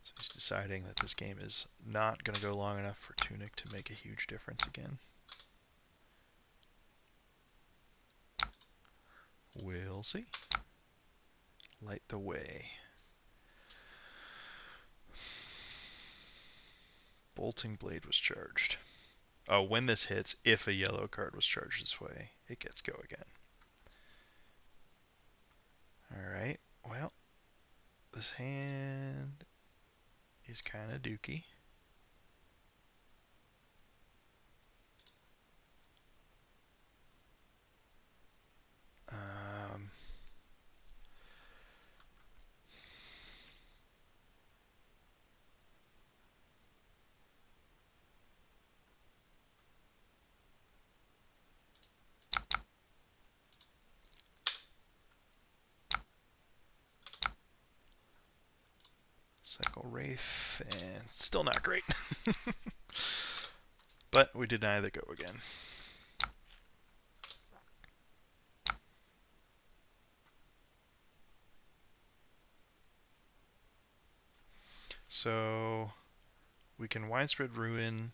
So he's deciding that this game is not going to go long enough for Tunic to make a huge difference again. We'll see. Light the way. Bolting Blade was charged. Oh, when this hits, if a yellow card was charged this way, it gets go again. Alright, well, this hand is kind of dookie. Cycle Wraith, and still not great. But we deny the go again. So we can Widespread Ruin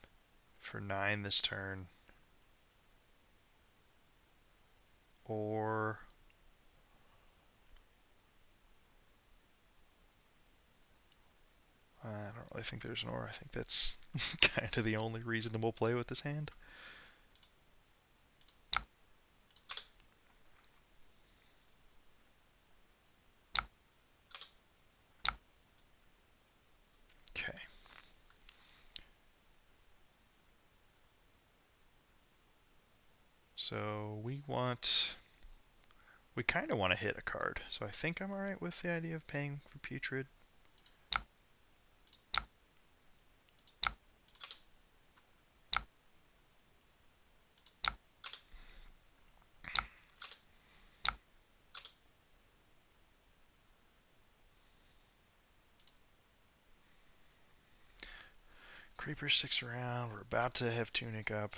for 9 this turn, or I don't really think there's an or. I think that's kind of the only reasonable play with this hand. Okay. So we kind of want to hit a card. So I think I'm alright with the idea of paying for Putrid. Creeper sticks around. We're about to have Tunic up.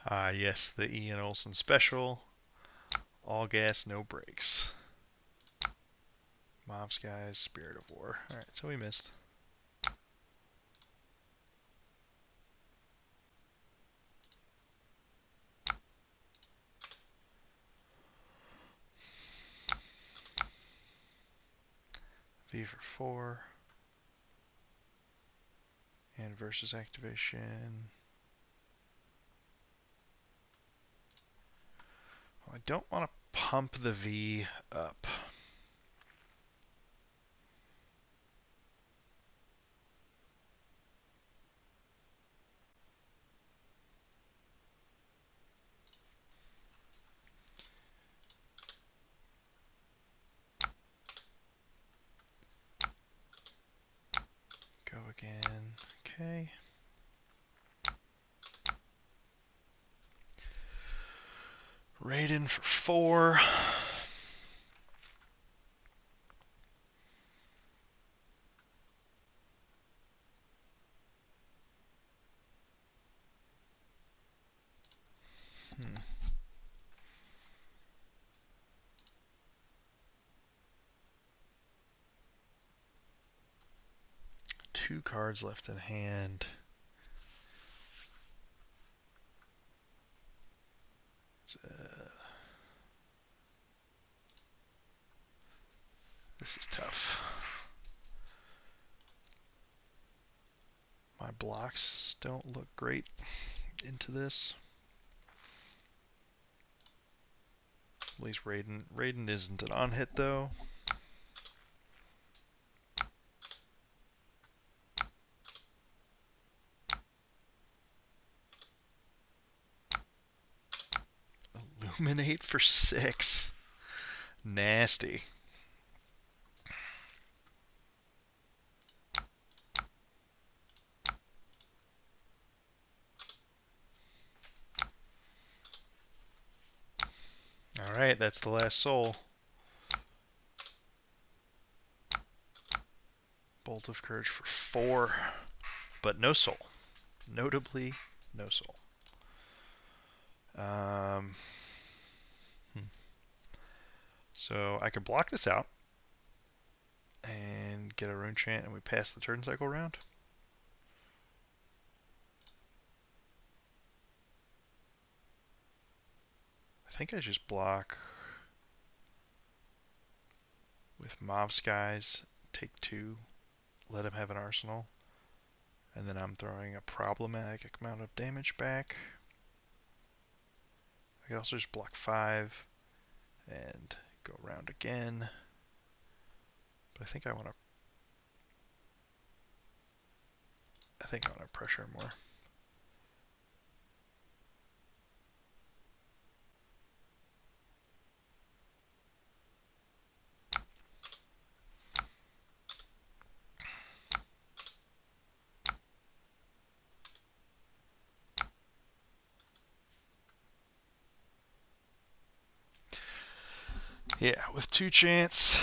Ah, yes, the Ian Olsen special. All gas, no brakes. Mob Skies, Spirit of War. Alright, so we missed. V for 4. And versus activation. Well, I don't want to pump the V up. Go again. Okay. Raiden for 4. Hmm. 2 cards left in hand. This is tough. My blocks don't look great into this. At least Raiden isn't an on-hit though. Illuminate for 6. Nasty. Alright, that's the last soul. Bolt of Courage for 4. But no soul. Notably, no soul. So I could block this out and get a rune chant and we pass the turn cycle round. I think I just block with Mob Skies, take 2, let him have an arsenal, and then I'm throwing a problematic amount of damage back. I could also just block 5 and go around again. But I think I want to pressure more. Yeah, with 2 chance,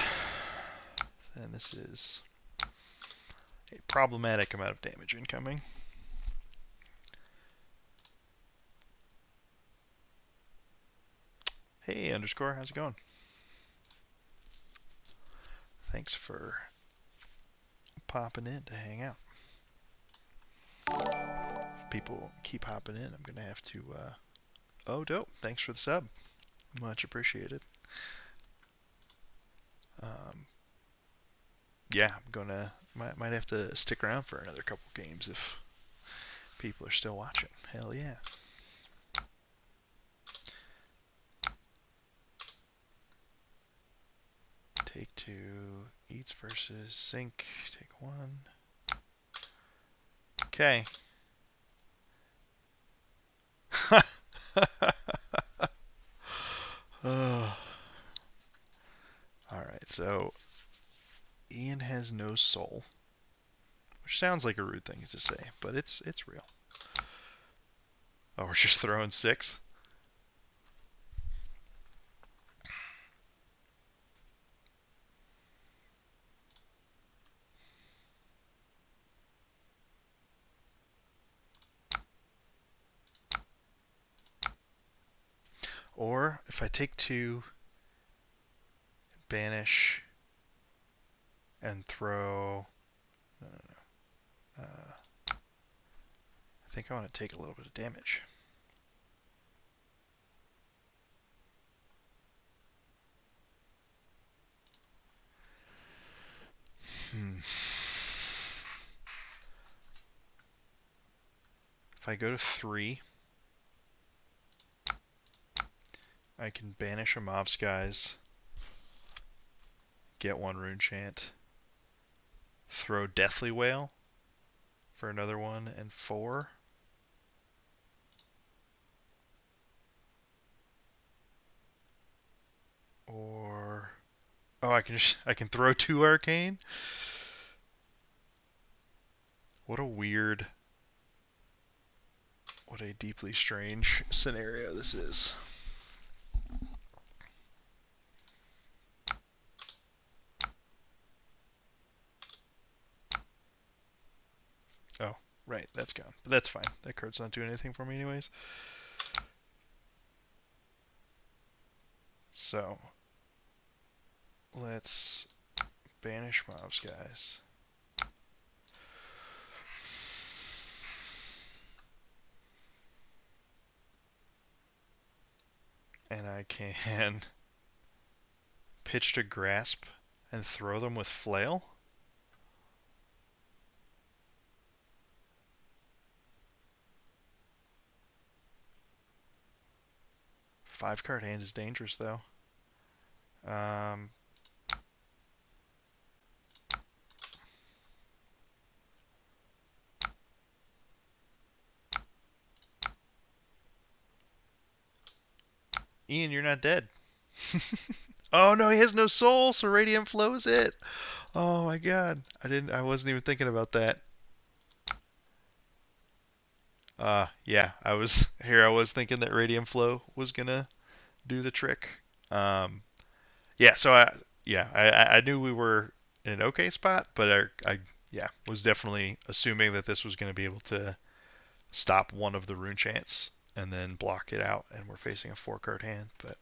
then this is a problematic amount of damage incoming. Hey, underscore, how's it going? Thanks for popping in to hang out. If people keep hopping in, I'm gonna have to. Oh, dope! Thanks for the sub, much appreciated. Yeah, I'm gonna might have to stick around for another couple games if people are still watching. Hell yeah! Take 2, eats versus sink. Take 1. Okay. Alright, so Ian has no soul. Which sounds like a rude thing to say, but it's real. Oh, we're just throwing 6? Or if I take 2, banish, and throw... No, no, no. I think I want to take a little bit of damage. If I go to 3, I can banish a Mobsky's, get 1 Rune Chant, throw Deathly Wail for another 1 and 4. Or I can throw 2 Arcane. What a deeply strange scenario this is. Oh, right, that's gone. But that's fine. That card's not doing anything for me anyways. So, let's banish Mobsky's. And I can pitch to Grasp and throw them with Flail. Five-card hand is dangerous, though. Ian, you're not dead. Oh no, he has no soul, so Radiant Flow is it. Oh my god. I wasn't even thinking about that. Yeah, I was thinking that Radiant Flow was gonna do the trick. Yeah, so I knew we were in an okay spot, but I was definitely assuming that this was gonna be able to stop one of the rune chants and then block it out, and we're facing a 4-card hand, but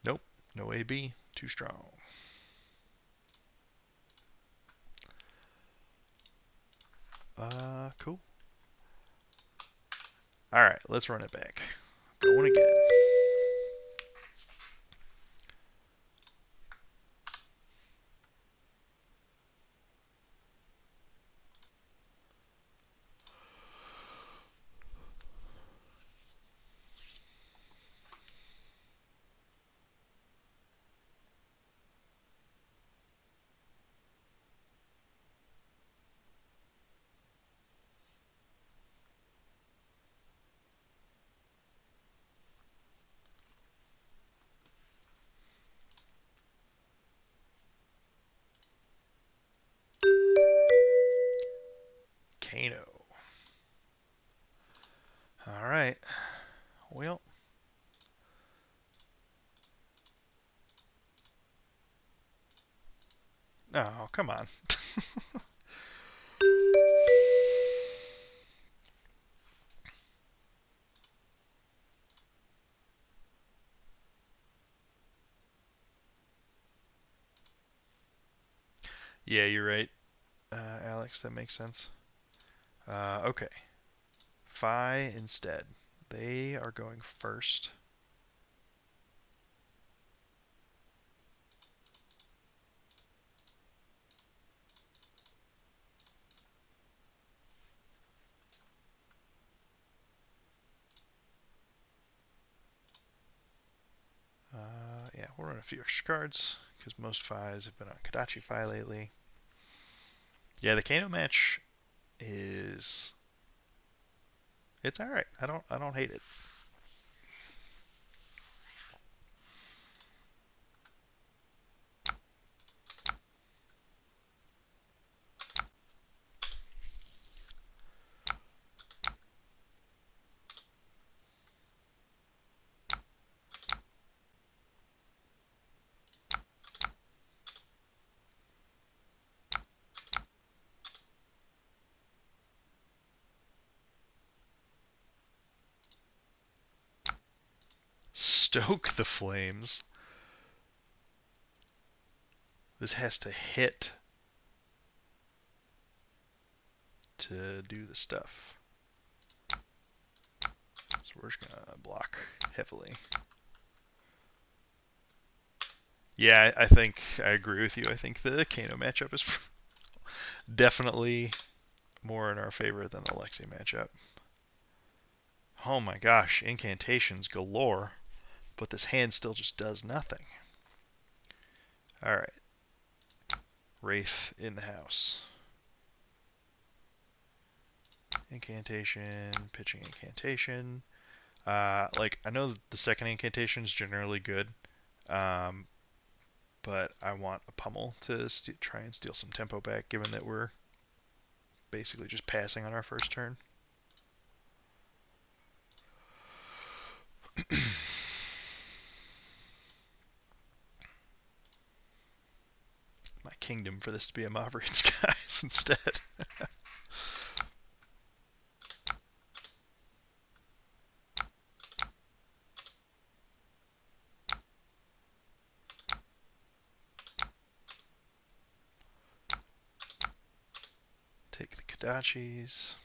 nope, no AB, too strong. Cool. Alright, let's run it back. Going again. Kano. Alright. Well. Oh, come on. Yeah, you're right, Alex. That makes sense. Okay. Fi instead. They are going first. Yeah, we'll run a few extra cards because most Fis have been on Kodachi Fi lately. Yeah, the Kano match is it's all right. I don't hate it. stoke the flames. This has to hit to do the stuff. So we're just gonna block heavily. Yeah, I think I agree with you. I think the Kano matchup is definitely more in our favor than the Lexi matchup. Oh my gosh, incantations galore, but this hand still just does nothing. Alright. Wraith in the house. Incantation, pitching incantation. Like, I know the second incantation is generally good, but I want a pummel to try and steal some tempo back, given that we're basically just passing on our first turn. My kingdom for this to be a Maavrian Skies instead. Take the Kodachis.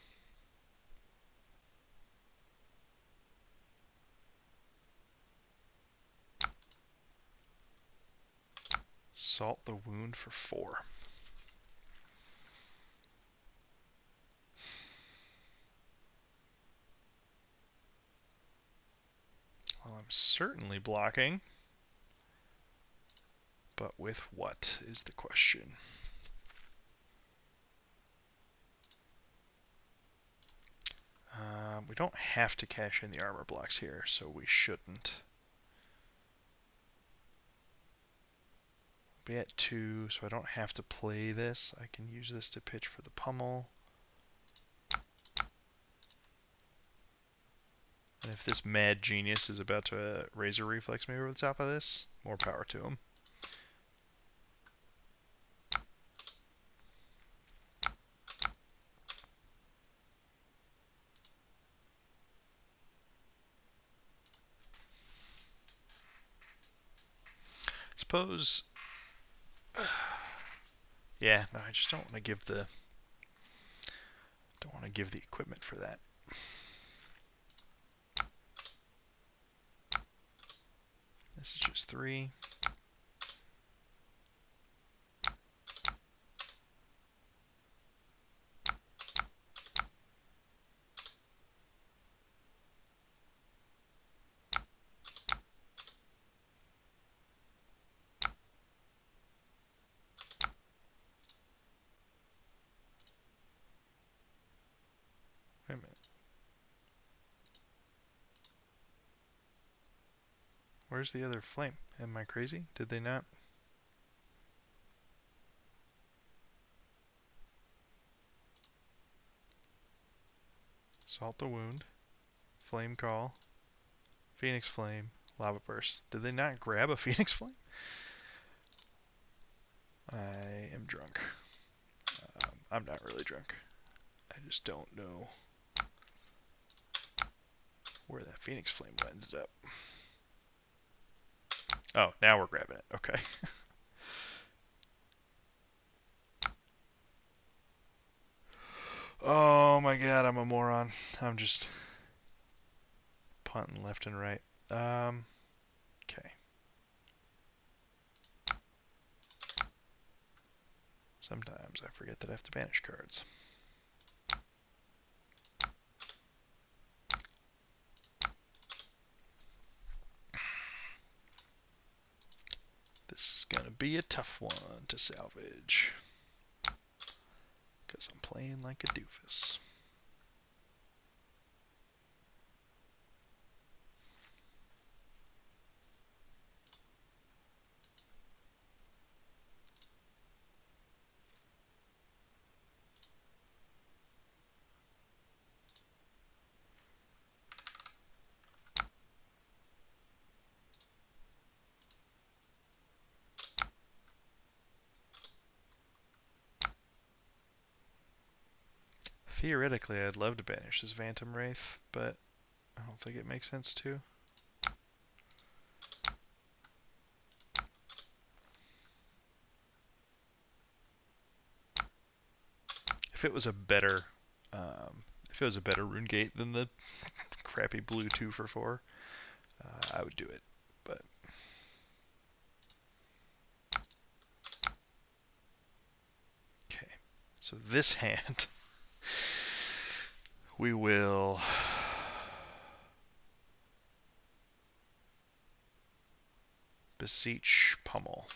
Salt the wound for 4. Well, I'm certainly blocking. But with what is the question? We don't have to cash in the armor blocks here, so we shouldn't. Be at 2, so I don't have to play this. I can use this to pitch for the pummel. And if this mad genius is about to razor reflex me over the top of this, more power to him. Suppose, yeah, no, I just don't want to give the equipment for that. This is just 3. Wait a minute. Where's the other flame? Am I crazy? Did they not? Salt the wound. Flame call. Phoenix flame. Lava burst. Did they not grab a Phoenix flame? I am drunk. I'm not really drunk. I just don't know where that Phoenix flame ended up. Oh, now we're grabbing it. Okay. Oh my god, I'm a moron. I'm just punting left and right. Okay. Sometimes I forget that I have to banish cards. This is gonna be a tough one to salvage. Because I'm playing like a doofus. Theoretically, I'd love to banish this Phantom Wraith, but I don't think it makes sense to. If it was a better, if it was a better rune gate than the crappy blue 2 for 4, I would do it. But okay, so this hand, we will beseech Pummel.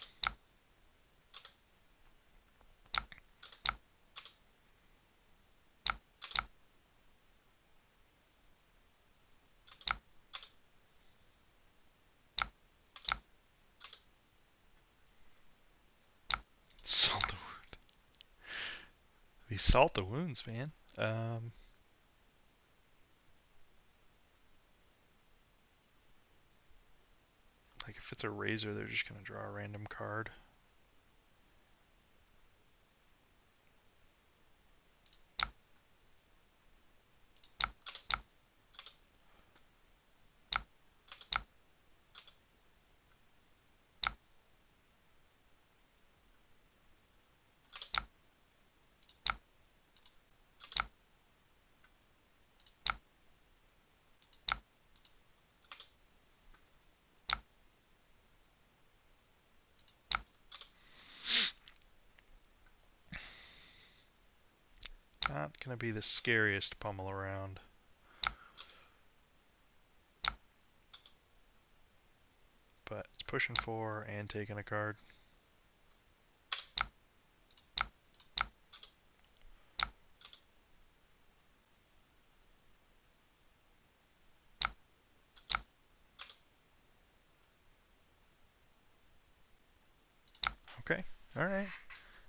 Salt the wound. They salt the wounds, man. Like if it's a razor, they're just gonna draw a random card. Not gonna be the scariest Pummel around. But it's pushing 4 and taking a card. Okay, alright.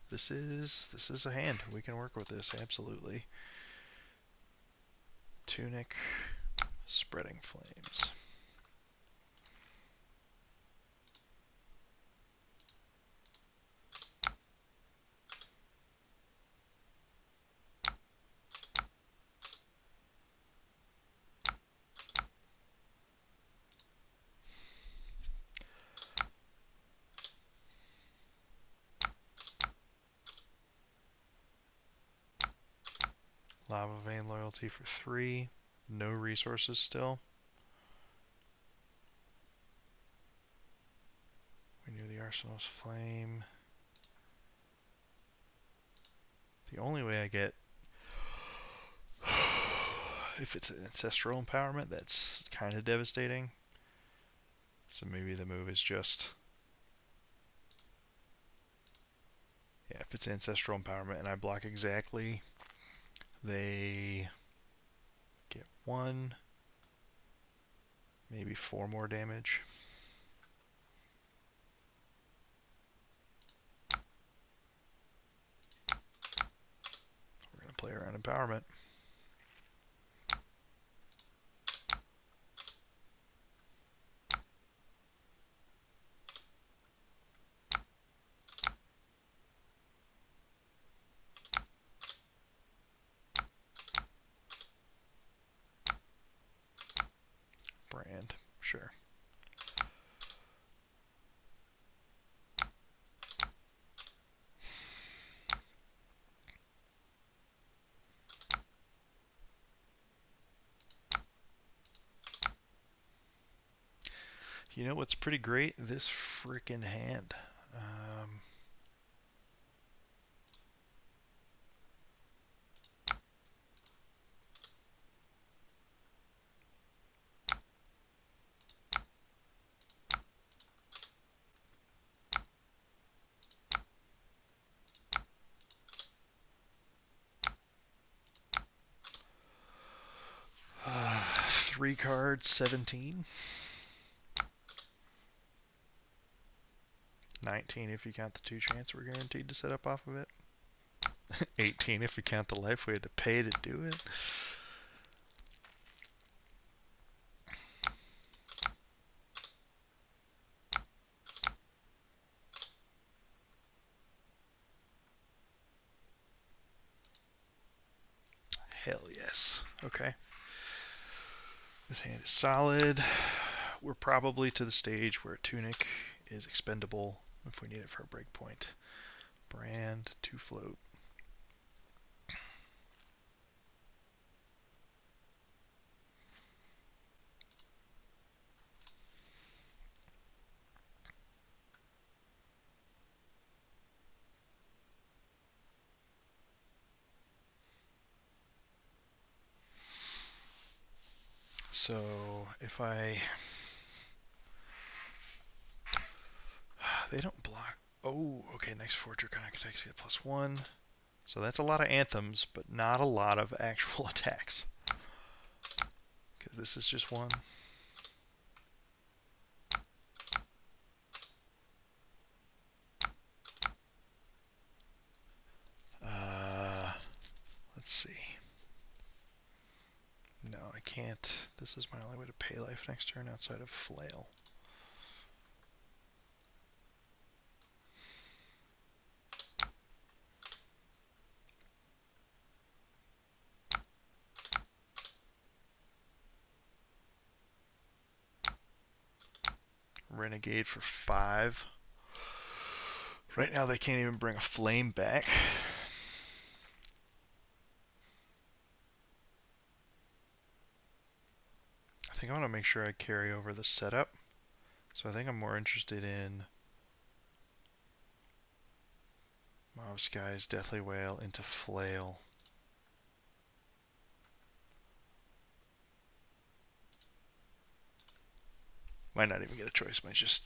This is a hand. We can work with this, absolutely. Tunic, Spreading Flames. Lava Vein Loyalty for 3. No resources still. Renew the Arsenal's Flame. The only way I get... if it's an Ancestral Empowerment, that's kind of devastating. So maybe the move is just... yeah, if it's Ancestral Empowerment and I block exactly, they get 1, maybe 4 more damage. We're going to play around Empowerment. Brand, sure. You know what's pretty great? This frickin' hand. 3 cards, 17. 19 if you count the 2 chance we're guaranteed to set up off of it. 18 if you count the life we had to pay to do it. Hell yes. Okay. This hand is solid. We're probably to the stage where Tunic is expendable if we need it for a breakpoint. Brand, 2 float. So if I... They don't block... Oh, okay, next 4 Draconic attacks get +1. So that's a lot of anthems, but not a lot of actual attacks. Because this is just one. Let's see. No, I can't. This is my only way to pay life next turn outside of Flail. Renegade for 5. Right now they can't even bring a flame back. I think I want to make sure I carry over the setup. So I think I'm more interested in Mob Skies, Deathly Wail into Flail. Might not even get a choice, might just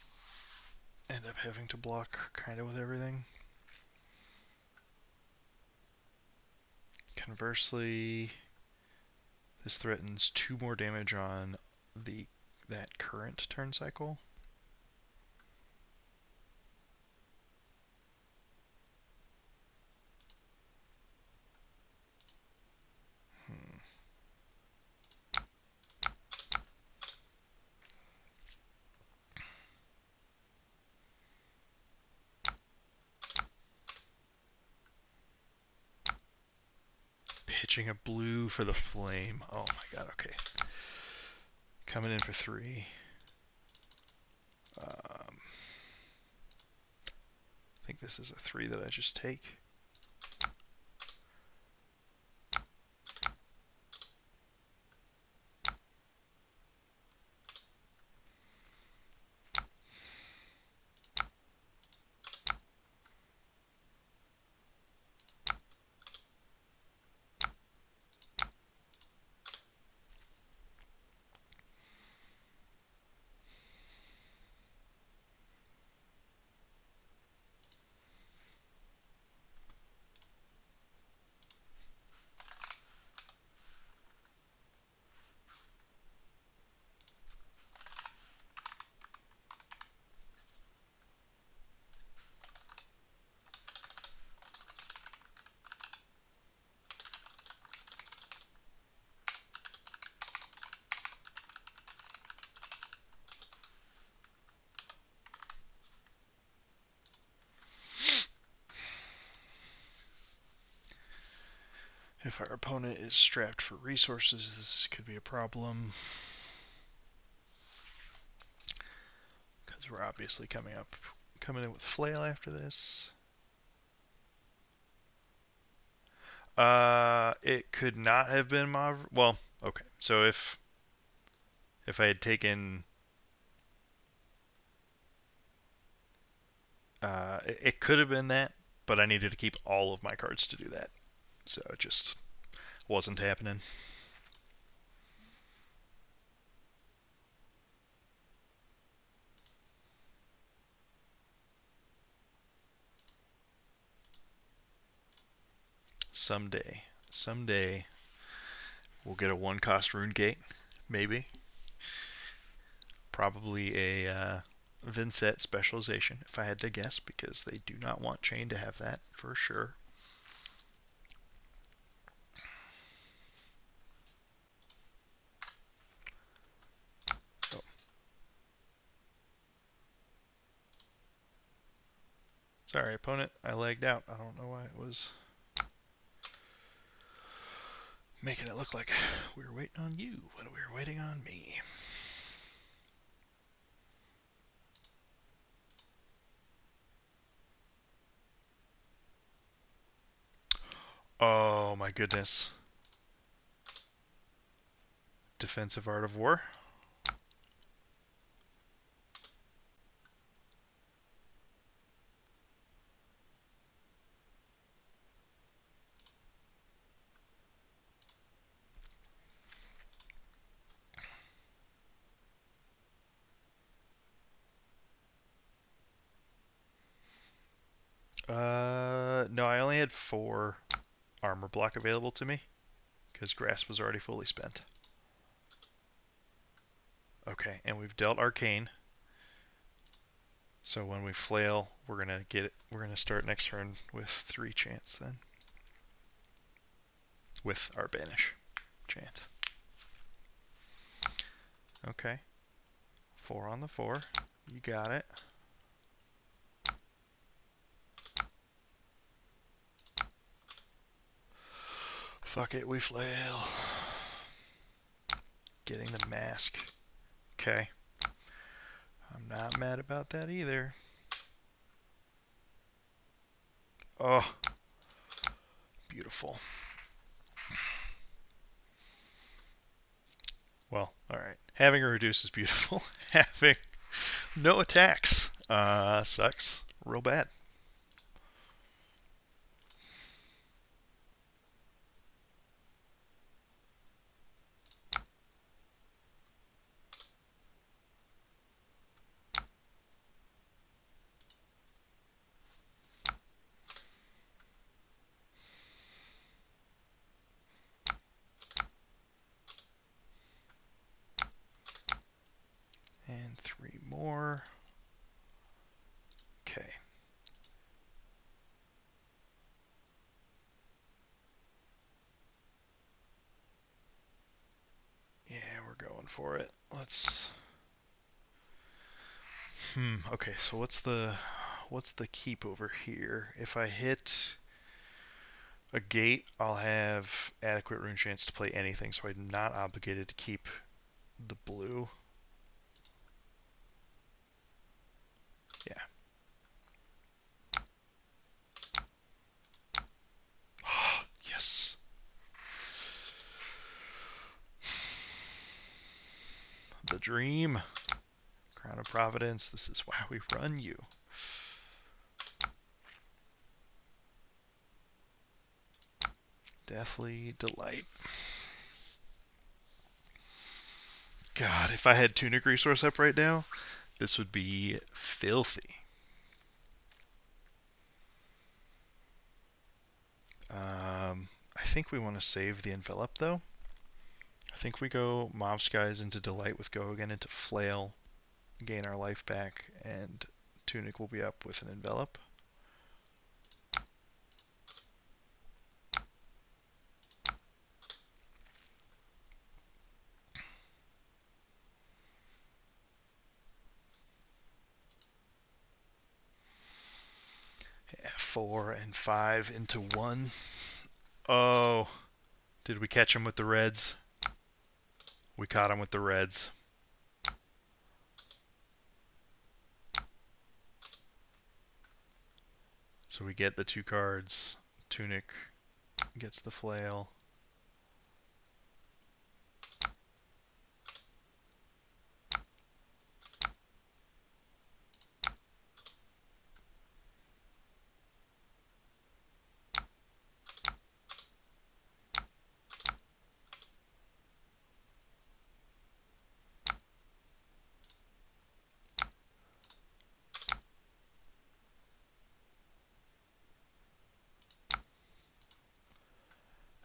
end up having to block kind of with everything. Conversely, this threatens 2 more damage on that current turn cycle. Pitching a blue for the flame. Oh my god, okay. Coming in for 3. I think this is a 3 that I just take. If our opponent is strapped for resources, this could be a problem. Because we're obviously coming in with Flail after this. It could not have been well, okay. So if I had taken it could have been that, but I needed to keep all of my cards to do that. So it just wasn't happening. Someday we'll get a 1-cost Rune Gate, maybe. Probably a Vynnset specialization, if I had to guess, because they do not want Chain to have that for sure. Oh. Sorry, opponent, I lagged out. I don't know why it was making it look like we were waiting on you when we were waiting on me. Oh my goodness. Defensive Art of War. had 4 armor block available to me because Grasp was already fully spent. Okay, and we've dealt Arcane. So when we flail, we're gonna get it. We're gonna start next turn with 3 chance then, with our banish chant. Okay, 4 on the 4. You got it. Fuck it, we flail. Getting the mask. Okay. I'm not mad about that either. Oh, beautiful. Well, alright. Having a reduce is beautiful. Having no attacks sucks real bad. And 3 more. Okay. Yeah, we're going for it. Let's... okay, so what's the keep over here? If I hit a gate, I'll have adequate rune chance to play anything, so I'm not obligated to keep the blue. Yeah. Yes. The dream. Crown of Providence, this is why we run you. Deathly Delight. God, if I had Tunic resource up right now, this would be filthy. I think we want to save the Envelop though. I think we go Mauve Skies into Delight with Go again into Flail, gain our life back, and Tunic will be up with an Envelop. Yeah, 4 and 5 into 1. Oh, did we catch him with the reds? We caught him with the reds. So we get the 2 cards. Tunic gets the flail.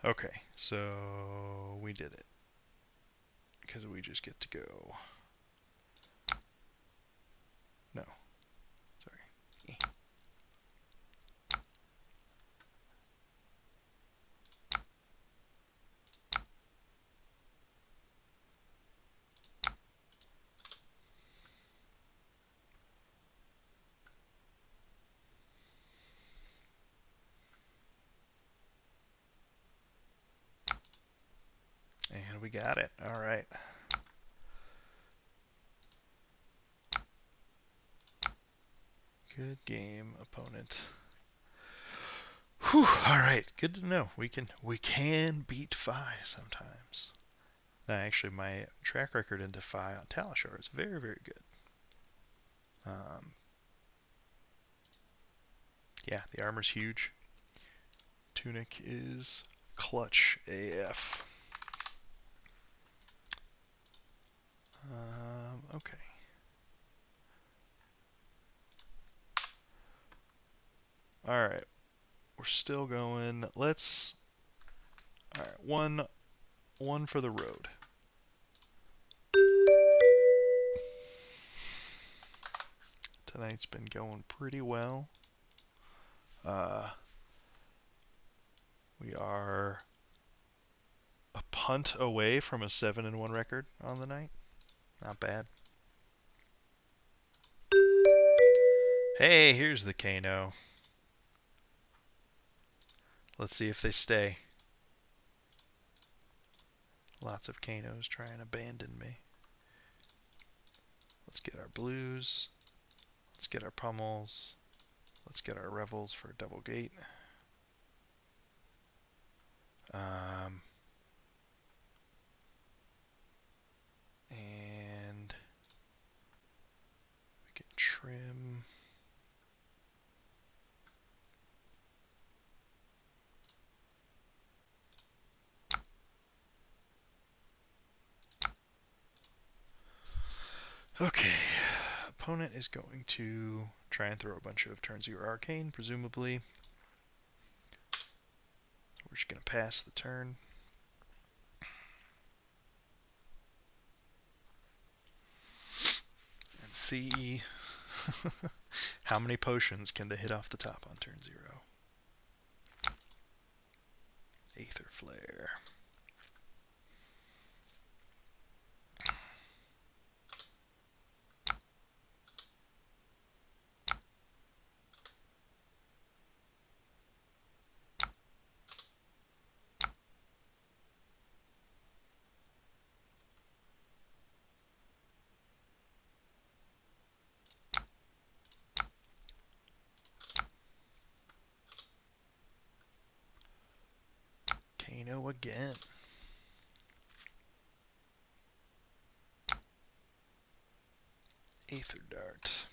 Okay, so we did it. Because we just get to go. No. Sorry. And we got it. Alright. Good game, opponent. Whew, alright, good to know. We can beat Fi sometimes. Actually, my track record into Fi on Talishar is very, very good. Yeah, the armor's huge. Tunic is clutch AF. Okay. Alright. we're still going. Let's. All right, one for the road. Tonight's been going pretty well. We are a punt away from a 7-1 record on the night. Not bad. Hey, here's the Kano. Let's see if they stay. Lots of Kanos trying to abandon me. Let's get our blues. Let's get our pummels. Let's get our revels for a double gate. And we can trim. Okay, opponent is going to try and throw a bunch of turn 0 arcane, presumably. So we're just going to pass the turn. And see how many potions can they hit off the top on turn 0. Aether Flare. Kano again. Aether Dart.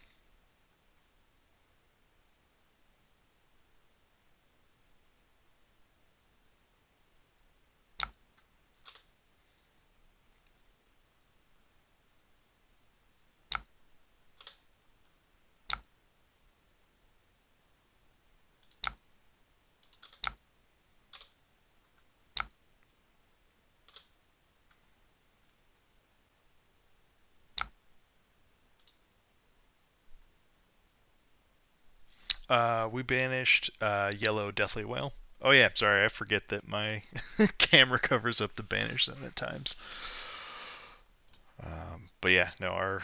We banished yellow Deathly Whale. Oh yeah, sorry, I forget that my camera covers up the banish zone at times. But yeah, no, our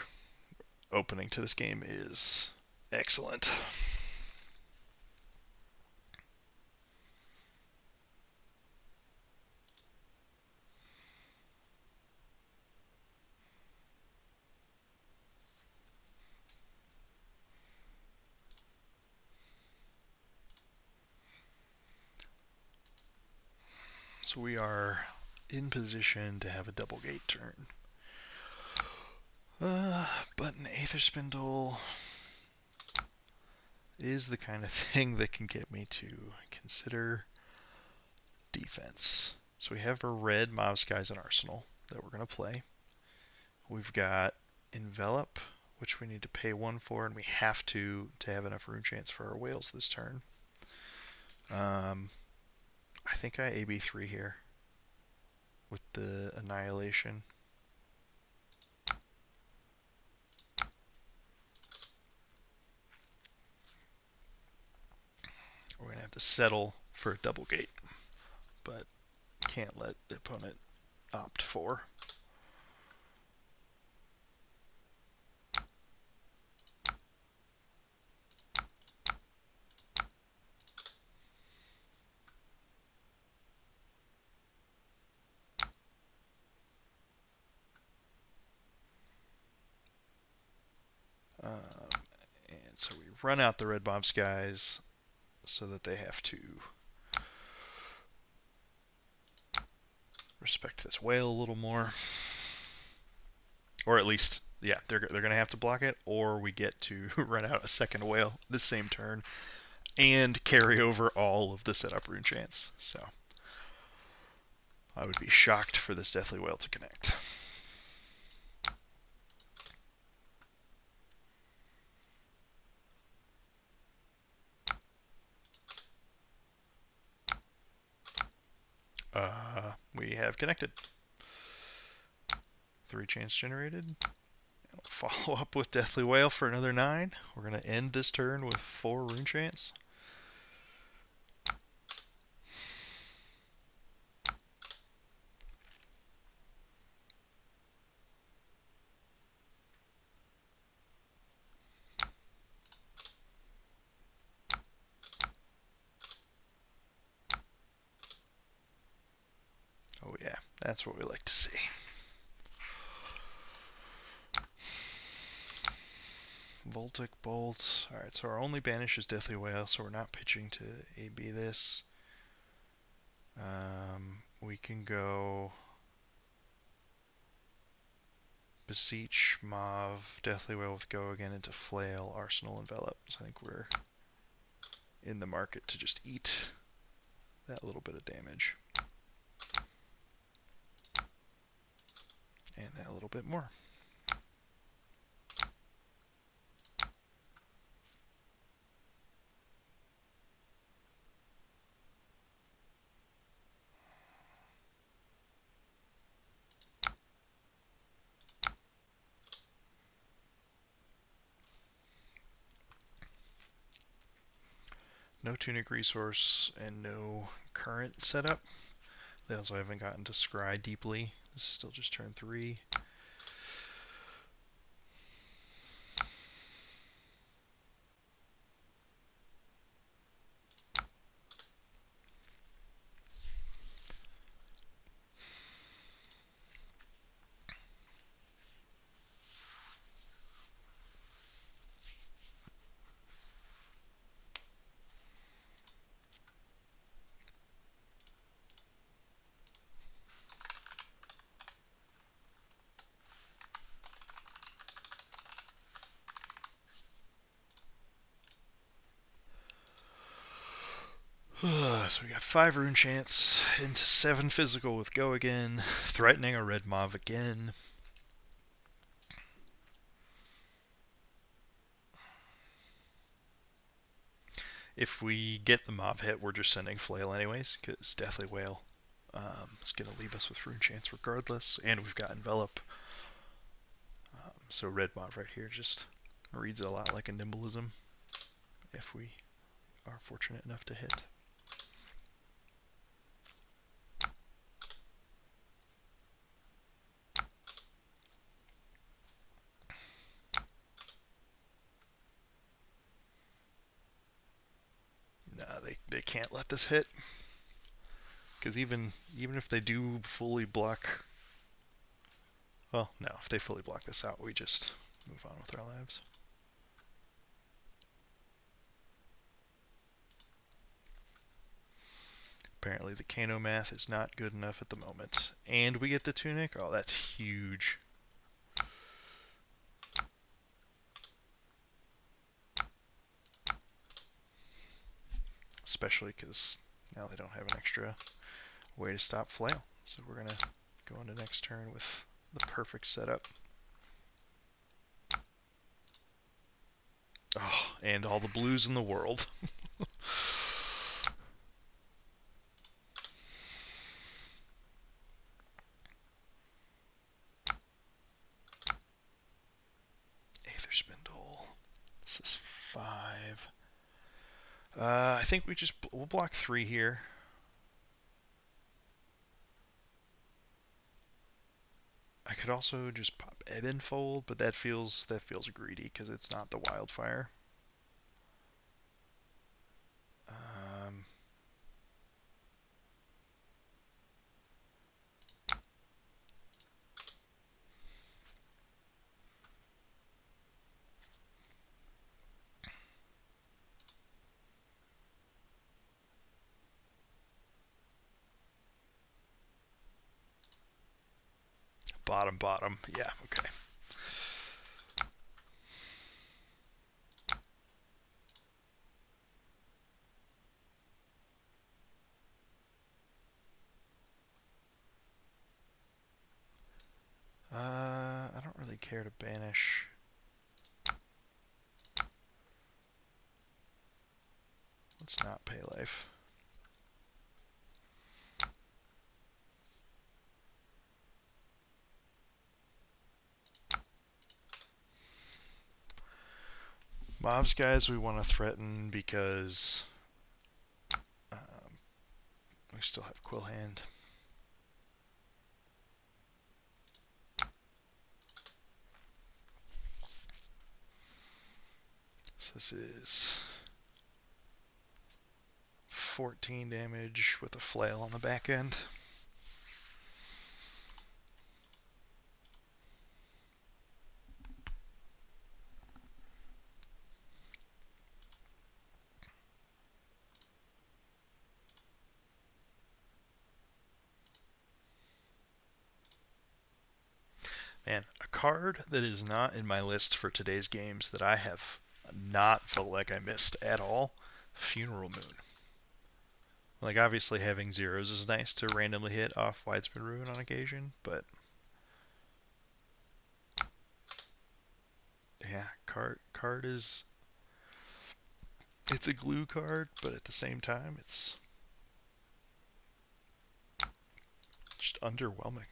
opening to this game is excellent. So we are in position to have a double gate turn. But an Aether Spindle is the kind of thing that can get me to consider defense. So we have our red Mavsky's in Arsenal that we're going to play. We've got Envelop, which we need to pay 1 for, and we have to have enough rune chance for our whales this turn. I think I AB3 here with the Annihilation. We're going to have to settle for a double gate, but can't let the opponent opt for. And so we run out the red bomb skies so that they have to respect this whale a little more. Or at least, yeah, they're going to have to block it, or we get to run out a second whale this same turn and carry over all of the setup rune chance. So I would be shocked for this Deathly Whale to connect. We have connected. 3 chance generated. Follow up with Deathly Wail for another 9. We're going to end this turn with 4 rune chants. Oh yeah, that's what we like to see. Voltic Bolts. Alright, so our only banish is Deathly Wail, so we're not pitching to AB this. We can go Beseech, Mauve, Deathly Wail with Go again into Flail, Arsenal, Envelop. So I think we're in the market to just eat that little bit of damage. And that little bit more. No Tunic resource and no current setup. They also haven't gotten to scry deeply. This is still just turn 3. So we got 5 rune chants into 7 physical with Go again, threatening a red Mauve again. If we get the Mauve hit, we're just sending Flail anyways, because Deathly Wail is going to leave us with rune chants regardless, and we've got Envelop. So red Mauve right here just reads a lot like a Nimbleism if we are fortunate enough to hit. Nah, they can't let this hit. Because even if they do fully block... Well, no, if they fully block this out, we just move on with our lives. Apparently the Kano math is not good enough at the moment. And we get the Tunic? Oh, that's huge. Especially because now they don't have an extra way to stop Flail. So we're going to go into next turn with the perfect setup. Oh, and all the blues in the world. Aether Spindle. This is 5. I think we'll block 3 here. I could also just pop Ebon Fold, but that feels greedy because it's not the Wildfire. Bottom. Yeah, okay. I don't really care to banish. Let's not pay life. Mobs guys we want to threaten because we still have Quill Hand. So this is 14 damage with a flail on the back end. Man, a card that is not in my list for today's games that I have not felt like I missed at all, Funeral Moon. Like, obviously having zeros is nice to randomly hit off Widespread Ruin on occasion, but yeah, card is, it's a glue card, but at the same time it's just underwhelming.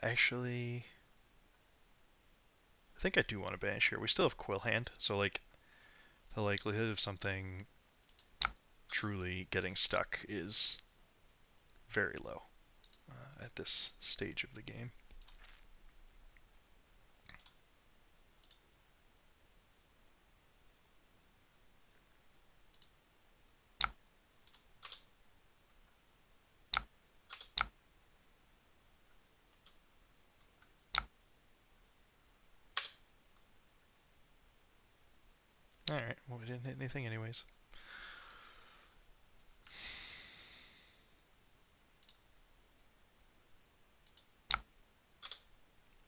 Actually, I think I do want to banish here. We still have Quill Hand, so like the likelihood of something truly getting stuck is very low at this stage of the game. Alright, well we didn't hit anything anyways.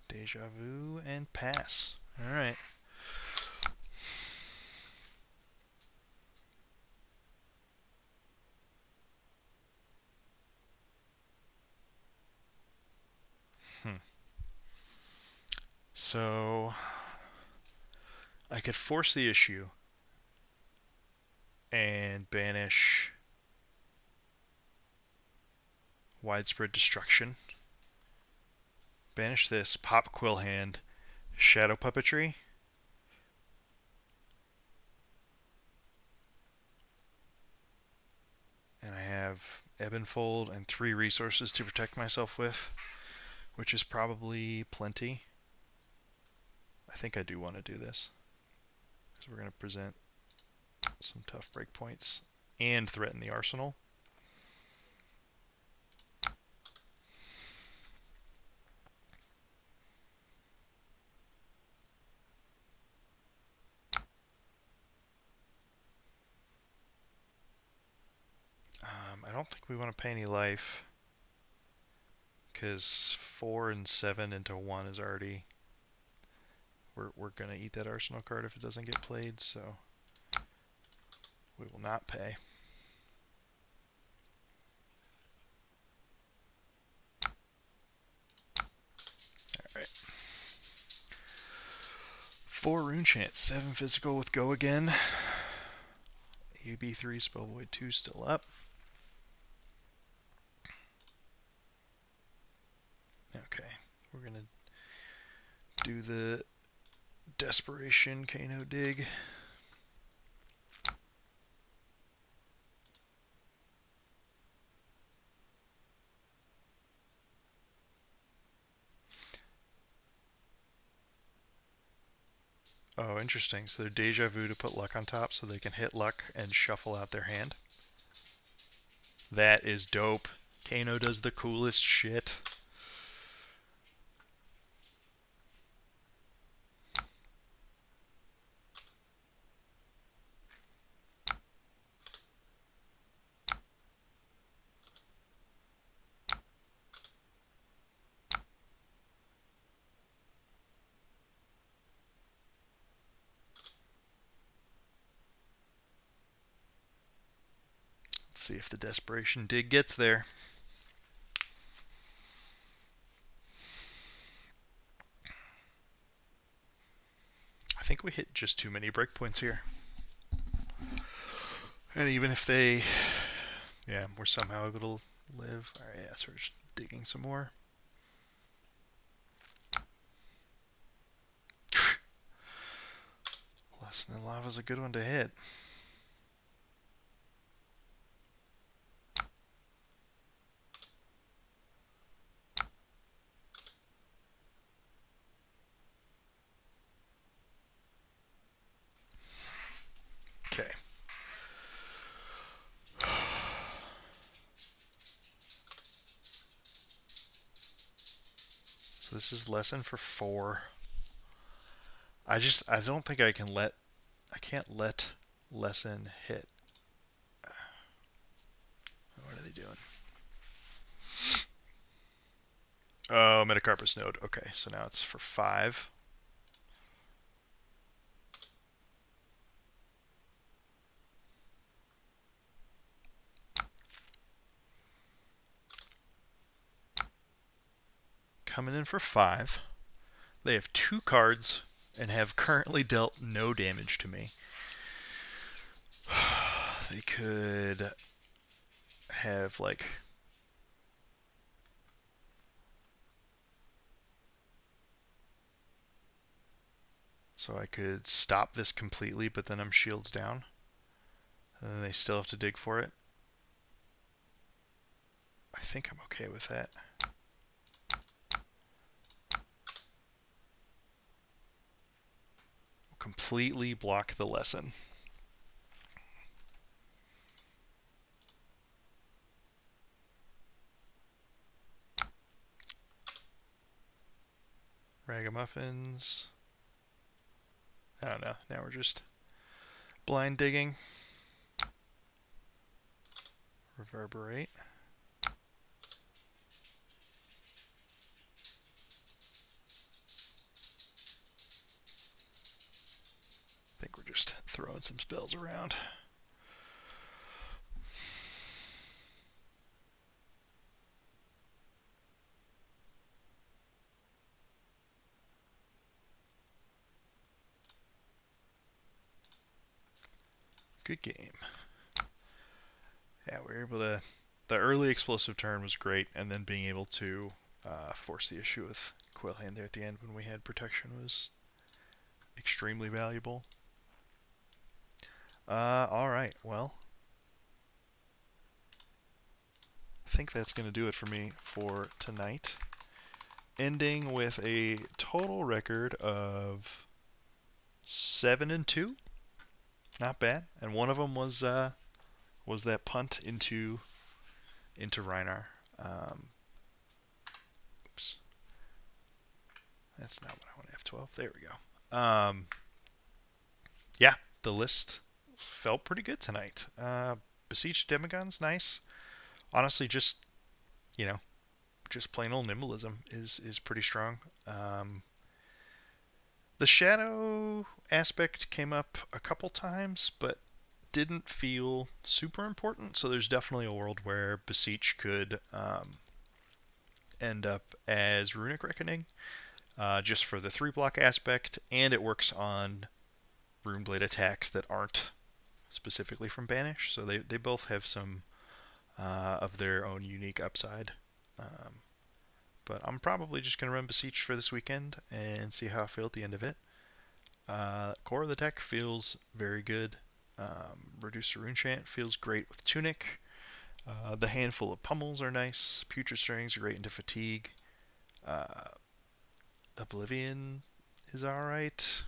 Deja Vu and pass. Alright. So I could force the issue and banish Widespread Destruction. Banish this, pop Quill Hand, Shadow Puppetry. And I have Ebb and Fold and 3 resources to protect myself with, which is probably plenty. I think I do want to do this, because we're going to present some tough breakpoints and threaten the arsenal. I don't think we want to pay any life, because 4 and 7 into 1 is already... We're going to eat that arsenal card if it doesn't get played, so we will not pay. Alright. 4 Rune Chant, 7 physical with Go again. AB3 Spell Void 2 still up. Okay, we're going to do the Desperation Kano Dig. Oh, interesting. So they're Deja Vu to put luck on top so they can hit luck and shuffle out their hand. That is dope. Kano does the coolest shit. Let's see if the Desperation Dig gets there. think we hit just too many breakpoints here. And even if they, yeah, we're somehow able to live. All right, yeah, so we're just digging some more. Lesson in Lava is a good one to hit. Okay. So this is lesson for 4. I don't think I can't let lesson hit. What are they doing? Oh, Metacarpus node. Okay, so now it's for 5. Coming in for 5. They have 2 cards and have currently dealt no damage to me. They could have like so I could stop this completely, but then I'm shields down. And then they still have to dig for it. I think I'm okay with that. Completely block the lesson. Ragamuffins. I don't know. Now we're just blind digging. Reverberate. I think we're just throwing some spells around. Good game. Yeah, we were able to. The early explosive turn was great, and then being able to force the issue with Quillhand there at the end when we had protection was extremely valuable. Alright, well. I think that's going to do it for me for tonight. Ending with a total record of 7-2. Not bad. And one of them was that punt into Reinar. Oops. That's not what I want. F12. There we go. Yeah, the list felt pretty good tonight. Beseech Demigons, nice. Honestly, just plain old nimbleism is pretty strong. The shadow aspect came up a couple times, but didn't feel super important. So there's definitely a world where Beseech could end up as Runic Reckoning, just for the 3-block aspect, and it works on Runeblade attacks that aren't specifically from Banish. So they both have some of their own unique upside. But I'm probably just going to run Beseech for this weekend and see how I feel at the end of it. Core of the deck feels very good. Reducer Rune Chant feels great with Tunic. The handful of pummels are nice. Putrid Strings are great into Fatigue. Oblivion is alright.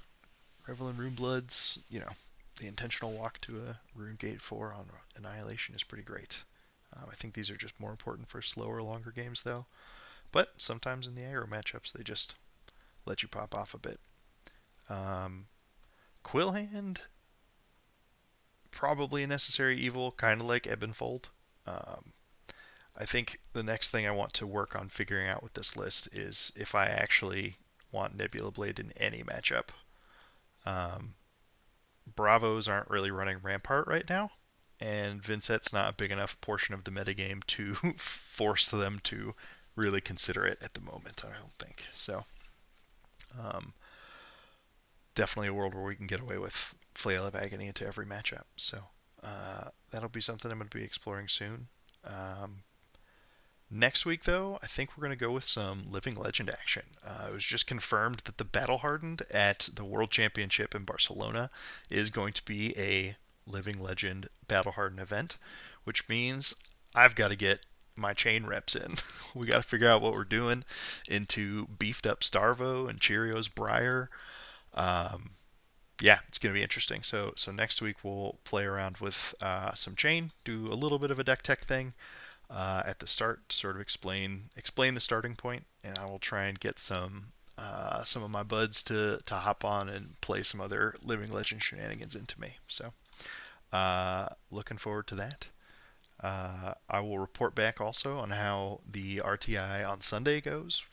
Revel in Runebloods, the intentional walk to a Rune Gate 4 on Annihilation is pretty great. I think these are just more important for slower, longer games, though. But sometimes in the aggro matchups, they just let you pop off a bit. Quillhand, probably a necessary evil, kind of like Ebonfold. I think the next thing I want to work on figuring out with this list is if I actually want Nebula Blade in any matchup. Bravos aren't really running Rampart right now, and Vynnset's not a big enough portion of the metagame to force them to really consider it at the moment, I don't think. So, definitely a world where we can get away with Flail of Agony into every matchup. So that'll be something I'm going to be exploring soon. Next week, though, I think we're going to go with some Living Legend action. It was just confirmed that the Battle Hardened at the World Championship in Barcelona is going to be a Living Legend Battle Hardened event, which means I've got to get my chain reps in. We got to figure out what we're doing into beefed up Starvo and Cheerios Briar. Um, yeah, it's going to be interesting. So next week we'll play around with some chain, do a little bit of a deck tech thing at the start, sort of explain the starting point, and I will try and get some of my buds to hop on and play some other Living Legend shenanigans into me. So looking forward to that. I will report back also on how the RTI on Sunday goes.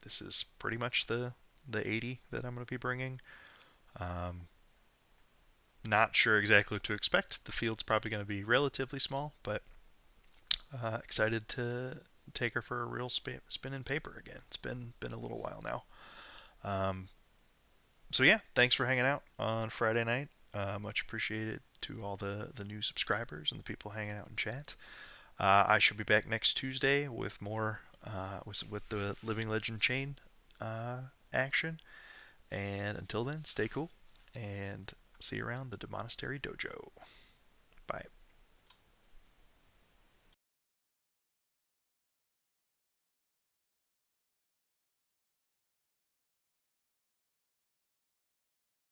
This is pretty much the 80 that I'm going to be bringing. Um, Not sure exactly what to expect. The field's probably going to be relatively small, but excited to take her for a real spin in paper again. It's been a little while now. Um, so yeah, thanks for hanging out on Friday night. Much appreciated to all the new subscribers and the people hanging out in chat. I should be back next Tuesday with more with the Living Legend chain action. And until then, stay cool and see you around the Demonastery Dojo. Bye.